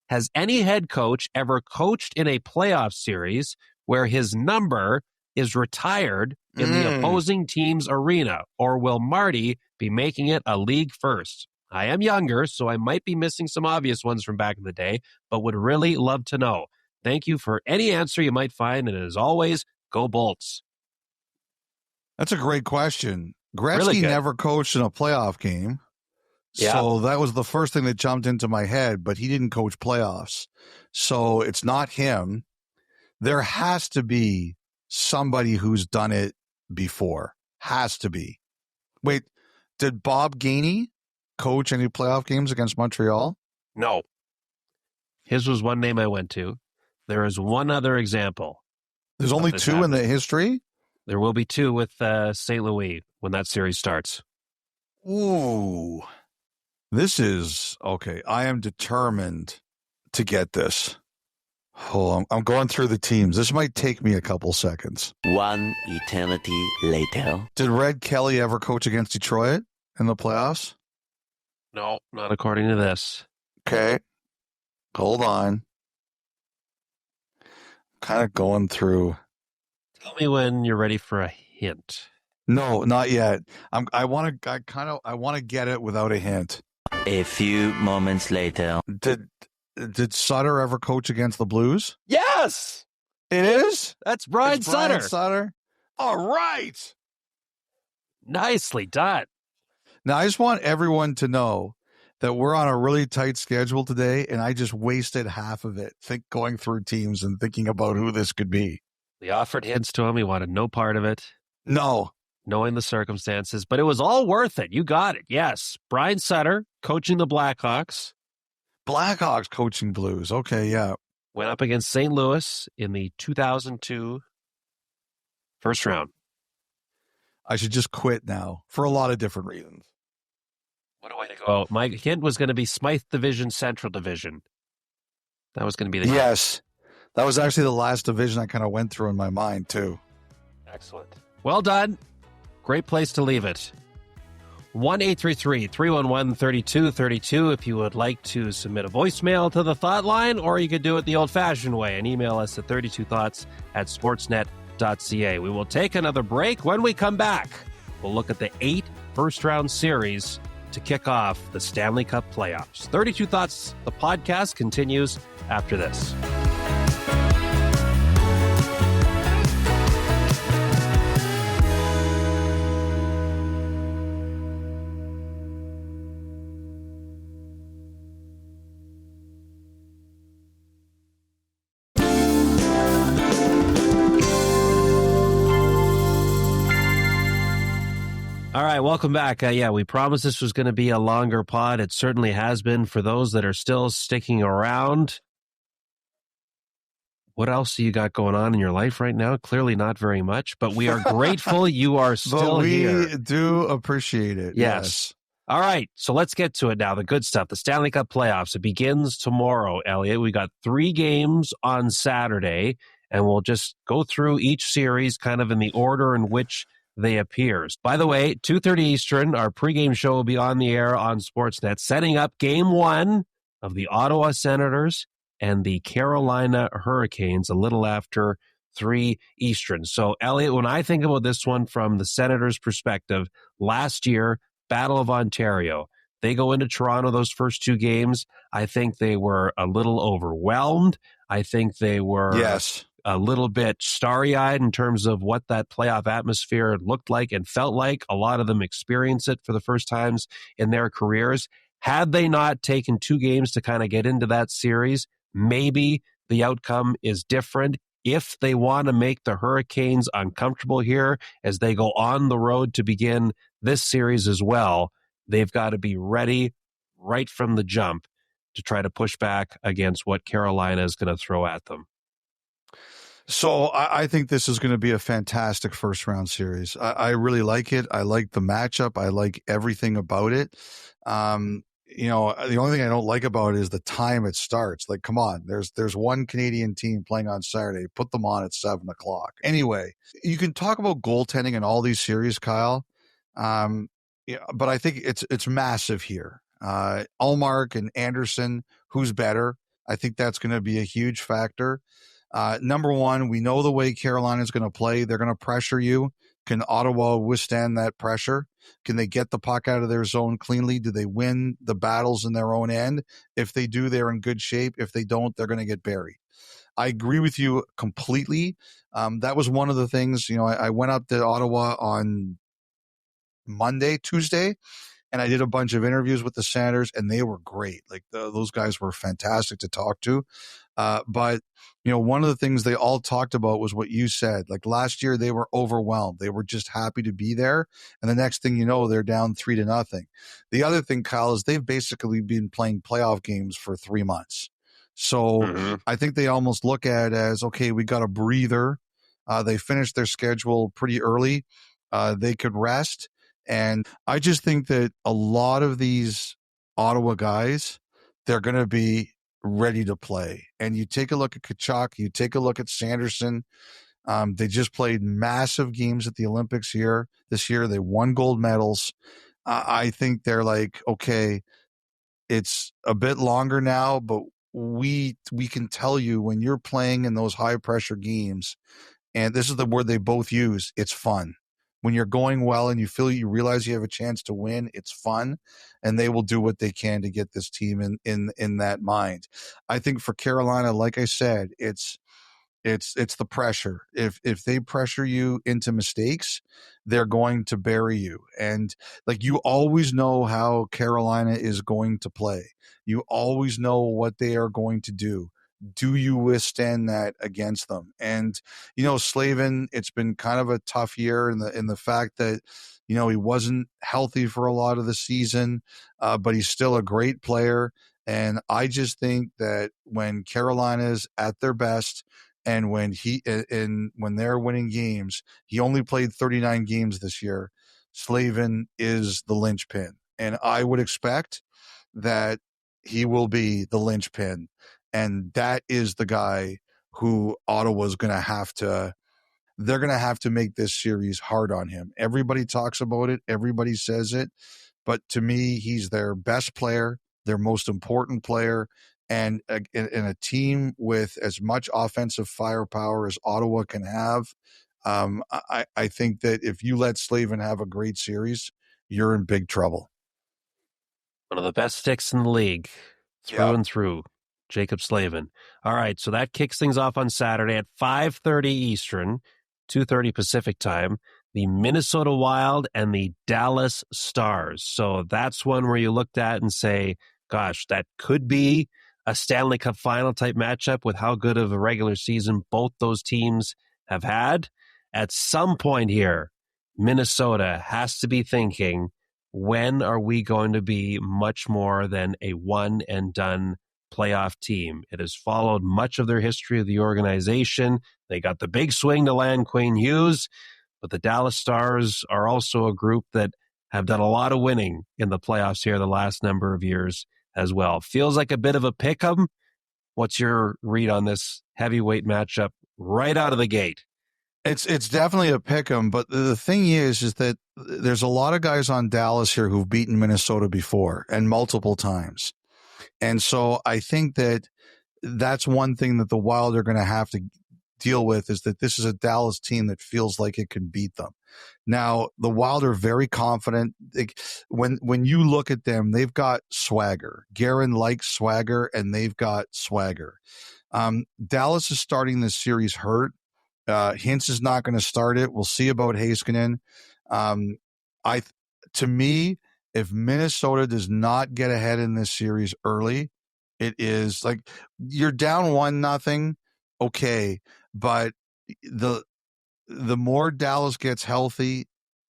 Has any head coach ever coached in a playoff series where his number is retired in the opposing team's arena, or will Marty be making it a league first? I am younger, so I might be missing some obvious ones from back in the day, but would really love to know. Thank you for any answer you might find, and as always, go Bolts. That's a great question. Gretzky Really never coached in a playoff game. Yeah. So that was the first thing that jumped into my head, but he didn't coach playoffs. So it's not him. There has to be somebody who's done it before. Has to be. Wait, did Bob Gainey coach any playoff games against Montreal? No. His was one name I went to. There is one other example. There's only 2 in the history? There will be 2 with St. Louis when that series starts. Ooh. This is, okay, I am determined to get this. Oh, I'm going through the teams. This might take me a couple seconds. One eternity later. Did Red Kelly ever coach against Detroit in the playoffs? No, not according to this. Okay. Hold on. Kind of going through. Tell me when you're ready for a hint. No, not yet. I want to get it without a hint. A few moments later. Did Sutter ever coach against the Blues? Yes! It is? That's Brian Sutter. Sutter. All right. Nicely done. Now, I just want everyone to know that we're on a really tight schedule today, and I just wasted half of it going through teams and thinking about who this could be. We offered hints to him. He wanted no part of it. No. Knowing the circumstances, but it was all worth it. You got it. Yes. Brian Sutter coaching the Blackhawks. Blackhawks coaching Blues. Okay, yeah. Went up against St. Louis in the 2002 first round. I should just quit now for a lot of different reasons. Oh, my hint was going to be Smythe Division, Central Division. That was going to be the hint. Yes. That was actually the last division I kind of went through in my mind, too. Excellent. Well done. Great place to leave it. 1-833-311-3232 if you would like to submit a voicemail to the Thoughtline, or you could do it the old-fashioned way and email us at 32thoughts@sportsnet.ca. We will take another break. When we come back, we'll look at the 8 first-round series to kick off the Stanley Cup Playoffs. 32 Thoughts, the podcast, continues after this. All right, welcome back. We promised this was going to be a longer pod. It certainly has been for those that are still sticking around. What else do you got going on in your life right now? Clearly not very much, but we are grateful you are still here. We do appreciate it. Yes. All right, so let's get to it now. The good stuff, the Stanley Cup Playoffs. It begins tomorrow, Elliotte. We got 3 games on Saturday, and we'll just go through each series kind of in the order in which they appears. By the way, 2:30 Eastern, our pregame show will be on the air on Sportsnet, setting up Game 1 of the Ottawa Senators and the Carolina Hurricanes a little after 3 Eastern. So, Elliotte, when I think about this one from the Senators' perspective, last year, Battle of Ontario, they go into Toronto those first 2 games. I think they were a little overwhelmed. I think they were a little bit starry-eyed in terms of what that playoff atmosphere looked like and felt like. A lot of them experienced it for the first times in their careers. Had they not taken 2 games to kind of get into that series, maybe the outcome is different. If they want to make the Hurricanes uncomfortable here as they go on the road to begin this series as well, they've got to be ready right from the jump to try to push back against what Carolina is going to throw at them. So I think this is going to be a fantastic first-round series. I really like it. I like the matchup. I like everything about it. The only thing I don't like about it is the time it starts. Like, come on, there's one Canadian team playing on Saturday. Put them on at 7:00. Anyway, you can talk about goaltending in all these series, Kyle. But I think it's massive here. Ullmark and Anderson, who's better? I think that's going to be a huge factor. Number one, we know the way Carolina is going to play. They're going to pressure you. Can Ottawa withstand that pressure? Can they get the puck out of their zone cleanly? Do they win the battles in their own end? If they do, they're in good shape. If they don't, they're going to get buried. I agree with you completely. That was one of the things, I went up to Ottawa on Tuesday, and I did a bunch of interviews with the Senators, and they were great. Like those guys were fantastic to talk to. But one of the things they all talked about was what you said. Like last year, they were overwhelmed. They were just happy to be there. And the next thing you know, they're down 3-0. The other thing, Kyle, is they've basically been playing playoff games for 3 months. So I think they almost look at it as, okay, we got a breather. They finished their schedule pretty early. They could rest. And I just think that a lot of these Ottawa guys, they're going to be ready to play. And you take a look at Tkachuk, you take a look at Sanderson. They just played massive games at the Olympics this year. They won gold medals. I think they're like, okay, it's a bit longer now, but we can tell you when you're playing in those high pressure games, and this is the word they both use, it's fun. When you're going well and you realize you have a chance to win, it's fun, and they will do what they can to get this team in that mind. I think for Carolina, like I said, it's the pressure. If they pressure you into mistakes, they're going to bury you. And like you always know how Carolina is going to play. You always know what they are going to do. Do you withstand that against them? And, Slavin, it's been kind of a tough year in the fact that, he wasn't healthy for a lot of the season, but he's still a great player. And I just think that when Carolina's at their best and when they're winning games, he only played 39 games this year. Slavin is the linchpin. And I would expect that he will be the linchpin. And that is the guy who Ottawa's going to have to, they're going to have to make this series hard on him. Everybody talks about it. Everybody says it. But to me, he's their best player, their most important player. And in a team with as much offensive firepower as Ottawa can have, I think that if you let Slavin have a great series, you're in big trouble. One of the best sticks in the league, through and through, Jacob Slavin. All right, so that kicks things off on Saturday at 5:30 Eastern, 2:30 Pacific time, the Minnesota Wild and the Dallas Stars. So that's one where you looked at and say, gosh, that could be a Stanley Cup final type matchup with how good of a regular season both those teams have had. At some point here, Minnesota has to be thinking, when are we going to be much more than a one-and-done playoff team? It has followed much of their history of the organization. They got the big swing to land Quinn Hughes, but the Dallas Stars are also a group that have done a lot of winning in the playoffs here the last number of years as well. Feels like a bit of a pick-em. What's your read on this heavyweight matchup right out of the gate? It's definitely a pick 'em, but the thing is that there's a lot of guys on Dallas here who've beaten Minnesota before and multiple times. And so I think that that's one thing that the Wild are going to have to deal with, is that this is a Dallas team that feels like it can beat them. Now, the Wild are very confident. When you look at them, they've got swagger. Guerin likes swagger, and they've got swagger. Dallas is starting this series hurt. Hintz is not going to start it. We'll see about Heiskanen. To me, if Minnesota does not get ahead in this series early, it is like you're down 1-0. Okay. But the more Dallas gets healthy,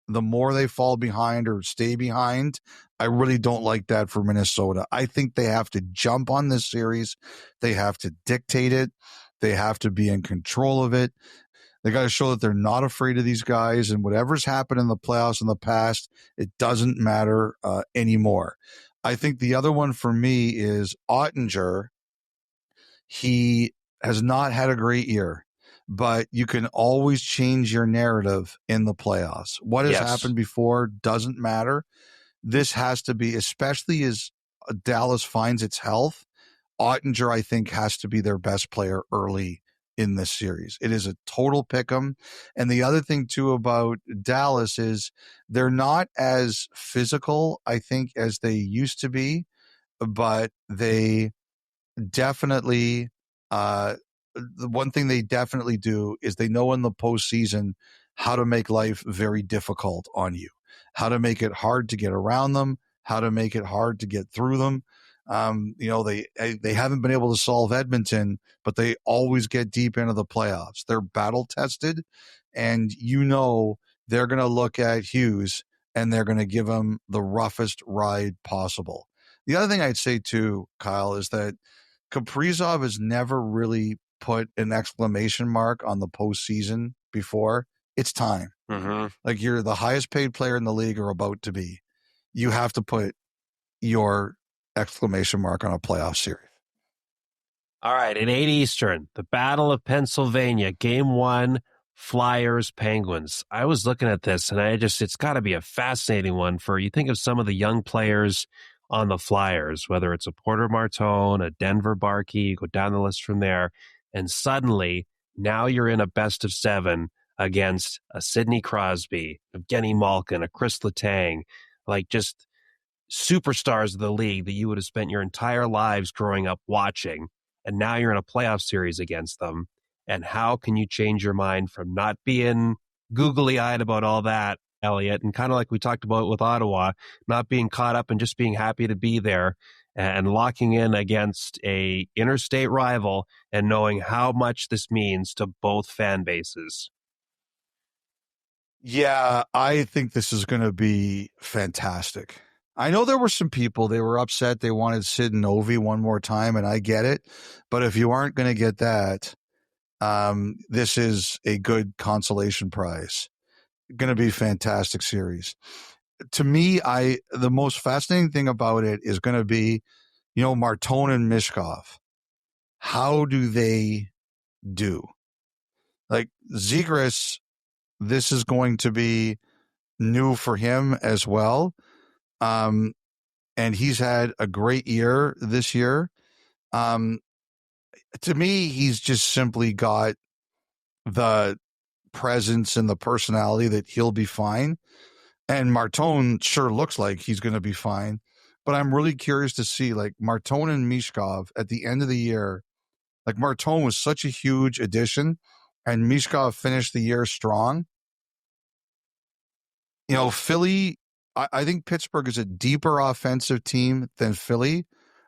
the more they fall behind or stay behind. I really don't like that for Minnesota. I think they have to jump on this series. They have to dictate it. They have to be in control of it. They got to show that they're not afraid of these guys, and whatever's happened in the playoffs in the past, it doesn't matter anymore. I think the other one for me is Ottinger. He has not had a great year, but you can always change your narrative in the playoffs. What has happened before doesn't matter. This has to be, especially as Dallas finds its health, Ottinger, I think, has to be their best player early in this series. It is a total pick 'em. And the other thing too about Dallas is they're not as physical, I think, as they used to be, but they definitely, the one thing they definitely do is they know in the postseason how to make life very difficult on you, how to make it hard to get around them, how to make it hard to get through them. They haven't been able to solve Edmonton, but they always get deep into the playoffs. They're battle tested, and they're going to look at Hughes and they're going to give him the roughest ride possible. The other thing I'd say too, Kyle, is that Kaprizov has never really put an exclamation mark on the postseason before. It's time. Mm-hmm. Like, you're the highest paid player in the league, or about to be. You have to put your exclamation mark on a playoff series. All right, at 8 Eastern, the Battle of Pennsylvania, Game 1, Flyers, Penguins. I was looking at this, and it's got to be a fascinating one you think of some of the young players on the Flyers, whether it's a Porter Martone, a Denver Barkey, you go down the list from there, and suddenly, now you're in a best of 7 against a Sidney Crosby, Evgeny Malkin, a Chris Letang, like just superstars of the league that you would have spent your entire lives growing up watching, and now you're in a playoff series against them. And how can you change your mind from not being googly-eyed about all that, Elliotte, and kind of like we talked about with Ottawa, not being caught up and just being happy to be there and locking in against a interstate rival and knowing how much this means to both fan bases? Yeah, I think this is going to be fantastic. I know there were some people, they were upset. They wanted Sid and Ovi one more time, and I get it. But if you aren't going to get that, this is a good consolation prize. Going to be a fantastic series. to me, the most fascinating thing about it is going to be, Martone and Mishkov. How do they do? Like Zegras, this is going to be new for him as well. And he's had a great year this year. To me, he's just simply got the presence and the personality that he'll be fine. And Martone sure looks like he's going to be fine. But I'm really curious to see, like, Martone and Mishkov at the end of the year. Like, Martone was such a huge addition, and Mishkov finished the year strong. Philly, I think Pittsburgh is a deeper offensive team than Philly,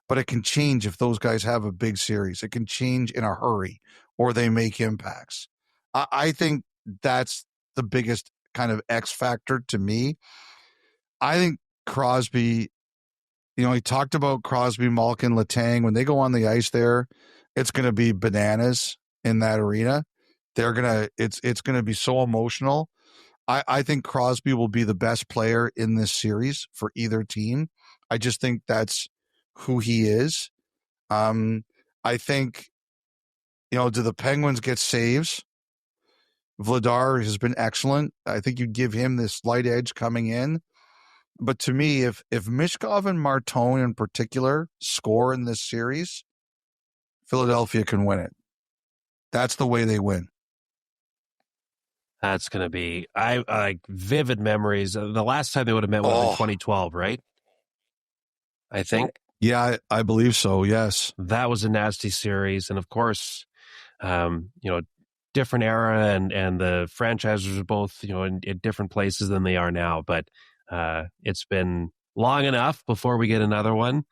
but it can change if those guys have a big series. It can change in a hurry, or they make impacts. I think that's the biggest kind of X factor to me. I think Crosby, he talked about Crosby, Malkin, Letang. When they go on the ice there, it's going to be bananas in that arena. It's going to be so emotional. I think Crosby will be the best player in this series for either team. I just think that's who he is. I think, do the Penguins get saves? Vladar has been excellent. I think you'd give him this slight edge coming in. But to me, if Mishkov and Martone in particular score in this series, Philadelphia can win it. That's the way they win. That's going to be, I like vivid memories. The last time they would have met was in 2012, right? I think. Yeah, I believe so. Yes. That was a nasty series. And of course, different era and the franchises are both, in different places than they are now. But it's been long enough before we get another one.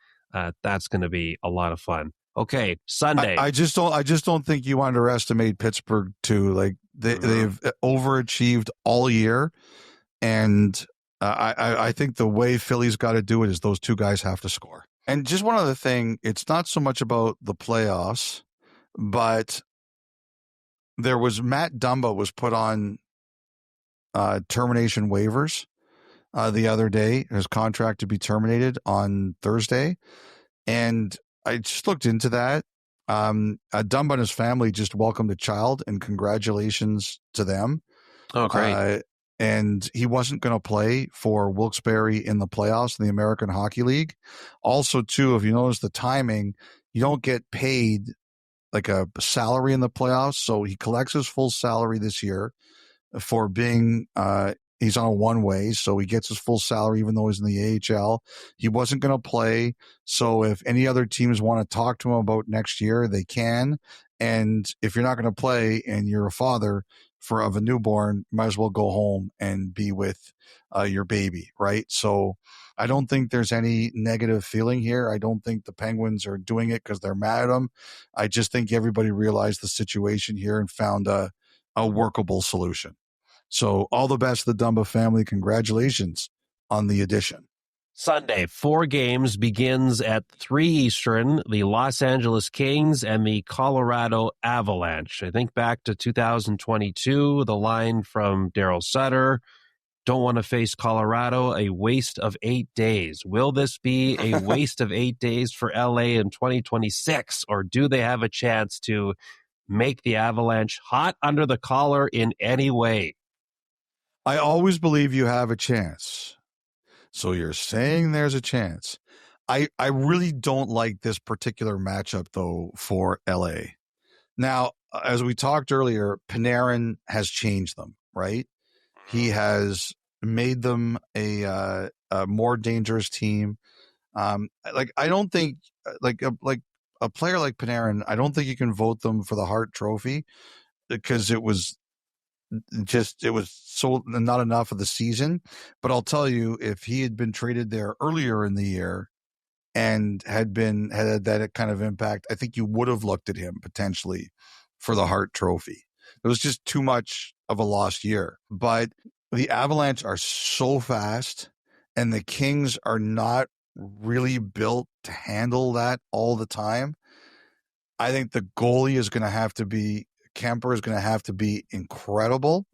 That's going to be a lot of fun. Okay, Sunday. I just don't think you underestimate Pittsburgh too. Like they've overachieved all year, and I think the way Philly's got to do it is those two guys have to score. And just one other thing, it's not so much about the playoffs, but there was Matt Dumba was put on termination waivers the other day. His contract to be terminated on Thursday, and I just looked into that. Dumba and his family just welcomed a child, and congratulations to them. Oh, great. And he wasn't going to play for Wilkes-Barre in the playoffs in the American Hockey League. Also, too, if you notice the timing, you don't get paid like a salary in the playoffs. So he collects his full salary this year for being he's on a one-way, so he gets his full salary even though he's in the AHL. He wasn't going to play, so if any other teams want to talk to him about next year, they can. And if you're not going to play and you're a father of a newborn, you might as well go home and be with your baby, right? So I don't think there's any negative feeling here. I don't think the Penguins are doing it because they're mad at him. I just think everybody realized the situation here and found a workable solution. So all the best to the Dumba family. Congratulations on the addition. Sunday, 4 games, begins at 3 Eastern, the Los Angeles Kings and the Colorado Avalanche. I think back to 2022, the line from Daryl Sutter, don't want to face Colorado, a waste of 8 days. Will this be a waste of 8 days for LA in 2026, or do they have a chance to make the Avalanche hot under the collar in any way? I always believe you have a chance. So you're saying there's a chance. I really don't like this particular matchup, though, for LA. Now, as we talked earlier, Panarin has changed them, right? He has made them a more dangerous team. I don't think like a player like Panarin, I don't think you can vote them for the Hart Trophy because it was so not enough of the season. But I'll tell you, if he had been traded there earlier in the year and had that kind of impact, I think you would have looked at him potentially for the Hart Trophy. It was just too much of a lost year. But the Avalanche are so fast, and the Kings are not really built to handle that all the time. I think the goalie is going to have to be Kemper is going to have to be incredible.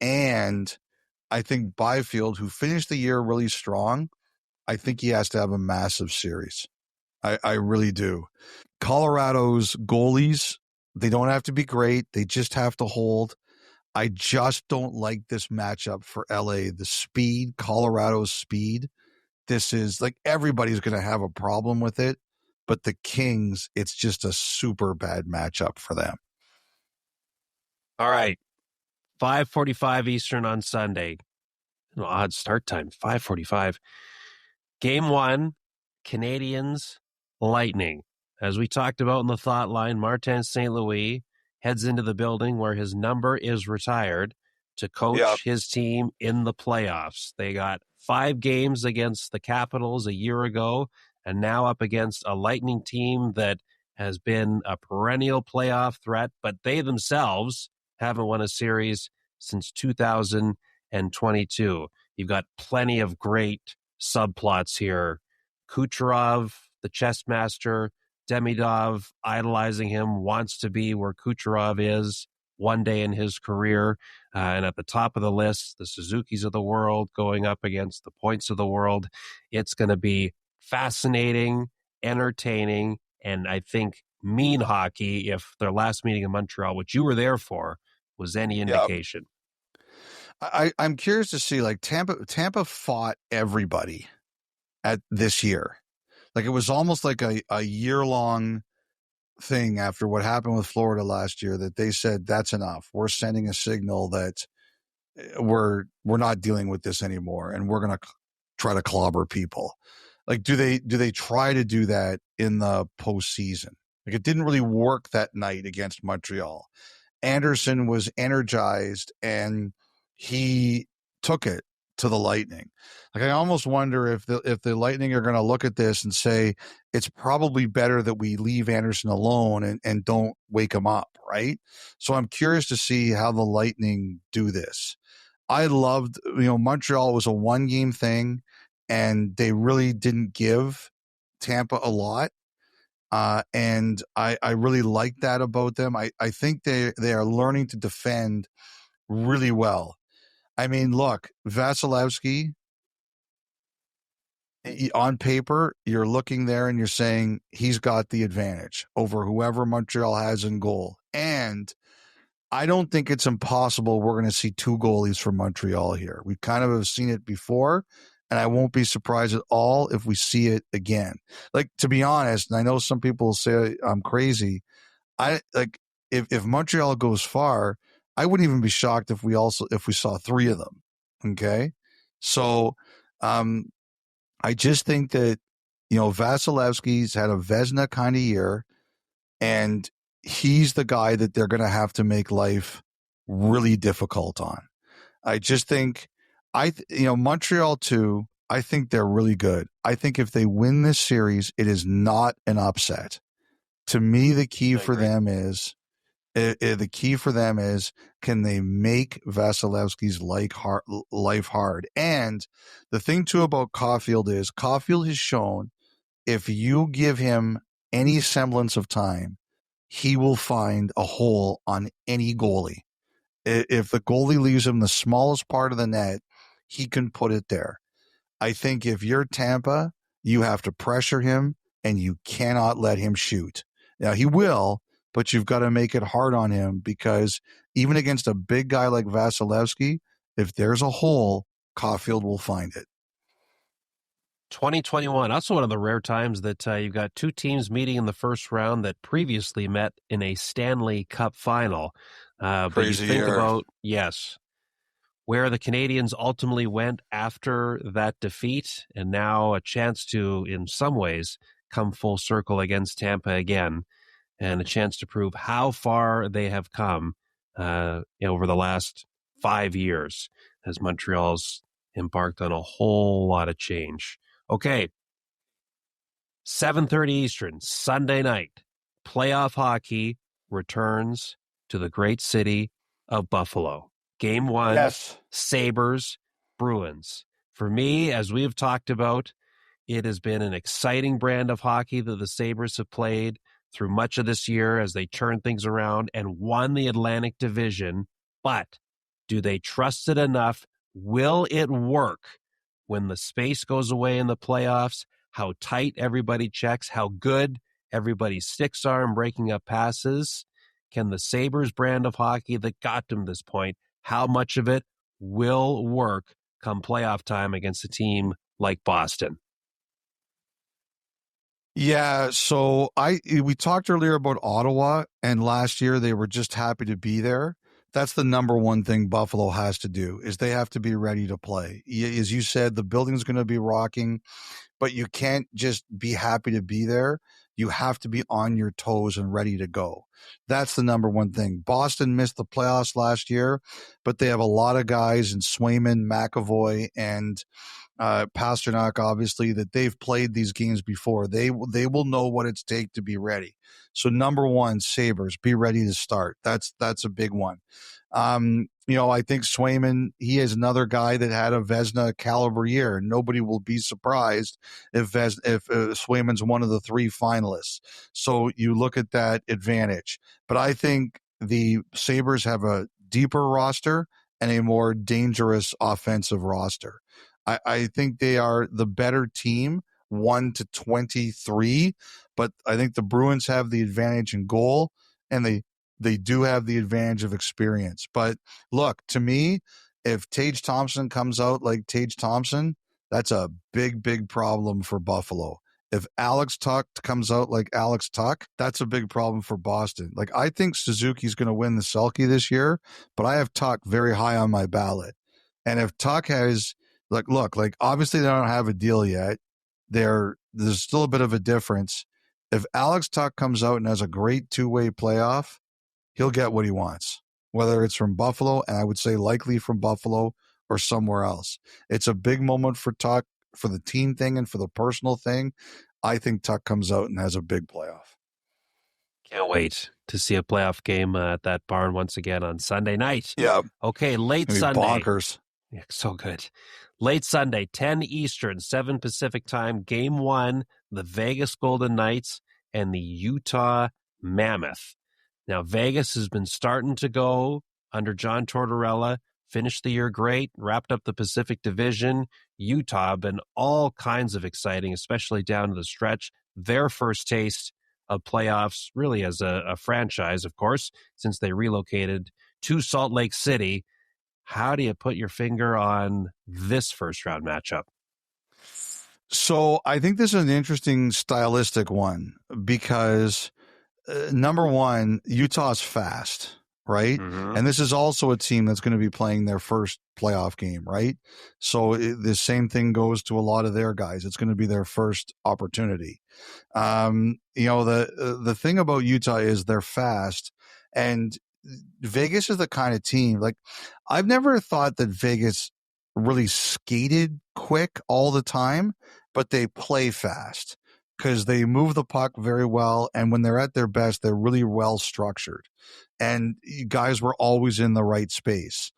And I think Byfield, who finished the year really strong, I think he has to have a massive series. I really do. Colorado's goalies, they don't have to be great. They just have to hold. I just don't like this matchup for LA. The speed, Colorado's speed. This is like everybody's going to have a problem with it. But the Kings, it's just a super bad matchup for them. All right. 5:45 Eastern on Sunday. An odd start time, 5:45. Game 1, Canadiens Lightning. As we talked about in the Thoughtline, Martin St. Louis heads into the building where his number is retired to coach his team in the playoffs. They got 5 games against the Capitals a year ago, and now up against a Lightning team that has been a perennial playoff threat, but they themselves haven't won a series since 2022. You've got plenty of great subplots here. Kucherov, the chess master, Demidov idolizing him, wants to be where Kucherov is one day in his career. And at the top of the list, the Suzukis of the world going up against the Points of the world. It's going to be fascinating, entertaining, and I think mean hockey if their last meeting in Montreal, which you were there for, was any indication. I'm curious to see, like, Tampa fought everybody at this year. Like, it was almost like a year-long thing after what happened with Florida last year that they said, that's enough. We're sending a signal that we're not dealing with this anymore, and we're going to try to clobber people. Like, do they try to do that in the postseason? Like, it didn't really work that night against Montreal. Anderson was energized, and he took it to the Lightning. Like, I almost wonder if the Lightning are going to look at this and say, it's probably better that we leave Anderson alone and don't wake him up, right? So I'm curious to see how the Lightning do this. I loved, Montreal was a 1-game thing, and they really didn't give Tampa a lot. And I really like that about them. I think they are learning to defend really well. I mean, look, Vasilevsky, on paper, you're looking there and you're saying he's got the advantage over whoever Montreal has in goal. And I don't think it's impossible we're going to see 2 goalies from Montreal here. We kind of have seen it before, and I won't be surprised at all if we see it again. Like, to be honest, and I know some people will say I'm crazy, if Montreal goes far, I wouldn't even be shocked if we saw 3 of them. Okay. So, I just think that, Vasilevsky's had a Vezina kind of year, and he's the guy that they're going to have to make life really difficult on. I just think Montreal too, I think they're really good. I think if they win this series, it is not an upset. To me, the key for them is, can they make Vasilevsky's life hard? And the thing too about Caulfield is Caulfield has shown if you give him any semblance of time, he will find a hole on any goalie. If the goalie leaves him the smallest part of the net, he can put it there. I think if you're Tampa, you have to pressure him, and you cannot let him shoot. Now, he will, but you've got to make it hard on him, because even against a big guy like Vasilevsky, if there's a hole, Caulfield will find it. 2021, also one of the rare times that you've got 2 teams meeting in the first round that previously met in a Stanley Cup final. But you think about, where the Canadiens ultimately went after that defeat, and now a chance to, in some ways, come full circle against Tampa again, and a chance to prove how far they have come over the last 5 years as Montreal's embarked on a whole lot of change. Okay, 7:30 Eastern, Sunday night, playoff hockey returns to the great city of Buffalo. Game 1, Sabres, Bruins. For me, as we have talked about, it has been an exciting brand of hockey that the Sabres have played through much of this year as they turn things around and won the Atlantic Division. But do they trust it enough Will it work when the space goes away in the playoffs? How tight everybody checks, how good everybody's sticks are in breaking up passes. Can the Sabres brand of hockey that got them this point, how much of it will work come playoff time against a team like Boston? Yeah, so we talked earlier about Ottawa, and last year they were just happy to be there. That's the number one thing Buffalo has to do, is they have to be ready to play. As you said, the building's going to be rocking, but you can't just be happy to be there. You have to be on your toes and ready to go. That's the number one thing. Boston missed the playoffs last year, but they have a lot of guys in Swayman, McAvoy, and Pasternak, obviously, that they've played these games before. They will know what it's take to be ready. So number one, Sabres, be ready to start. That's a big one. I think Swayman, he is another guy that had a Vezina caliber year. Nobody will be surprised if Swayman's one of the three finalists. So you look at that advantage. But I think the Sabres have a deeper roster and a more dangerous offensive roster. I think they are the better team, 1-23, but I think the Bruins have the advantage in goal, and they do have the advantage of experience. But look, to me, if Tage Thompson comes out like Tage Thompson, that's a big, big problem for Buffalo. If Alex Tuch comes out like Alex Tuch, that's a big problem for Boston. Like, I think Suzuki's going to win the Selke this year, but I have Tuch very high on my ballot. And if Tuch has, obviously they don't have a deal yet. There's still a bit of a difference. If Alex Tuch comes out and has a great two-way playoff, he'll get what he wants, whether it's from Buffalo, and I would say likely from Buffalo or somewhere else. It's a big moment for Tuch, for the team thing and for the personal thing. I think Tuch comes out and has a big playoff. Can't wait to see a playoff game at that barn once again on Sunday night. Yeah. Okay, late Sunday. Bonkers. Yeah, so good. Late Sunday, 10 Eastern, 7 Pacific time, Game 1, the Vegas Golden Knights and the Utah Mammoth. Now, Vegas has been starting to go under John Tortorella, finished the year great, wrapped up the Pacific Division. Utah been all kinds of exciting, especially down to the stretch. Their first taste of playoffs, really as a franchise, of course, since they relocated to Salt Lake City. How do you put your finger on this first round matchup? So I think this is an interesting stylistic one because number one, Utah's fast, right? Mm-hmm. And this is also a team that's going to be playing their first playoff game, right? So the same thing goes to a lot of their guys. It's going to be their first opportunity. The thing about Utah is they're fast, and Vegas is the kind of team, like, I've never thought that Vegas really skated quick all the time, but they play fast because they move the puck very well. And when they're at their best, they're really well structured. And you guys were always in the right space.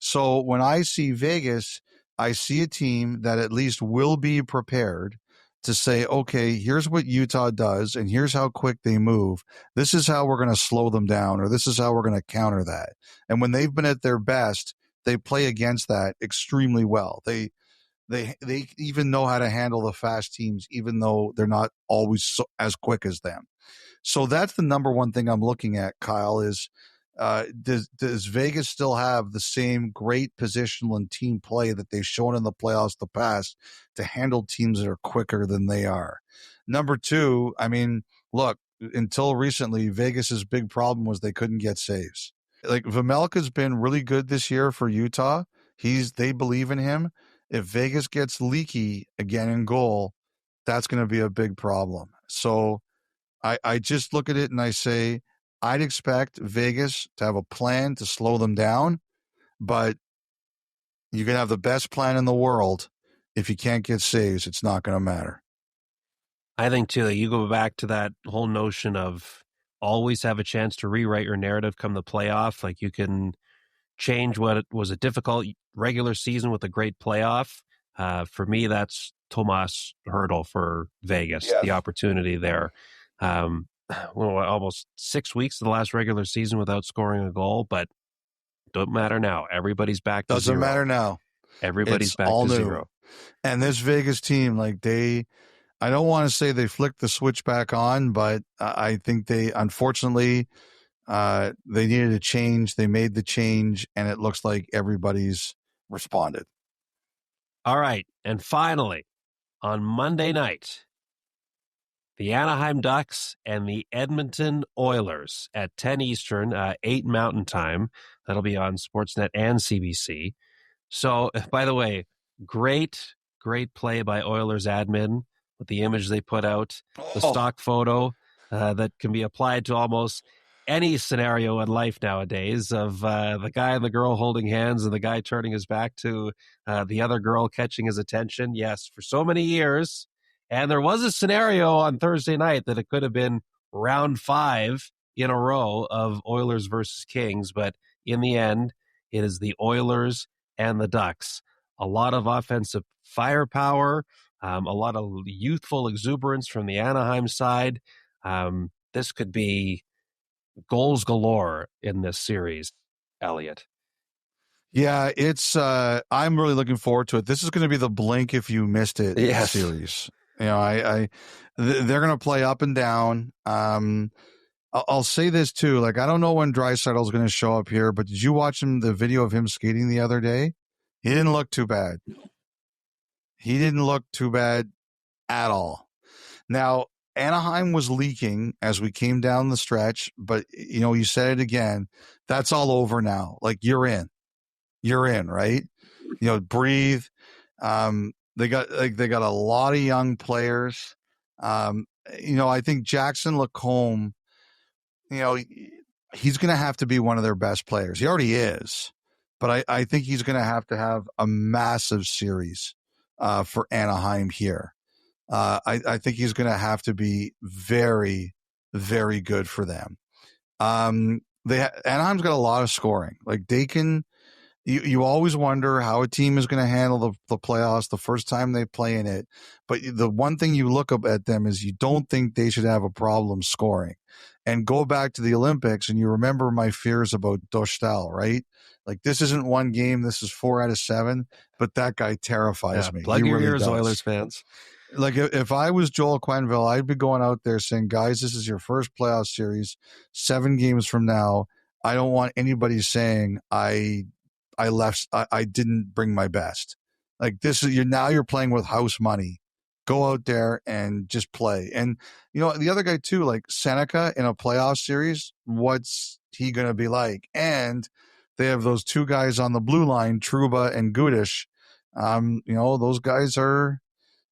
So when I see Vegas, I see a team that at least will be prepared to say, okay, here's what Utah does, and here's how quick they move. This is how we're going to slow them down, or this is how we're going to counter that. And when they've been at their best, they play against that extremely well. They even know how to handle the fast teams, even though they're not always as quick as them. So that's the number one thing I'm looking at, Kyle, is does Vegas still have the same great positional and team play that they've shown in the playoffs the past to handle teams that are quicker than they are? Number two, I mean, look, until recently, Vegas's big problem was they couldn't get saves. Like, Vejmelka's been really good this year for Utah. They believe in him. If Vegas gets leaky again in goal, that's going to be a big problem. So I just look at it and I say, I'd expect Vegas to have a plan to slow them down, but you can have the best plan in the world. If you can't get saves, it's not going to matter. I think, too, that you go back to that whole notion of always have a chance to rewrite your narrative come the playoff. Like, you can change what was a difficult regular season with a great playoff. For me, that's Tomas Hertl for Vegas, yes. The opportunity there. Almost 6 weeks of the last regular season without scoring a goal, but don't matter now. Everybody's back to Doesn't zero. matter now. Everybody's It's back all to new. zero. And this Vegas team, like I don't want to say they flicked the switch back on, but I think they, unfortunately, they needed a change. They made the change, and it looks like everybody's responded. All right. And finally, on Monday night, the Anaheim Ducks and the Edmonton Oilers at 10 Eastern, 8 Mountain Time. That'll be on Sportsnet and CBC. So, by the way, great play by Oilers admin with the image they put out, the stock photo that can be applied to almost any scenario in life nowadays of the guy and the girl holding hands and the guy turning his back to the other girl catching his attention. Yes, for so many years. And there was a scenario on Thursday night that it could have been round 5 in a row of Oilers versus Kings, but in the end, it is the Oilers and the Ducks. A lot of offensive firepower, a lot of youthful exuberance from the Anaheim side. This could be goals galore in this series, Elliotte. Yeah, it's I'm really looking forward to it. This is going to be the blink if you missed it series. You know, they're going to play up and down. I'll say this too. Like, I don't know when Draisaitl's going to show up here, but did you watch the video of him skating the other day? He didn't look too bad. He didn't look too bad at all. Now, Anaheim was leaking as we came down the stretch, but you know, you said it again. That's all over now. Like, you're in, right? You know, breathe. They got a lot of young players. You know, I think Jackson Lacombe, you know, he's going to have to be one of their best players. He already is, but I think he's going to have a massive series for Anaheim here. I think he's going to have to be very, very good for them. Anaheim's got a lot of scoring. Like, they can. You always wonder how a team is going to handle the playoffs the first time they play in it. But the one thing you look up at them is you don't think they should have a problem scoring. And go back to the Olympics, and you remember my fears about Dostal, right? Like, this isn't one game. This is 4 out of 7. But that guy terrifies me. Plug your ears, does. Oilers fans. Like, if I was Joel Quenneville, I'd be going out there saying, guys, this is your first playoff series. 7 games from now, I don't want anybody saying I didn't bring my best. Like, this is you're playing with house money. Go out there and just play. And you know, the other guy too, like Seneca in a playoff series, what's he going to be like? And they have those 2 guys on the blue line, Trouba and Gudish. You know, those guys are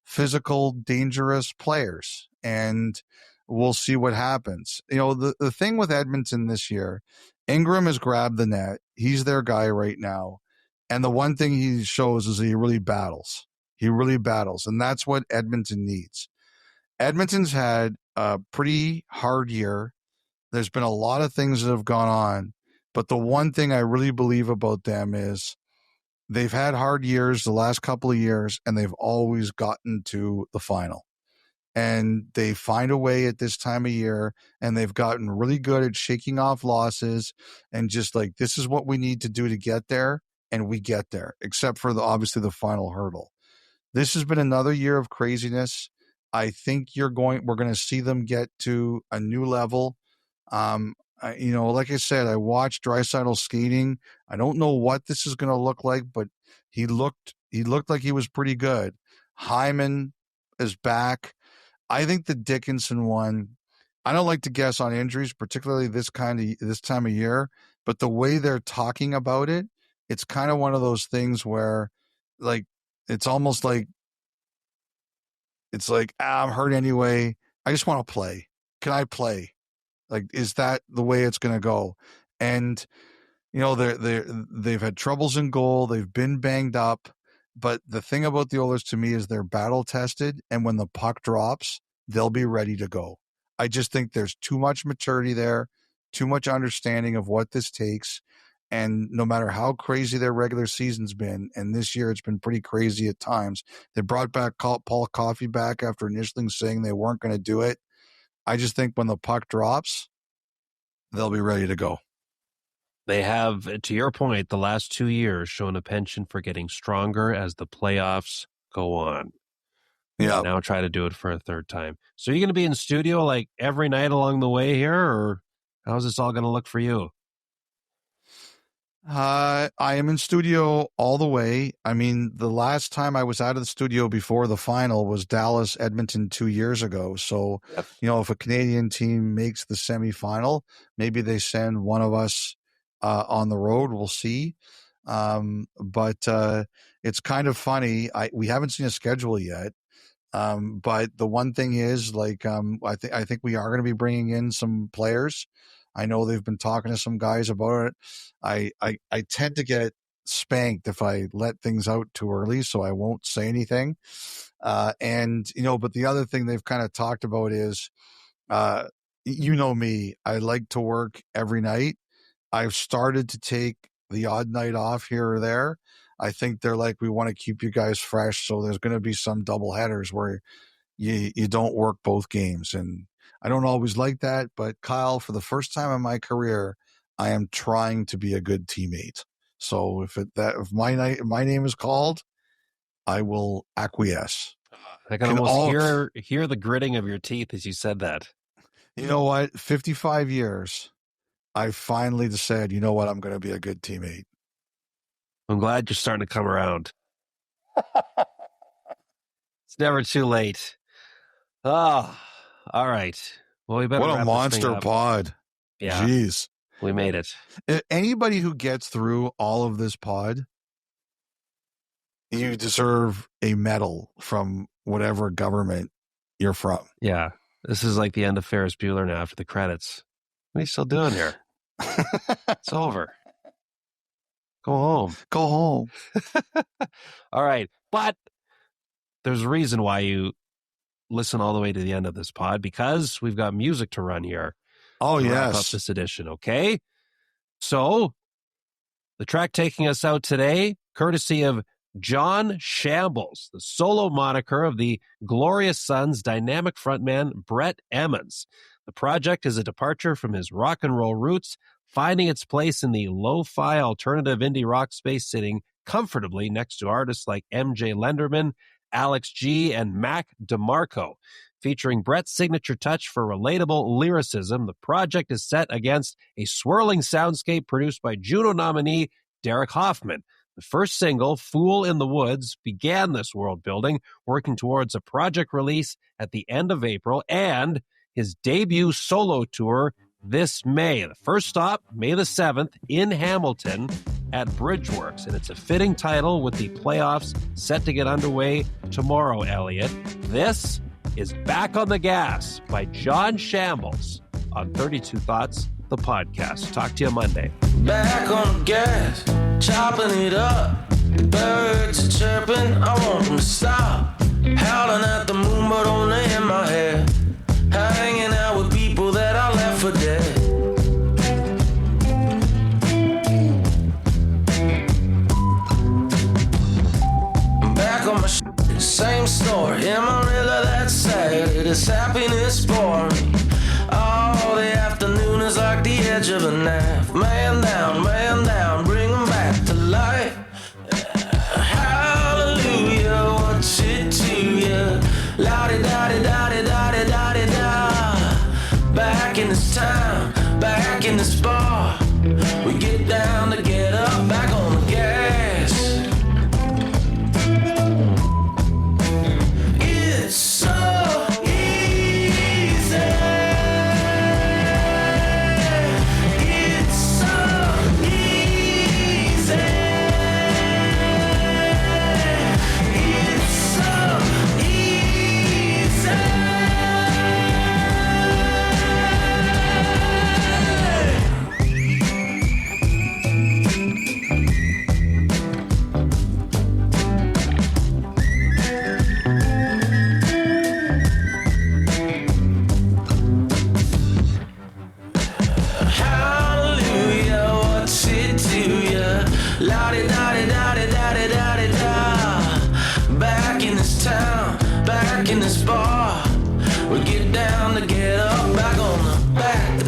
physical, dangerous players, and we'll see what happens. You know, the thing with Edmonton this year, Ingram has grabbed the net. He's their guy right now. And the one thing he shows is that he really battles. And that's what Edmonton needs. Edmonton's had a pretty hard year. There's been a lot of things that have gone on. But the one thing I really believe about them is they've had hard years the last couple of years, and they've always gotten to the final. And they find a way at this time of year, and they've gotten really good at shaking off losses and just like, this is what we need to do to get there, and we get there, except for obviously the final hurdle. This has been another year of craziness. I think we're going to see them get to a new level. You know, like I said, I watched Draisaitl skating. I don't know what this is going to look like, but he looked like he was pretty good. Hyman is back. I think the Dickinson one, I don't like to guess on injuries, particularly this time of year, but the way they're talking about it, it's kind of one of those things where, like, it's almost like, I'm hurt anyway. I just want to play. Can I play? Like, is that the way it's going to go? And, you know, they've had troubles in goal. They've been banged up. But the thing about the Oilers to me is they're battle tested. And when the puck drops, they'll be ready to go. I just think there's too much maturity there, too much understanding of what this takes. And no matter how crazy their regular season's been, and this year it's been pretty crazy at times, they brought back Paul Coffey back after initially saying they weren't going to do it. I just think when the puck drops, they'll be ready to go. They have, to your point, the last 2 years shown a penchant for getting stronger as the playoffs go on. Yeah. Now try to do it for a third time. So you're going to be in studio like every night along the way here, or how's this all going to look for you? I am in studio all the way. I mean, the last time I was out of the studio before the final was Dallas Edmonton 2 years ago. So, if a Canadian team makes the semifinal, maybe they send one of us on the road. We'll see. But it's kind of funny. We haven't seen a schedule yet. But the one thing is, I think we are going to be bringing in some players. I know they've been talking to some guys about it. I tend to get spanked if I let things out too early, so I won't say anything. But the other thing they've kind of talked about is, me, I like to work every night. I've started to take the odd night off here or there. I think they're like, we want to keep you guys fresh, so there's going to be some double headers where you don't work both games. And I don't always like that, but Kyle, for the first time in my career, I am trying to be a good teammate. So if my name is called, I will acquiesce. I can almost hear the gritting of your teeth as you said that. You know what? 55 years, I finally decided, you know what? I'm going to be a good teammate. I'm glad you're starting to come around. It's never too late. Oh, all right. Well, we better. What a monster pod. Yeah. Jeez. We made it. Anybody who gets through all of this pod, you deserve a medal from whatever government you're from. Yeah. This is like the end of Ferris Bueller now after the credits. What are you still doing here? It's over. Go home. Go home. All right. But there's a reason why you listen all the way to the end of this pod, because we've got music to run here. Oh, yes. Wrap up this edition, okay? So, the track taking us out today, courtesy of John Shambles, the solo moniker of the Glorious Sons dynamic frontman Brett Emmons. The project is a departure from his rock and roll roots, finding its place in the lo-fi alternative indie rock space, sitting comfortably next to artists like MJ Lenderman, Alex G, and Mac DeMarco. Featuring Brett's signature touch for relatable lyricism, the project is set against a swirling soundscape produced by Juno nominee Derek Hoffman. The first single, Fool in the Woods, began this world building, working towards a project release at the end of April and his debut solo tour this May. The first stop, May the 7th, in Hamilton at Bridgeworks. And it's a fitting title with the playoffs set to get underway tomorrow, Elliotte. This is Back on the Gas by John Shambles on 32 Thoughts, the podcast. Talk to you Monday. Back on the gas, chopping it up. Birds are chirping, I want them to stop. Howling at the moon, but only in my head. Hanging out with people that I left for dead. Back on my same story. Amarillo, that's sad. It is happiness for me. Oh, the afternoon is like the edge of a knife. Man down, bring them back to life. Hallelujah, what's it to you? La-di-da-di-da-di-da-di-da-di-da. Back in this town, back in this bar. We get down to get up, back on the gas. It's so easy. It's so easy. It's so easy. Hallelujah, what's it to you? La-di-da-di-da-di-da-di-da-di-da. Back in this town, back in this bar. We get down to get up, back on the back,